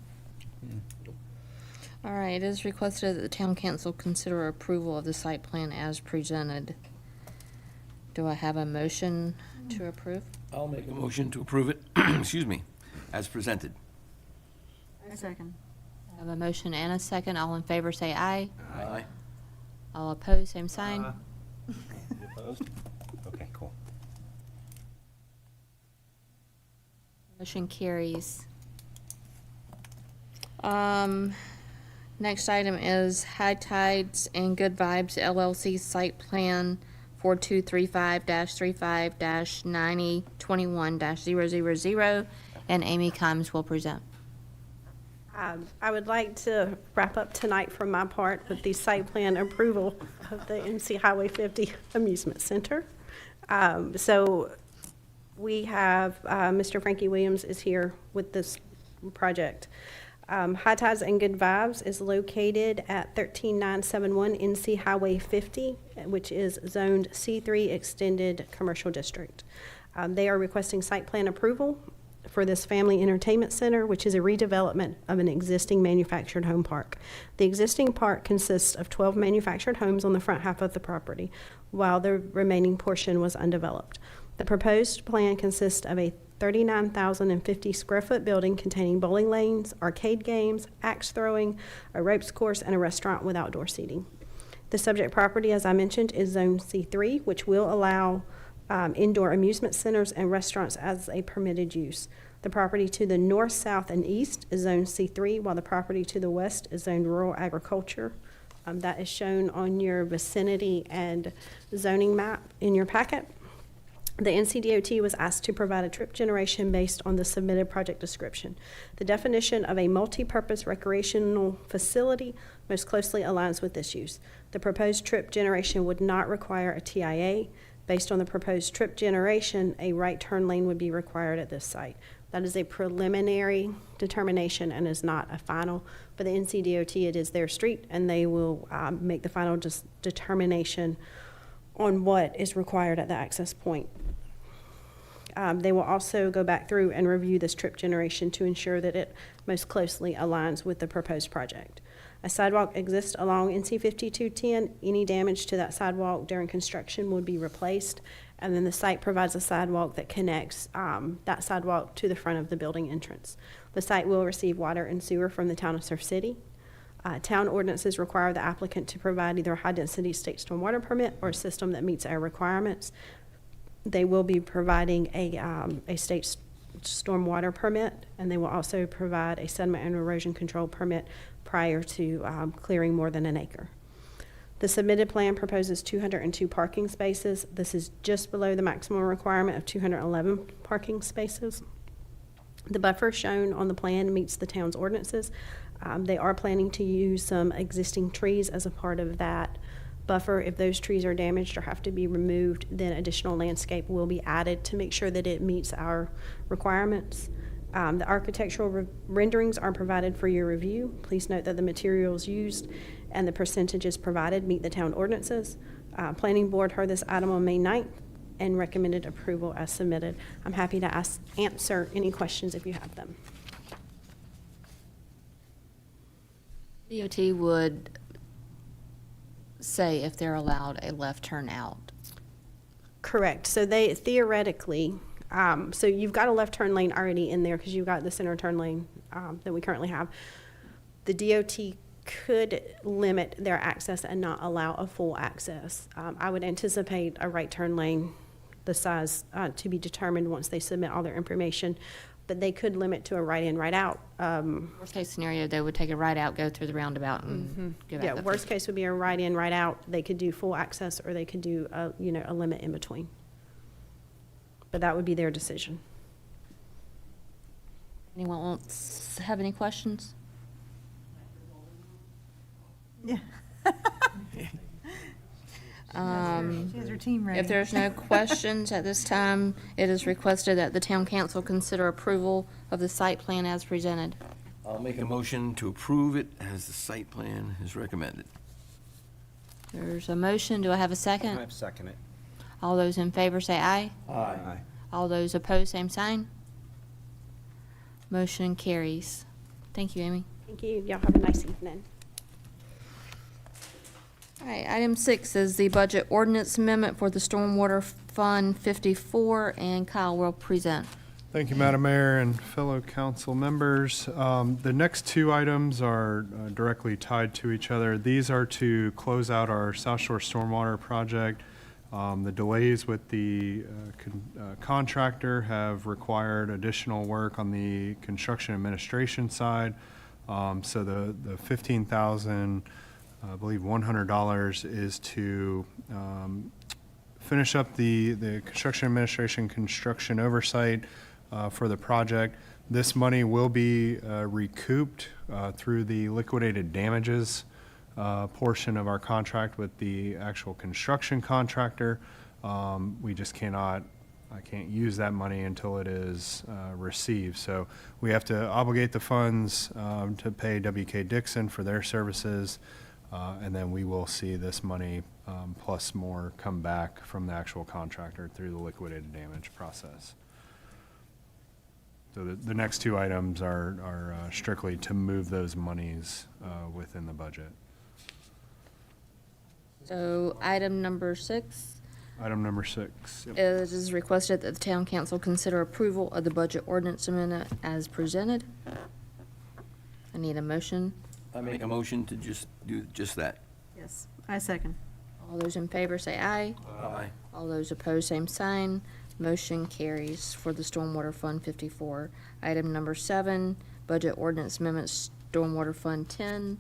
All right, it is requested that the town council consider approval of the site plan as presented. Do I have a motion to approve? I'll make a motion to approve it, excuse me, as presented. A second. I have a motion and a second. All in favor say aye. Aye. All opposed, same sign. Opposed? Okay, cool. Motion carries. Next item is High Tides and Good Vibes LLC site plan 4235-35-9021-000, and Amy Kimes will present. I would like to wrap up tonight from my part with the site plan approval of the MC Highway 50 Amusement Center. So we have, Mr. Frankie Williams is here with this project. High Tides and Good Vibes is located at 13971 NC Highway 50, which is zoned C3 Extended Commercial District. They are requesting site plan approval for this family entertainment center, which is a redevelopment of an existing manufactured home park. The existing park consists of 12 manufactured homes on the front half of the property, while the remaining portion was undeveloped. The proposed plan consists of a 39,050 square foot building containing bowling lanes, arcade games, axe throwing, a ropes course, and a restaurant with outdoor seating. The subject property, as I mentioned, is Zone C3, which will allow indoor amusement centers and restaurants as a permitted use. The property to the north, south, and east is Zone C3, while the property to the west is zoned rural agriculture. That is shown on your vicinity and zoning map in your packet. The NCDOT was asked to provide a trip generation based on the submitted project description. The definition of a multi-purpose recreational facility most closely aligns with this use. The proposed trip generation would not require a TIA. Based on the proposed trip generation, a right turn lane would be required at this site. That is a preliminary determination and is not a final. For the NCDOT, it is their street, and they will make the final determination on what is required at the access point. They will also go back through and review this trip generation to ensure that it most closely aligns with the proposed project. A sidewalk exists along NC 5210. Any damage to that sidewalk during construction would be replaced, and then the site provides a sidewalk that connects that sidewalk to the front of the building entrance. The site will receive water and sewer from the town of Surf City. Town ordinances require the applicant to provide either a high-density state stormwater permit or a system that meets our requirements. They will be providing a state stormwater permit, and they will also provide a sediment and erosion control permit prior to clearing more than an acre. The submitted plan proposes 202 parking spaces. This is just below the maximum requirement of 211 parking spaces. The buffer shown on the plan meets the town's ordinances. They are planning to use some existing trees as a part of that buffer. If those trees are damaged or have to be removed, then additional landscape will be added to make sure that it meets our requirements. The architectural renderings are provided for your review. Please note that the materials used and the percentages provided meet the town ordinances. Planning Board heard this item on May 9th and recommended approval as submitted. I'm happy to answer any questions if you have them. DOT would say if they're allowed a left turn out? Correct. So they theoretically, so you've got a left turn lane already in there because you've got the center turn lane that we currently have. The DOT could limit their access and not allow a full access. I would anticipate a right turn lane, the size to be determined once they submit all their information, but they could limit to a right in, right out. Worst case scenario, they would take a right out, go through the roundabout, and go back. Yeah, up. worst case would be a right in, right out. They could do full access, or they could do a limit in between. But that would be their decision. Anyone else have any questions? Yeah. She has her team ready. If there's no questions at this time, it is requested that the town council consider approval of the site plan as presented. I'll make a motion to approve it as the site plan is recommended. There's a motion. Do I have a second? I second it. All those in favor say aye. Aye. All those opposed, same sign. Motion carries. Thank you, Amy. Thank you. Y'all have a nice evening. All right, item 6 is the budget ordinance amendment for the Stormwater Fund 54, and Kyle will present. Thank you, Madam Mayor and fellow council members. The next two items are directly tied to each other. These are to close out our South Shore Stormwater project. The delays with the contractor have required additional work on the construction administration side. So the $15,000, I believe $100 is to finish up the construction administration construction oversight for the project. This money will be recouped through the liquidated damages portion of our contract with the actual construction contractor. We just I can't use that money until it is received. So we have to obligate the funds to pay WK Dixon for their services, and then we will see this money plus more come back from the actual contractor through the liquidated damage process. So the next two items are strictly to move those monies within the budget. So item number 6 Item number 6. Yep. is requested that the town council consider approval of the budget ordinance amendment as presented. I need a motion. I make a motion to just do just that. Yes, I second. All those in favor say aye. Aye. All those opposed, same sign. Motion carries for the Stormwater Fund 54. Item number 7, budget ordinance amendment, Stormwater Fund 10.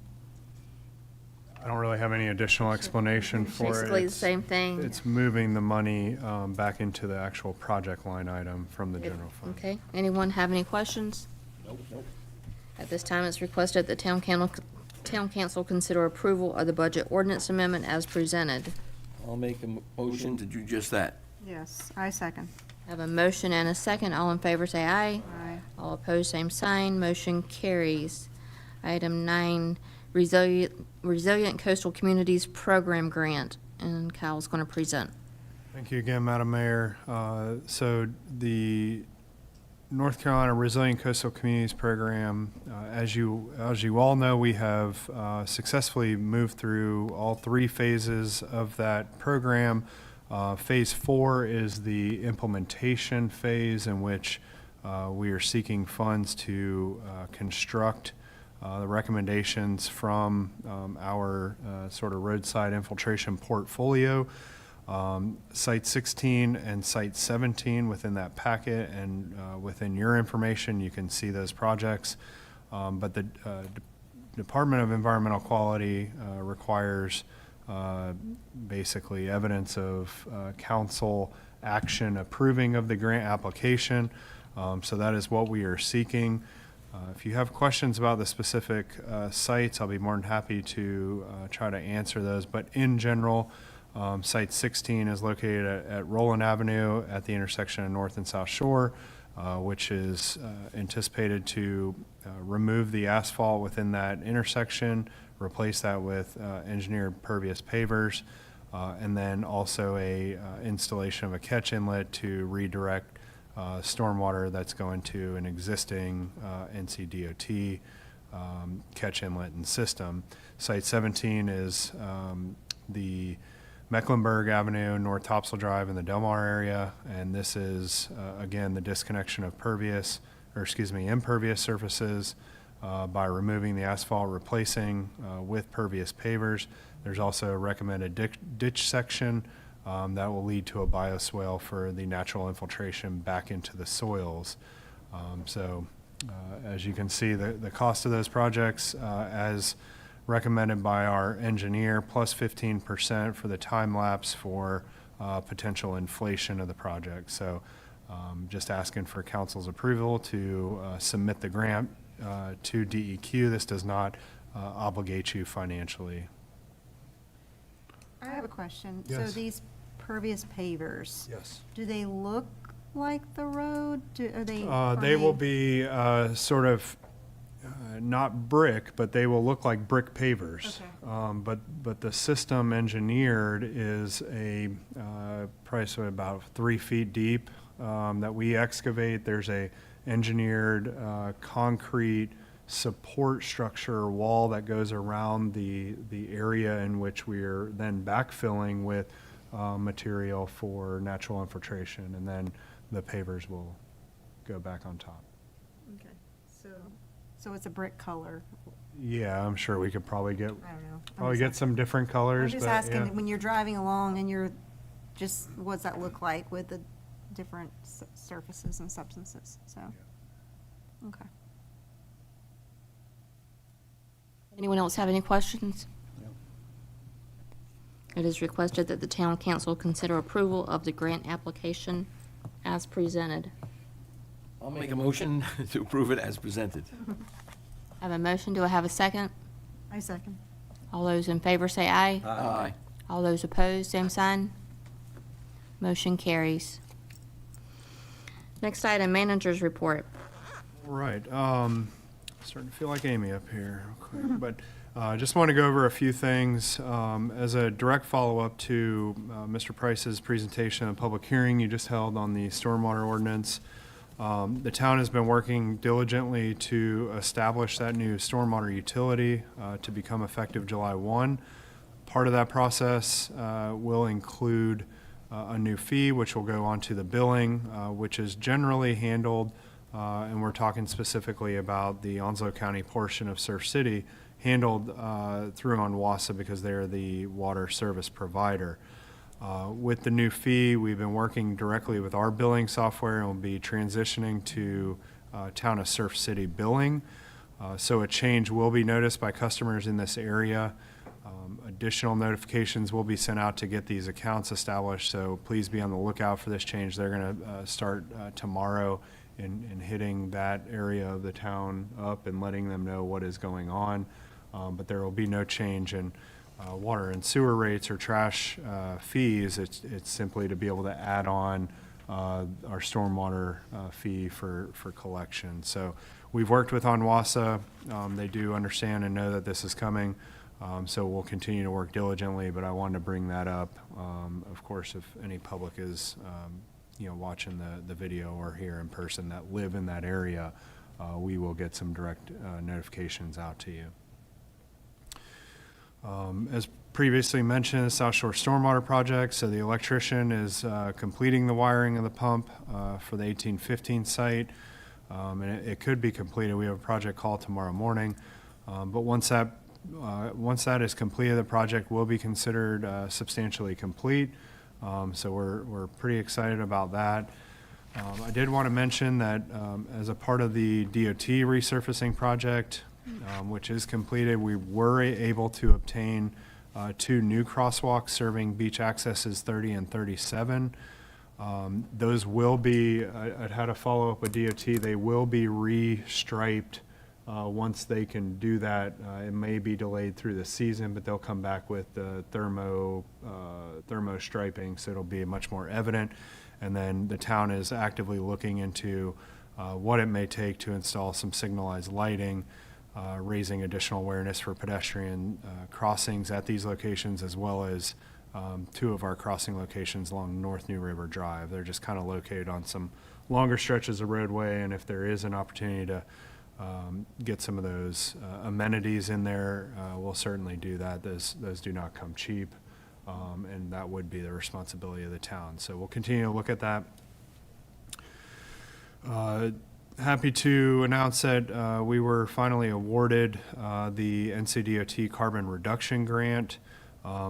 I don't really have any additional explanation for it. Basically the same thing. It's moving the money back into the actual project line item from the general fund. Okay, anyone have any questions? Nope. At this time, it's requested that town council consider approval of the budget ordinance amendment as presented. I'll make a motion to do just that. Yes, I second. I have a motion and a second. All in favor say aye. Aye. All opposed, same sign. Motion carries. Item 9, Resilient Coastal Communities Program Grant, and Kyle's going to present. Thank you again, Madam Mayor. So the North Carolina Resilient Coastal Communities Program, as you all know, we have successfully moved through all 3 phases of that program. Phase 4 is the implementation phase, in which we are seeking funds to construct the recommendations from our sort of roadside infiltration portfolio. Site 16 and Site 17 within that packet, and within your information, you can see those projects. But the Department of Environmental Quality requires basically evidence of council action approving of the grant application. So that is what we are seeking. If you have questions about the specific sites, I'll be more than happy to try to answer those. But in general, Site 16 is located at Roland Avenue at the intersection of North and South Shore, which is anticipated to remove the asphalt within that intersection, replace that with engineered pervious pavers, and then also a installation of a catch inlet to redirect stormwater that's going to an existing NCDOT catch inlet and system. Site 17 is the Mecklenburg Avenue, North Topsail Drive, and the Delmar area. And this is, again, the disconnection of impervious surfaces by removing the asphalt, replacing with pervious pavers. There's also a recommended ditch section that will lead to a bioswale for the natural infiltration back into the soils. As you can see, the cost of those projects, as recommended by our engineer, plus 15% for the time lapse for potential inflation of the project. So just asking for council's approval to submit the grant to DEQ. This does not obligate you financially. I have a question. Yes. So these pervious pavers. Yes. Do they look like the road? They will be sort of not brick, but they will look like brick pavers. Okay. But the system engineered is a probably about 3 feet deep that we excavate. There's a engineered concrete support structure wall that goes around the area in which we're then backfilling with material for natural infiltration, and then the pavers will go back on top. Okay. So it's a brick color. Yeah, I'm sure we could probably get, I don't know. probably get some different colors. I'm just but asking, yeah. when you're driving along and you're just, what's that look like with the different surfaces and substances? So, okay. Anyone else have any questions? It is requested that the town council consider approval of the grant application as presented. I'll make a motion to approve it as presented. I have a motion. Do I have a second? I second. All those in favor say aye. Aye. All those opposed, same sign. Motion carries. Next item, manager's report. All right. Starting to feel like Amy up here real quick. But just want to go over a few things. As a direct follow-up to Mr. Price's presentation and public hearing you just held on the stormwater ordinance, the town has been working diligently to establish that new stormwater utility to become effective July 1. Part of that process will include a new fee, which will go onto the billing, which is generally handled, and we're talking specifically about the Onslow County portion of Surf City, handled through ONWASA because they're the water service provider. With the new fee, we've been working directly with our billing software and will be transitioning to Town of Surf City billing. So a change will be noticed by customers in this area. Additional notifications will be sent out to get these accounts established, so please be on the lookout for this change. They're going to start tomorrow in hitting that area of the town up and letting them know what is going on. But there will be no change in water and sewer rates or trash fees. It's simply to be able to add on our stormwater fee for collection. So we've worked with ONWASA. They do understand and know that this is coming. So we'll continue to work diligently, but I wanted to bring that up. Of course, if any public is, watching the video or here in person that live in that area, we will get some direct notifications out to you. As previously mentioned, the South Shore Stormwater Project, so the electrician is completing the wiring of the pump for the 1815 site, and it could be completed. We have a project call tomorrow morning, but once that is completed, the project will be considered substantially complete. So we're pretty excited about that. I did want to mention that as a part of the DOT resurfacing project, which is completed, we were able to obtain 2 new crosswalks serving beach accesses 30 and 37. Those will be, I'd had a follow up with DOT, they will be restriped once they can do that. It may be delayed through the season, but they'll come back with the thermo striping, so it'll be much more evident. And then the town is actively looking into what it may take to install some signalized lighting, raising additional awareness for pedestrian crossings at these locations, as well as 2 of our crossing locations along North New River Drive. They're just kind of located on some longer stretches of roadway, and if there is an opportunity to get some of those amenities in there, we'll certainly do that. Those do not come cheap. and that would be the responsibility of the town. So we'll continue to look at that. Happy to announce that we were finally awarded the NCDOT Carbon Reduction Grant.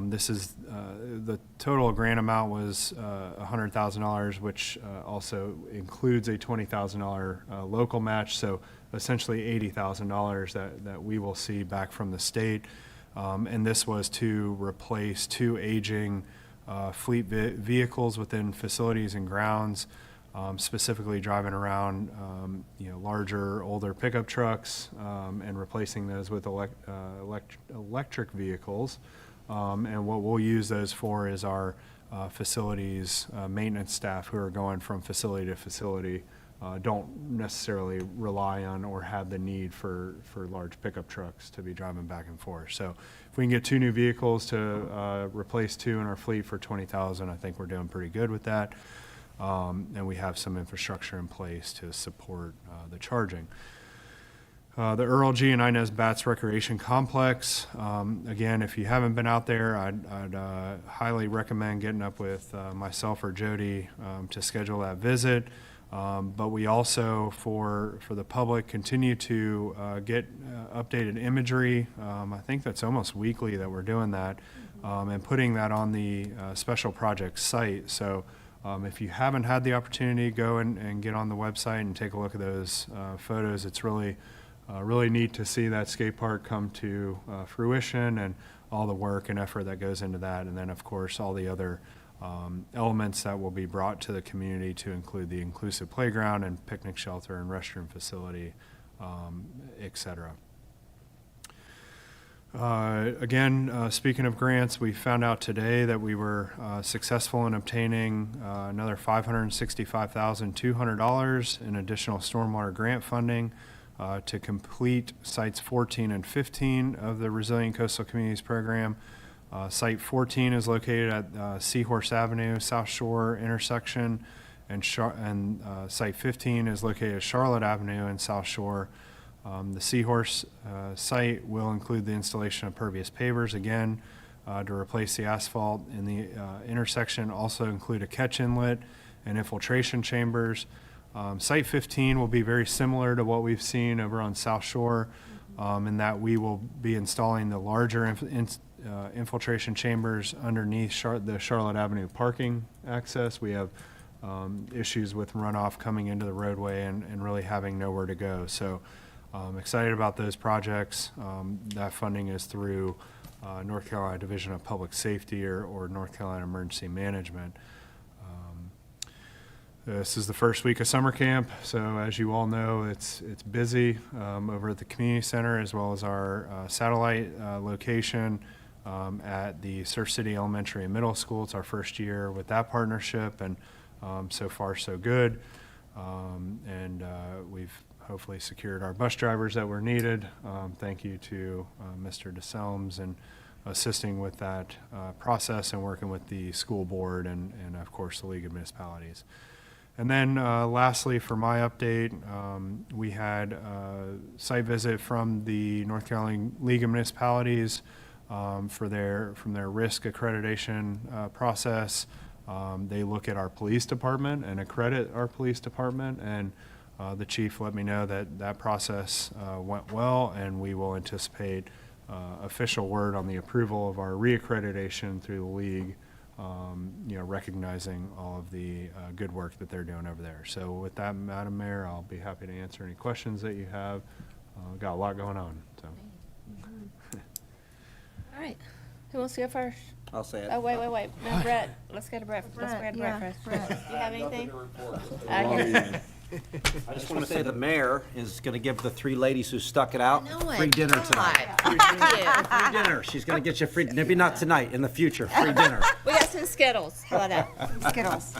This is the total grant amount was $100,000, which also includes a $20,000 local match. So essentially $80,000 that we will see back from the state. And this was to replace 2 aging fleet vehicles within facilities and grounds. Specifically driving around, larger, older pickup trucks and replacing those with electric vehicles. And what we'll use those for is our facilities maintenance staff who are going from facility to facility don't necessarily rely on or have the need for large pickup trucks to be driving back and forth. So if we can get 2 new vehicles to replace 2 in our fleet for $20,000, I think we're doing pretty good with that. And we have some infrastructure in place to support the charging. The Earl G. and Inez Batts Recreation Complex. Again, if you haven't been out there, I'd highly recommend getting up with myself or Jody to schedule that visit. But we also, for the public, continue to get updated imagery. I think that's almost weekly that we're doing that, and putting that on the special projects site. So if you haven't had the opportunity, go and get on the website and take a look at those photos. It's really neat to see that skate park come to fruition and all the work and effort that goes into that. And then, of course, all the other elements that will be brought to the community to include the inclusive playground and picnic shelter and restroom facility, et cetera. Again, speaking of grants, we found out today that we were successful in obtaining another $565,200 in additional stormwater grant funding to complete sites 14 and 15 of the Resilient Coastal Communities Program. Site 14 is located at Seahorse Avenue, South Shore intersection, and Site 15 is located at Charlotte Avenue and South Shore. The Seahorse site will include the installation of pervious pavers, again, to replace the asphalt in the intersection, also include a catch inlet and infiltration chambers. Site 15 will be very similar to what we've seen over on South Shore, in that we will be installing the larger infiltration chambers underneath the Charlotte Avenue parking access. We have issues with runoff coming into the roadway and really having nowhere to go. So excited about those projects. That funding is through North Carolina Division of Public Safety or North Carolina Emergency Management. This is the first week of summer camp, so as you all know, it's busy over at the community center as well as our satellite location at the Surf City Elementary and Middle School. It's our first year with that partnership, and so far so good. We've hopefully secured our bus drivers that were needed. Thank you to Mr. DeSelms and assisting with that process and working with the school board and of course the League of Municipalities. And then lastly, for my update, we had a site visit from the North Carolina League of Municipalities from their risk accreditation process. They look at our police department and accredit our police department, and the chief let me know that process went well, and we will anticipate official word on the approval of our reaccreditation through the league, recognizing all of the good work that they're doing over there. So with that, Madam Mayor, I'll be happy to answer any questions that you have. Got a lot going on. So. All right. Who wants to go first? I'll say it. Oh, wait. No, Brett. Let's go to Brett. Let's go to Brett first. You have anything? Okay. I just want to say the mayor is going to give the 3 ladies who stuck it out I know free it. dinner God. tonight. Thank you. Free dinner. She's going to get you free, maybe not tonight, in the future, free dinner. We got some Skittles. How about that? Some Skittles.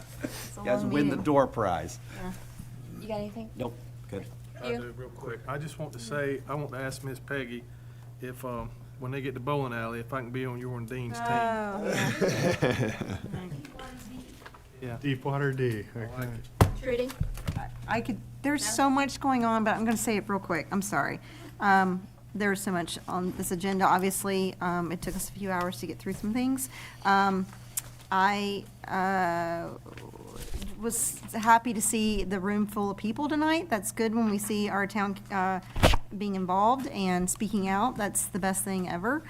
You guys win the door prize. You got anything? Nope, good. I do real quick. I just want to say, I want to ask Miss Peggy if, when they get to bowling alley, if I can be on your and Dean's team. Yeah. Deepwater D. Okay. Trudy? There's so much going on, but I'm going to say it real quick. I'm sorry. there's so much on this agenda. Obviously, it took us a few hours to get through some things. I was happy to see the room full of people tonight. That's good when we see our town being involved and speaking out. That's the best thing ever.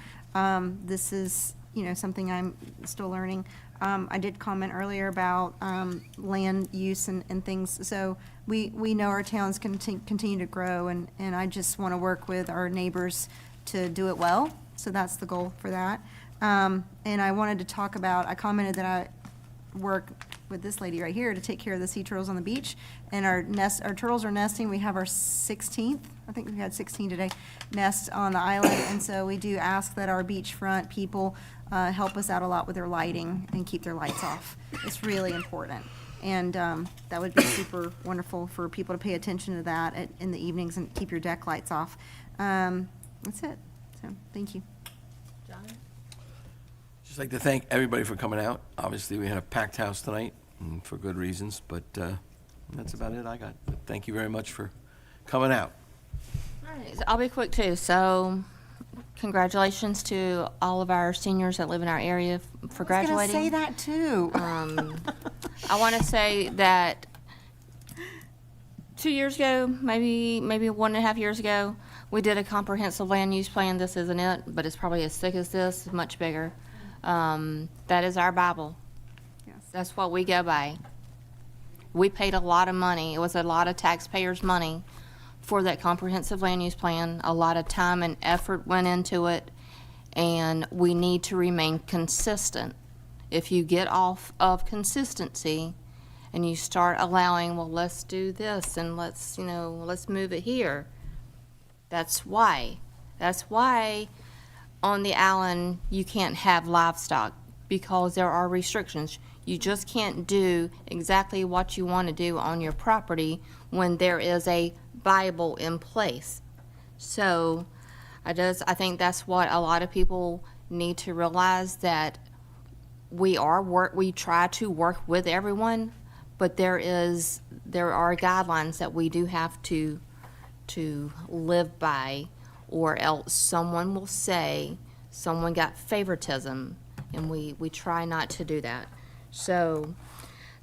This is, something I'm still learning. I did comment earlier about land use and things. So we know our towns continue to grow, and I just want to work with our neighbors to do it well. So that's the goal for that. And I wanted to talk about, I commented that I work with this lady right here to take care of the sea turtles on the beach. And our turtles are nesting. We have our 16th, I think we had 16 today, nest on the island. And so we do ask that our beachfront people help us out a lot with their lighting and keep their lights off. It's really important. And that would be super wonderful for people to pay attention to that in the evenings and keep your deck lights off. That's it. So, thank you. Just like to thank everybody for coming out. Obviously, we had a packed house tonight, and for good reasons, but that's about it I got. But thank you very much for coming out. All right, so I'll be quick too. So, congratulations to all of our seniors that live in our area for graduating. I was going to say that too. I want to say that 2 years ago, maybe 1.5 years ago, we did a comprehensive land use plan. This isn't it, but it's probably as thick as this, much bigger. That is our Bible. Yes. That's what we go by. We paid a lot of money. It was a lot of taxpayers' money for that comprehensive land use plan. A lot of time and effort went into it, and we need to remain consistent. If you get off of consistency and you start allowing, well, let's do this and let's move it here. That's why on the island you can't have livestock, because there are restrictions. You just can't do exactly what you want to do on your property when there is a Bible in place. So I think that's what a lot of people need to realize, that we try to work with everyone, but there are guidelines that we do have to live by, or else someone will say someone got favoritism, and we try not to do that. So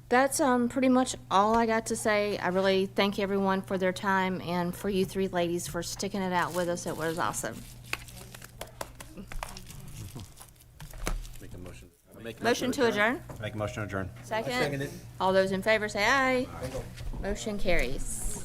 that's pretty much all I got to say. I really thank everyone for their time, and for you three ladies for sticking it out with us. It was awesome. Motion to adjourn? Make a motion to adjourn. Second. All those in favor say aye. Motion carries.